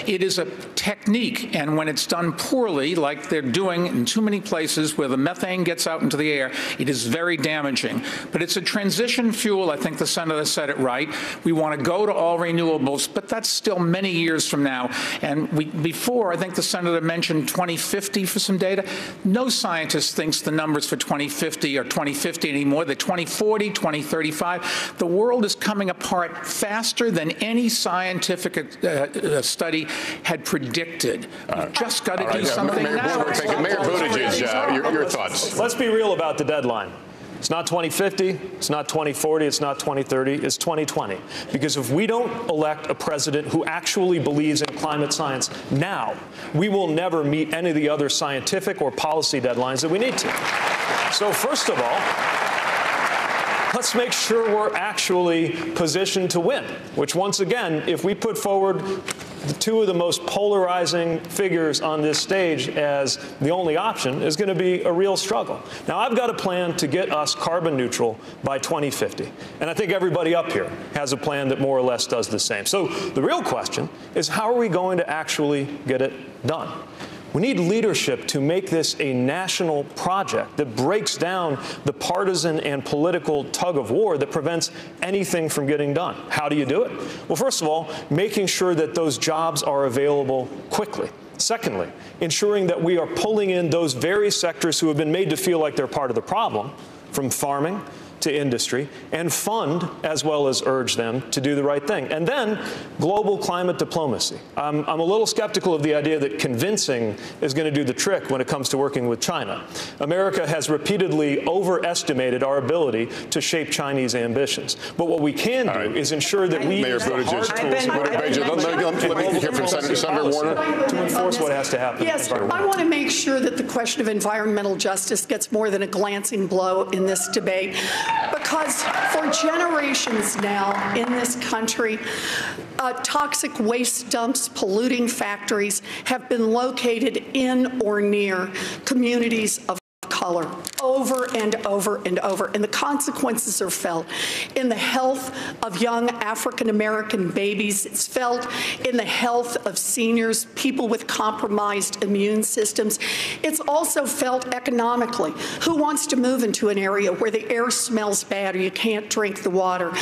It is a technique, and when it's done poorly, like they're doing in too many places where the methane gets out into the air, it is very damaging. But it's a transition fuel. I think the senator said it right. We want to go to all renewables, but that's still many years from now. And before, I think the senator mentioned 2050 for some data. No scientist thinks the numbers for 2050 are 2050 anymore. They're 2040, 2035. The world is coming apart faster than any scientific study had predicted. We've just got to do something now. Mayor Buttigieg, your thoughts. Let's be real about the deadline. It's not 2050, it's not 2040, it's not 2030, it's 2020. Because if we don't elect a president who actually believes in climate science now, we will never meet any of the other scientific or policy deadlines that we need to. So first of all, let's make sure we're actually positioned to win, which once again, if we put forward two of the most polarizing figures on this stage as the only option, is going to be a real struggle. Now, I've got a plan to get us carbon neutral by 2050. And I think everybody up here has a plan that more or less does the same. So the real question is, how are we going to actually get it done? We need leadership to make this a national project that breaks down the partisan and political tug of war that prevents anything from getting done. How do you do it? Well, first of all, making sure that those jobs are available quickly. Secondly, ensuring that we are pulling in those very sectors who have been made to feel like they're part of the problem, from farming to industry and fund as well as urge them to do the right thing. And then global climate diplomacy. I'm a little skeptical of the idea that convincing is going to do the trick when it comes to working with China. America has repeatedly overestimated our ability to shape Chinese ambitions. But what we can do is ensure that we use the hard tools let me hear from Senator Warner to enforce what has to happen. Yes, I want to make sure that the question of environmental justice gets more than a glancing blow in this debate, because for generations now in this country, toxic waste dumps, polluting factories have been located in or near communities of color over and over and over, and the consequences are felt in the health of young African-American babies. It's felt in the health of seniors, people with compromised immune systems. It's also felt economically. Who wants to move into an area where the air smells bad or you can't drink the water?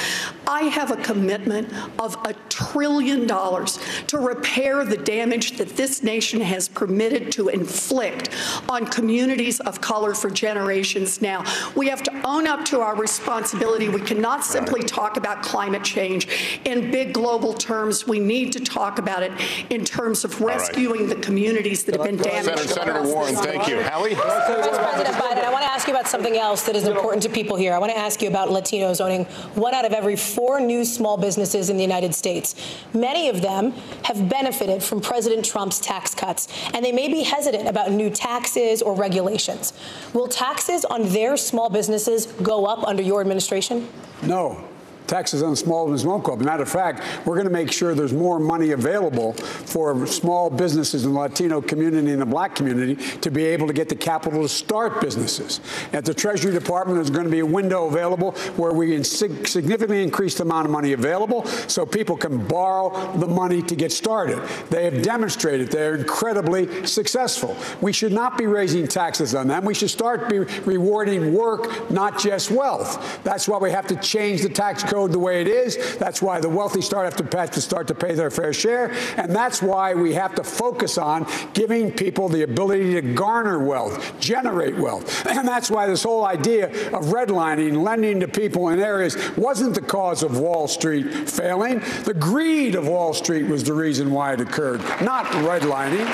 I have a commitment of $1 trillion to repair the damage that this nation has permitted to inflict on communities of color for generations now. We have to own up to our responsibility. We cannot simply talk about climate change in big global terms. We need to talk about it in terms of rescuing the communities that have been damaged. Senator Warren, thank you. Hallie? Vice President Biden, I want to ask you about something else that is important to people here. I want to ask you about Latinos owning 1 out of every 4 new small businesses in the United States. Many of them have benefited from President Trump's tax cuts, and they may be hesitant about new taxes or regulations. Will taxes on their small businesses go up under your administration? No. Taxes on small business won't go up. As a matter of fact, we're going to make sure there's more money available for small businesses in the Latino community and the black community to be able to get the capital to start businesses. At the Treasury Department, there's going to be a window available where we can significantly increase the amount of money available so people can borrow the money to get started. They have demonstrated they're incredibly successful. We should not be raising taxes on them. We should start be rewarding work, not just wealth. That's why we have to change the tax code the way it is. That's why the wealthy start to pay their fair share. And that's why we have to focus on giving people the ability to garner wealth, generate wealth. And that's why this whole idea of redlining, lending to people in areas wasn't the cause of Wall Street failing. The greed of Wall Street was the reason why it occurred, not redlining.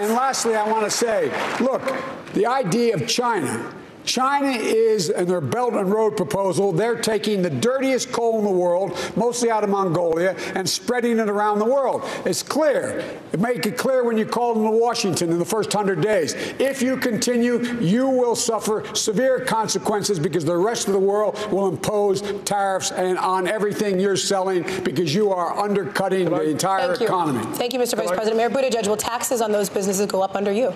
And lastly, I want to say, look, the idea of China is, in their Belt and Road proposal, they're taking the dirtiest coal in the world, mostly out of Mongolia, and spreading it around the world. It's clear. Make it clear when you called them to Washington in the first 100 days. If you continue, you will suffer severe consequences because the rest of the world will impose tariffs on everything you're selling because you are undercutting the entire economy. Thank you, Mr. Vice President. Mayor Buttigieg, will taxes on those businesses go up under you?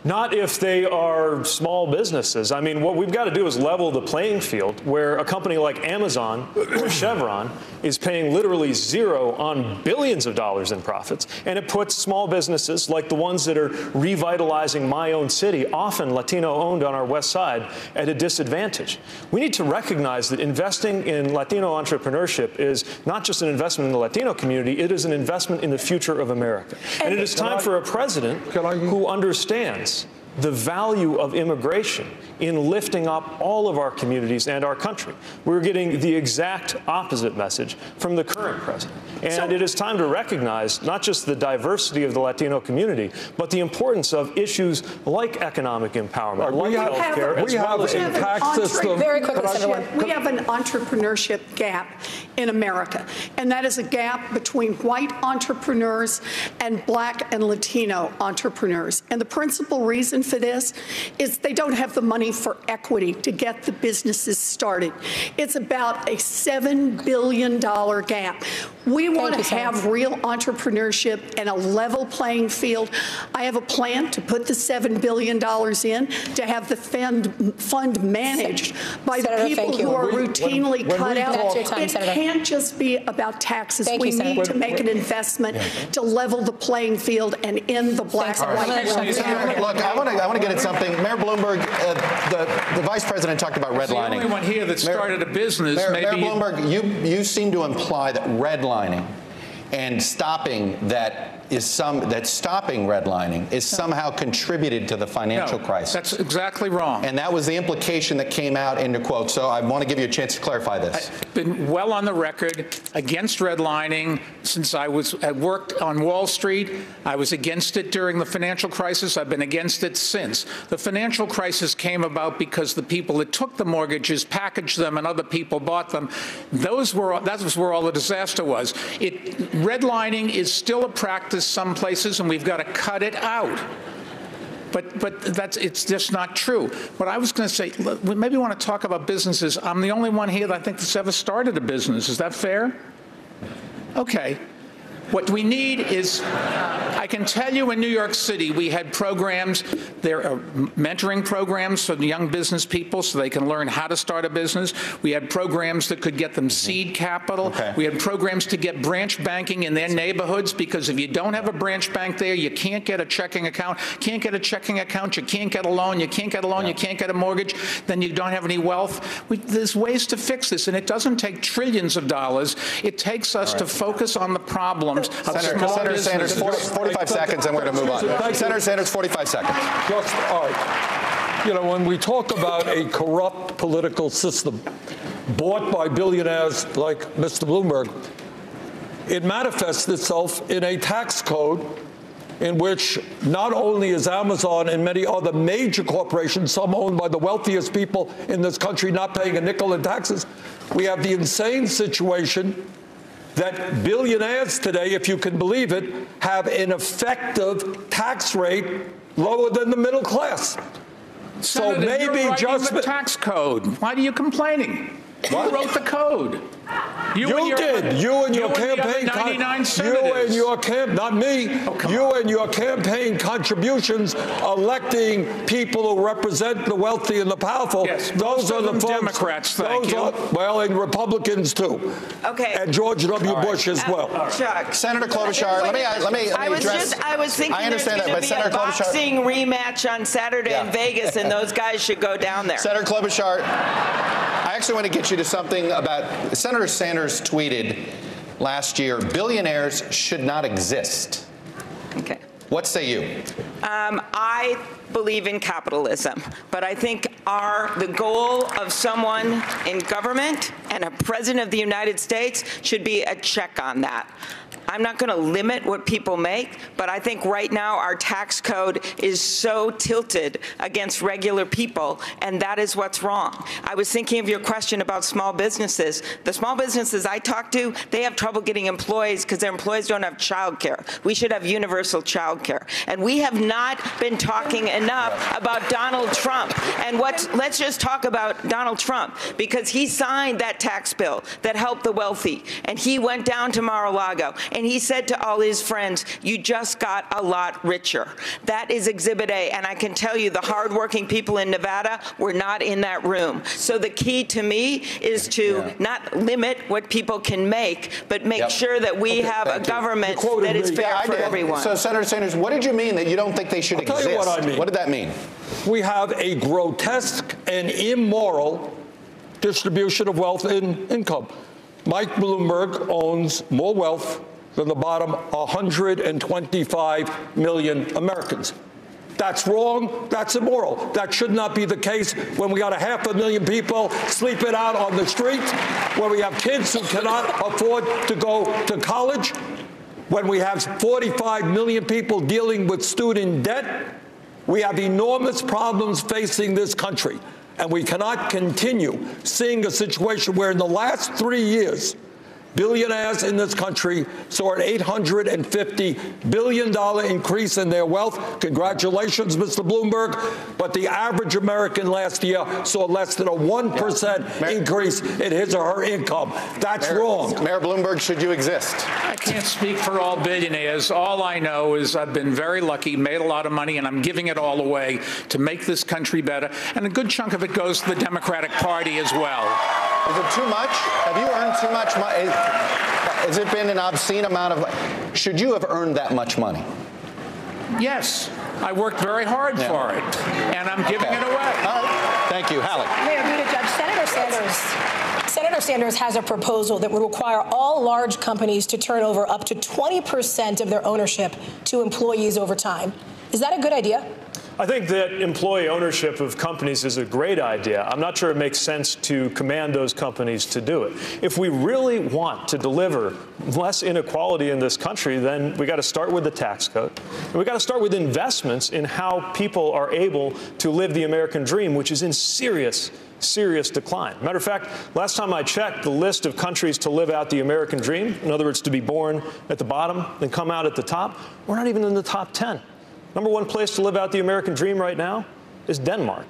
Not if they are small businesses. I mean, what we've got to do is level the playing field where a company like Amazon or Chevron is paying literally zero on billions of dollars in profits. And it puts small businesses like the ones that are revitalizing my own city, often Latino-owned on our west side, at a disadvantage. We need to recognize that investing in Latino entrepreneurship is not just an investment in the Latino community, it is an investment in the future of America. And it is time for a president who understands the value of immigration in lifting up all of our communities and our country. We're getting the exact opposite message from the current president. And it is time to recognize not just the diversity of the Latino community, but the importance of issues like economic empowerment, like health care, as well as a tax system. Very quickly, we have an entrepreneurship gap in America, and that is a gap between white entrepreneurs and black and Latino entrepreneurs. And the principal reason for this is they don't have the money for equity to get the businesses started. It's about a $7 billion gap. We want to have real entrepreneurship and a level playing field. I have a plan to put the $7 billion in to have the fund managed by the people who are routinely cut out. It can't just be about taxes. We need to make an investment to level the playing field and end the black and white. Look, I want to get at something. Mayor Bloomberg, the vice president talked about redlining. The only one here that started a business. Mayor Bloomberg, you seem to imply that redlining and stopping that that stopping redlining is somehow contributed to the financial crisis. That's exactly wrong. And that was the implication that came out in the quote. So I want to give you a chance to clarify this. I've been well on the record against redlining since I worked on Wall Street. I was against it during the financial crisis. I've been against it since. The financial crisis came about because the people that took the mortgages packaged them and other people bought them. That was where all the disaster was. Redlining is still a practice some places, and we've got to cut it out. But it's just not true. What I was going to say, maybe we want to talk about businesses. I'm the only one here that I think that's ever started a business. Is that fair? Okay. What we need is, I can tell you in New York City, we had programs, there are mentoring programs for the young business people so they can learn how to start a business. We had programs that could get them seed capital. We had programs to get branch banking in their neighborhoods, because if you don't have a branch bank there, you can't get a checking account. Can't get a checking account, you can't get a loan, you can't get a loan, you can't get a mortgage, then you don't have any wealth. There's ways to fix this, and it doesn't take trillions of dollars. It takes us to focus on the problem. Senator Sanders, 45 seconds, and we're going to move on. Senator Sanders, 45 seconds. All right. You know, when we talk about a corrupt political system bought by billionaires like Mr. Bloomberg, it manifests itself in a tax code in which not only is Amazon and many other major corporations, some owned by the wealthiest people in this country, not paying a nickel in taxes, we have the insane situation that billionaires today, if you can believe it, have an effective tax rate lower than the middle class. Senator, so maybe you're just the tax code. Why are you complaining? What? Who wrote the code? You did. You and your campaign. Not me. You and your campaign contributions electing people who represent the wealthy and the powerful. Yes, those are the folks. Democrats, thank you. Well, and Republicans too. Okay. And George W. Bush as well. Chuck. Senator Klobuchar, let me address. I was thinking there's going to be a boxing rematch on Saturday in Vegas, and those guys should go down there. Senator Klobuchar, I actually want to get you to something about Senator Sanders tweeted last year, billionaires should not exist. Okay. What say you? I believe in capitalism, but I think the goal of someone in government and a president of the United States should be a check on that. I'm not going to limit what people make, but I think right now our tax code is so tilted against regular people, and that is what's wrong. I was thinking of your question about small businesses. The small businesses I talk to, they have trouble getting employees because their employees don't have child care. We should have universal child care. And we have not been talking enough about Donald Trump. And let's just talk about Donald Trump, because he signed that tax bill that helped the wealthy, and he went down to Mar-a-Lago, and he said to all his friends, you just got a lot richer. That is Exhibit A, and I can tell you the hardworking people in Nevada were not in that room. So the key to me is to not limit what people can make, but make sure that we have a government that is fair for everyone. So, Senator Sanders, what did you mean that you don't think they should exist? Tell you what I mean. What did that mean? We have a grotesque and immoral distribution of wealth and income. Mike Bloomberg owns more wealth than the bottom 125 million Americans. That's wrong. That's immoral. That should not be the case when we got 500,000 people sleeping out on the streets, when we have kids who cannot afford to go to college, when we have 45 million people dealing with student debt. We have enormous problems facing this country, and we cannot continue seeing a situation where in the last 3 years, billionaires in this country saw an $850 billion increase in their wealth. Congratulations, Mr. Bloomberg. But the average American last year saw less than a 1% increase in his or her income. That's wrong. Mayor Bloomberg, should you exist? I can't speak for all billionaires. All I know is I've been very lucky, made a lot of money, and I'm giving it all away to make this country better. And a good chunk of it goes to the Democratic Party as well. Is it too much? Have you earned too much money? Has it been an obscene amount of? Should you have earned that much money? Yes. I worked very hard for it, and I'm giving it away. All right. Thank you. Hallie. Mayor Buttigieg, Senator Sanders Senator Sanders has a proposal that would require all large companies to turn over up to 20% of their ownership to employees over time. Is that a good idea? I think that employee ownership of companies is a great idea. I'm not sure it makes sense to command those companies to do it. If we really want to deliver less inequality in this country, then we got to start with the tax code. And we got to start with investments in how people are able to live the American dream, which is in serious decline. Matter of fact, last time I checked, the list of countries to live out the American dream, in other words, to be born at the bottom and come out at the top, we're not even in the top 10. Number one place to live out the American dream right now is Denmark.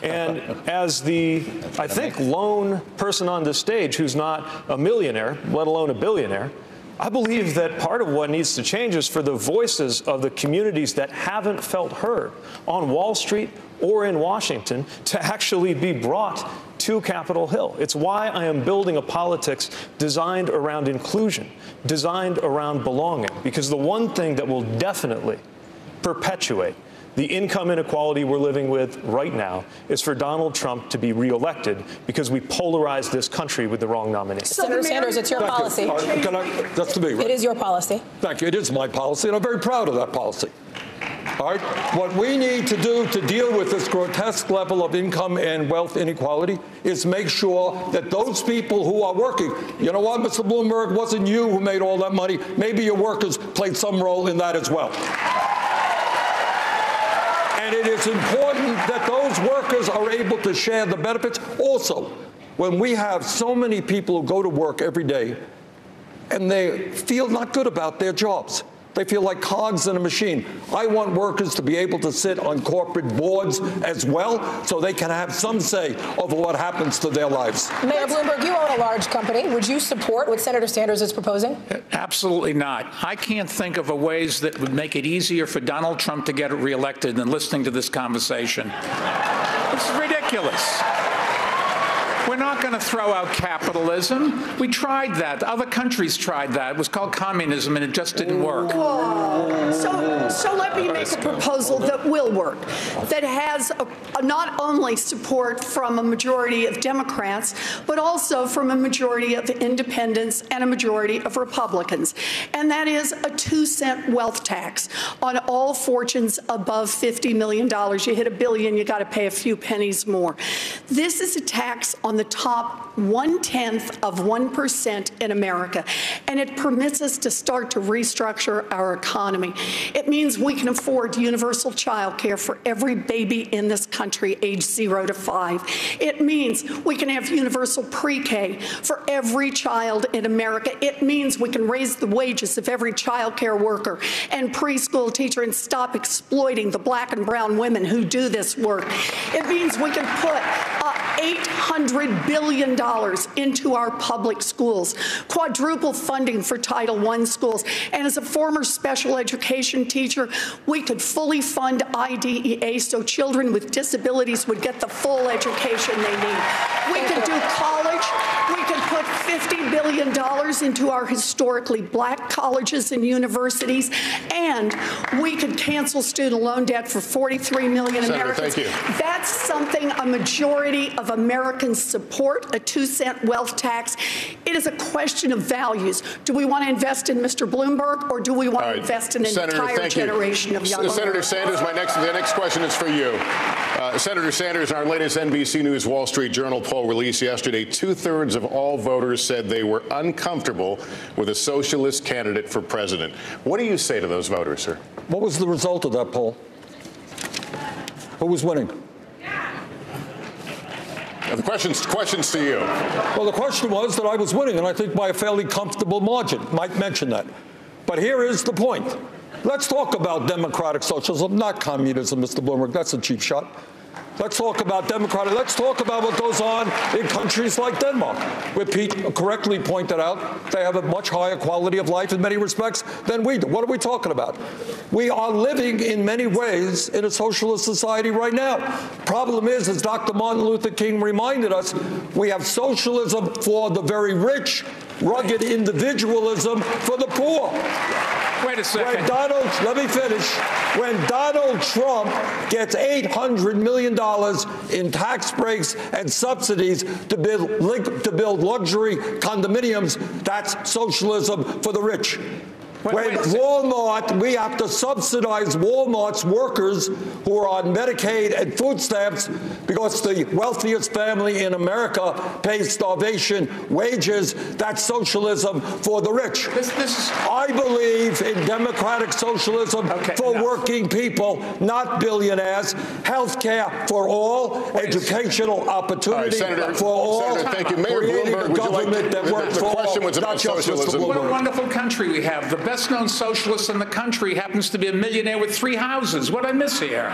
And as the, I think, lone person on this stage who's not a millionaire, let alone a billionaire, I believe that part of what needs to change is for the voices of the communities that haven't felt heard on Wall Street or in Washington to actually be brought to Capitol Hill. It's why I am building a politics designed around inclusion, designed around belonging, because the one thing that will definitely perpetuate the income inequality we're living with right now is for Donald Trump to be reelected because we polarized this country with the wrong nominee. Senator Sanders, it's your policy. That's to me, right? It is your policy. Thank you. It is my policy, and I'm very proud of that policy. All right? What we need to do to deal with this grotesque level of income and wealth inequality is make sure that those people who are working, you know what, Mr. Bloomberg, wasn't you who made all that money. Maybe your workers played some role in that as well. And it is important that those workers are able to share the benefits. Also, when we have so many people who go to work every day and they feel not good about their jobs, they feel like cogs in a machine. I want workers to be able to sit on corporate boards as well so they can have some say over what happens to their lives. Mayor Bloomberg, you own a large company. Would you support what Senator Sanders is proposing? Absolutely not. I can't think of ways that would make it easier for Donald Trump to get reelected than listening to this conversation. It's ridiculous. We're not going to throw out capitalism. We tried that. Other countries tried that. It was called communism, and it just didn't work. So let me make a proposal that will work, that has not only support from a majority of Democrats, but also from a majority of independents and a majority of Republicans. And that is a 2-cent wealth tax on all fortunes above $50 million. You hit $1 billion, you got to pay a few pennies more. This is a tax on the top 0.1% in America, and it permits us to start to restructure our economy. It means we can afford universal child care for every baby in this country age 0 to 5. It means we can have universal pre-K for every child in America. It means we can raise the wages of every child care worker and preschool teacher and stop exploiting the black and brown women who do this work. It means we can put $800 billion into our public schools, quadruple funding for Title I schools. And as a former special education teacher, we could fully fund IDEA so children with disabilities would get the full education they need. We could do college. We could put $50 billion into our historically black colleges and universities, and we could cancel student loan debt for 43 million Americans. Thank you. That's something a majority of Americans support, a 2-cent wealth tax. It is a question of values. Do we want to invest in Mr. Bloomberg, or do we want to invest in an entire generation of young Senator Sanders, the next question is for you. Senator Sanders, in our latest NBC News Wall Street Journal poll released yesterday, 2/3 of all voters said they were uncomfortable with a socialist candidate for president. What do you say to those voters, sir? What was the result of that poll? Who was winning? The question's to you. Well, the question was that I was winning, and I think by a fairly comfortable margin. Mike mentioned that. But here is the point. Let's talk about democratic socialism, not communism, Mr. Bloomberg. That's a cheap shot. Let's talk about democratic. Let's talk about what goes on in countries like Denmark, where Pete correctly pointed out they have a much higher quality of life in many respects than we do. What are we talking about? We are living in many ways in a socialist society right now. Problem is, as Dr. Martin Luther King reminded us, we have socialism for the very rich, rugged individualism for the poor. Wait a second. Let me finish. When Donald Trump gets $800 million in tax breaks and subsidies to build luxury condominiums, that's socialism for the rich. When Walmart, we have to subsidize Walmart's workers who are on Medicaid and food stamps because the wealthiest family in America pays starvation wages. That's socialism for the rich. I believe in democratic socialism for working people, not billionaires. Health care for all, educational opportunity for all. Senator, thank you. Mayor Bloomberg, would you like to, the question was about socialism. What a wonderful country we have. The best-known socialist in the country happens to be a millionaire with 3 houses. What did I miss here?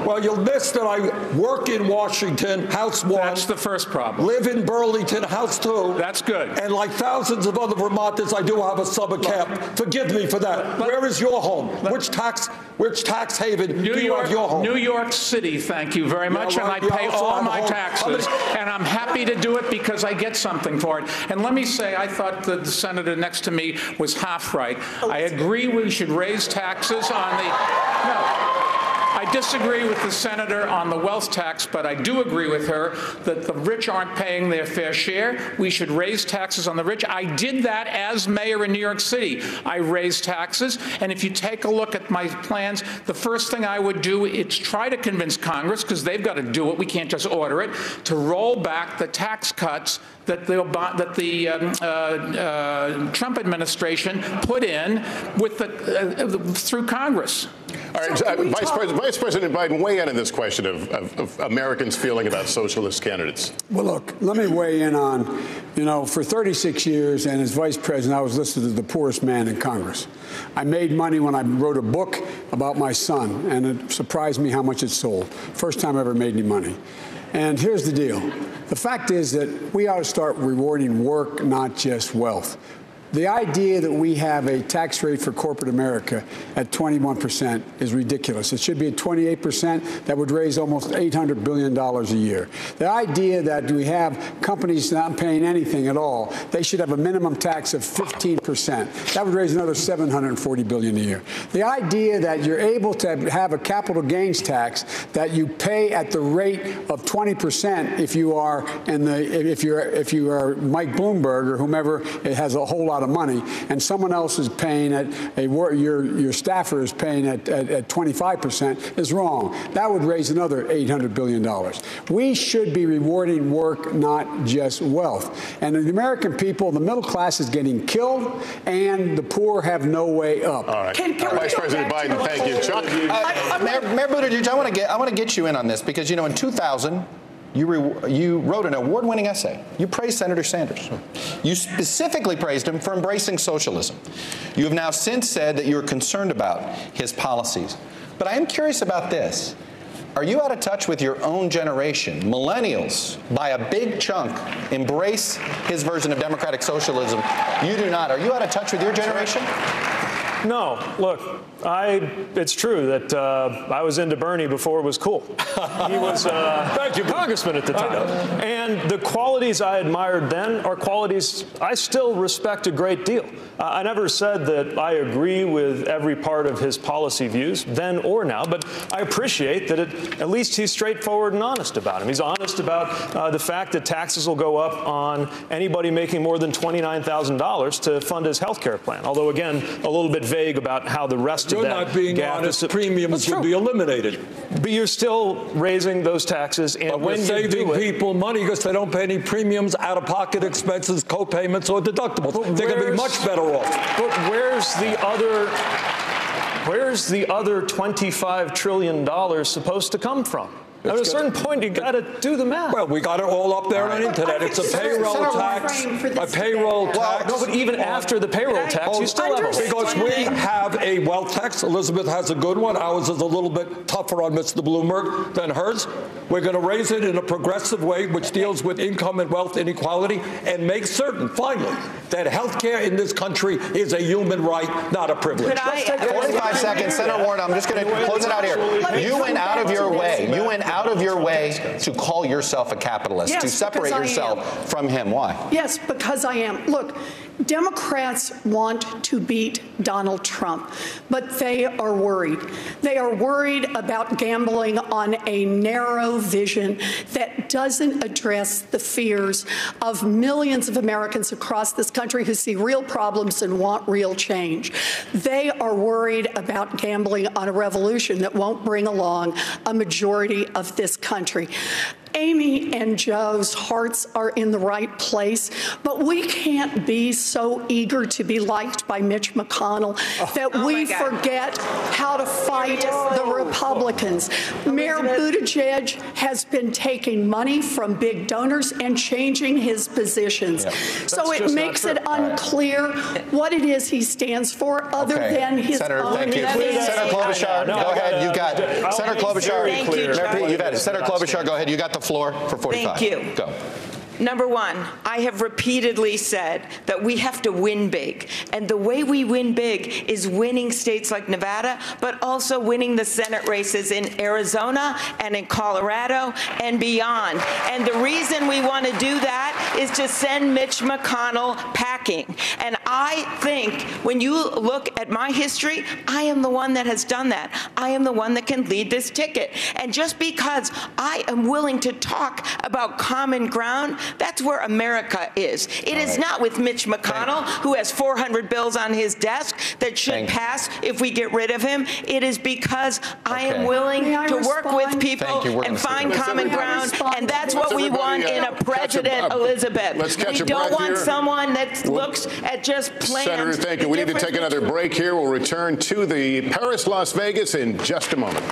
Well, you'll miss that I work in Washington, House 1. That's the first problem. Live in Burlington, House 2. That's good. And like thousands of other Vermonters, I do have a summer camp. Forgive me for that. Where is your home? Which tax haven do you have your home? New York City, thank you very much. Yeah, right. And I pay all my taxes. And I'm happy to do it because I get something for it. And let me say, I thought the senator next to me was half right. I agree we should raise taxes on the... No. I disagree with the senator on the wealth tax, but I do agree with her that the rich aren't paying their fair share. We should raise taxes on the rich. I did that as mayor in New York City. I raised taxes, and if you take a look at my plans, the first thing I would do is try to convince Congress, because they've got to do it, we can't just order it, to roll back the tax cuts that the Trump administration put in with through Congress. All right, Vice President Biden, weigh in on this question of Americans' feeling about socialist candidates. Well, look, let me weigh in on, for 36 years and as vice president, I was listed as the poorest man in Congress. I made money when I wrote a book about my son, and it surprised me how much it sold. First time I ever made any money. And here's the deal. The fact is that we ought to start rewarding work, not just wealth. The idea that we have a tax rate for corporate America at 21% is ridiculous. It should be at 28%. That would raise almost $800 billion a year. The idea that we have companies not paying anything at all, they should have a minimum tax of 15%. That would raise another $740 billion a year. The idea that you're able to have a capital gains tax that you pay at the rate of 20% if you are if you are Mike Bloomberg or whomever has a whole lot of money, and someone else is paying at your staffer is paying at 25% is wrong. That would raise another $800 billion. We should be rewarding work, not just wealth. And the American people, the middle class is getting killed, and the poor have no way up. All right. Vice President Biden, thank you. Chuck? Mayor Buttigieg, I want to get you in on this because, in 2000, you wrote an award-winning essay. You praised Senator Sanders. You specifically praised him for embracing socialism. You have now since said that you're concerned about his policies. But I am curious about this. Are you out of touch with your own generation? Millennials, by a big chunk, embrace his version of democratic socialism. You do not. Are you out of touch with your generation? No. Look, it's true that I was into Bernie before it was cool. He was thank you, congressman at the time. And the qualities I admired then are qualities I still respect a great deal. I never said that I agree with every part of his policy views, then or now, but I appreciate that at least he's straightforward and honest about him. He's honest about the fact that taxes will go up on anybody making more than $29,000 to fund his health care plan. Although, again, a little bit vague about how the rest of that You're not being honest. Premiums would be eliminated. But you're still raising those taxes, and when we're saving people money because they don't pay any premiums, out-of-pocket expenses, co-payments, or deductibles. They're going to be much better off. But where's the other $25 trillion supposed to come from? At a certain point, you got to do the math. Well, we got it all up there on the internet. It's a payroll tax. A payroll tax. No, but even after the payroll tax, you still have a because we have a wealth tax. Elizabeth has a good one. Ours is a little bit tougher on Mr. Bloomberg than hers. We're going to raise it in a progressive way, which deals with income and wealth inequality, and make certain, finally, that health care in this country is a human right, not a privilege. 45 seconds. Senator Warren, I'm just going to close it out here. You went out of your way. You went out of your way to call yourself a capitalist, to separate yourself from him. Why? Yes, because I am. Look, Democrats want to beat Donald Trump, but they are worried. They are worried about gambling on a narrow vision that doesn't address the fears of millions of Americans across this country who see real problems and want real change. They are worried about gambling on a revolution that won't bring along a majority of this country. Amy and Joe's hearts are in the right place, but we can't be so eager to be liked by Mitch McConnell that we forget how to fight the Republicans. Mayor Buttigieg has been taking money from big donors and changing his positions. So it makes it unclear what it is he stands for other than his own. Thank you. Senator Klobuchar, go ahead. You got it. Senator Klobuchar, you've had it. Senator Klobuchar, go ahead. You got the floor for 45. Thank you. Go. Number one, I have repeatedly said that we have to win big. And the way we win big is winning states like Nevada, but also winning the Senate races in Arizona and in Colorado and beyond. And the reason we want to do that is to send Mitch McConnell packing. And I think when you look at my history, I am the one that has done that. I am the one that can lead this ticket. And just because I am willing to talk about common ground, that's where America is. It is not with Mitch McConnell, who has 400 bills on his desk that should pass if we get rid of him. It is because I am willing to work with people and find common ground, and that's what we want in a president, Elizabeth. We don't want someone that looks at just plans. Senator, thank you. We need to take another break here. We'll return to the Paris, Las Vegas in just a moment.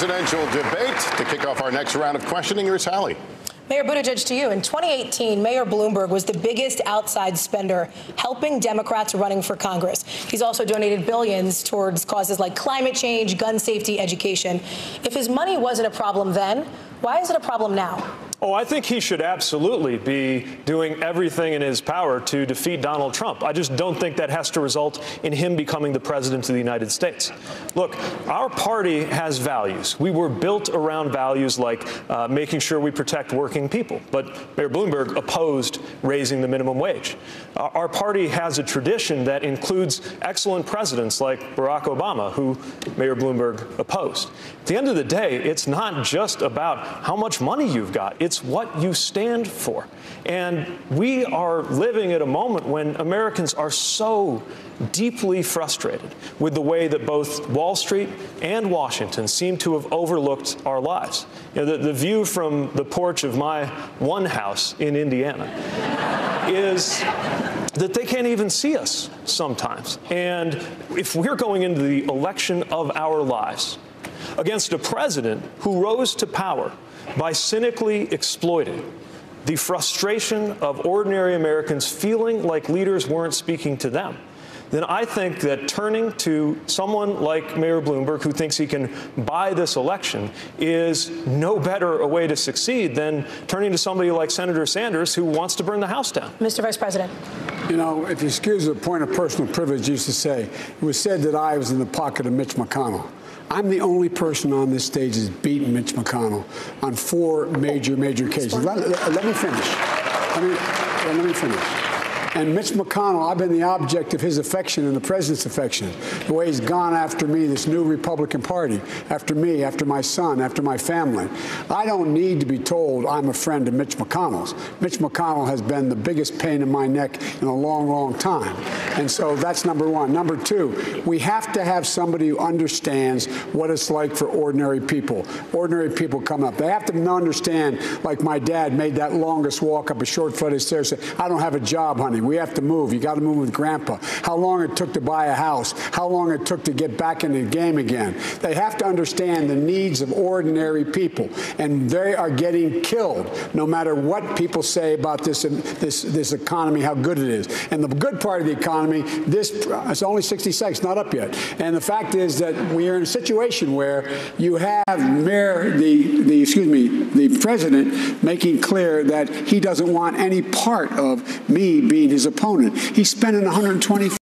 presidential debate. To kick off our next round of questioning, here's Hallie. Mayor Buttigieg, to you. In 2018, Mayor Bloomberg was the biggest outside spender, helping Democrats running for Congress. He's also donated billions towards causes like climate change, gun safety, education. If his money wasn't a problem then, why is it a problem now? Oh, I think he should absolutely be doing everything in his power to defeat Donald Trump. I just don't think that has to result in him becoming the president of the United States. Look, our party has values. We were built around values like making sure we protect working people. But Mayor Bloomberg opposed raising the minimum wage. Our party has a tradition that includes excellent presidents like Barack Obama, who Mayor Bloomberg opposed. At the end of the day, it's not just about how much money you've got. It's what you stand for. And we are living at a moment when Americans are so deeply frustrated with the way that both Wall Street and Washington seem to have overlooked our lives. You know, the view from the porch of my one house in Indiana is that they can't even see us sometimes. And if we're going into the election of our lives against a president who rose to power by cynically exploiting the frustration of ordinary Americans feeling like leaders weren't speaking to them, then I think that turning to someone like Mayor Bloomberg, who thinks he can buy this election, is no better a way to succeed than turning to somebody like Senator Sanders, who wants to burn the House down. Mr. Vice President. You know, if you excuse the point of personal privilege, used to say, it was said that I was in the pocket of Mitch McConnell. I'm the only person on this stage that's beaten Mitch McConnell on 4 major cases. Let me finish. Let me finish. And Mitch McConnell, I've been the object of his affection and the president's affection. The way he's gone after me, this new Republican Party, after me, after my son, after my family. I don't need to be told I'm a friend of Mitch McConnell's. Mitch McConnell has been the biggest pain in my neck in a long, long time. And so that's number one. Number two, we have to have somebody who understands what it's like for ordinary people. Ordinary people come up. They have to understand, like my dad made that longest walk up a short flight of stairs, said, I don't have a job, honey. We have to move. You got to move with Grandpa. How long it took to buy a house. How long it took to get back in the game again. They have to understand the needs of ordinary people, and they are getting killed no matter what people say about this economy, how good it is. And the good part of the economy, it's only 60 seconds, not up yet. And the fact is that we are in a situation where you have the president making clear that he doesn't want any part of me being his opponent. He's spending $120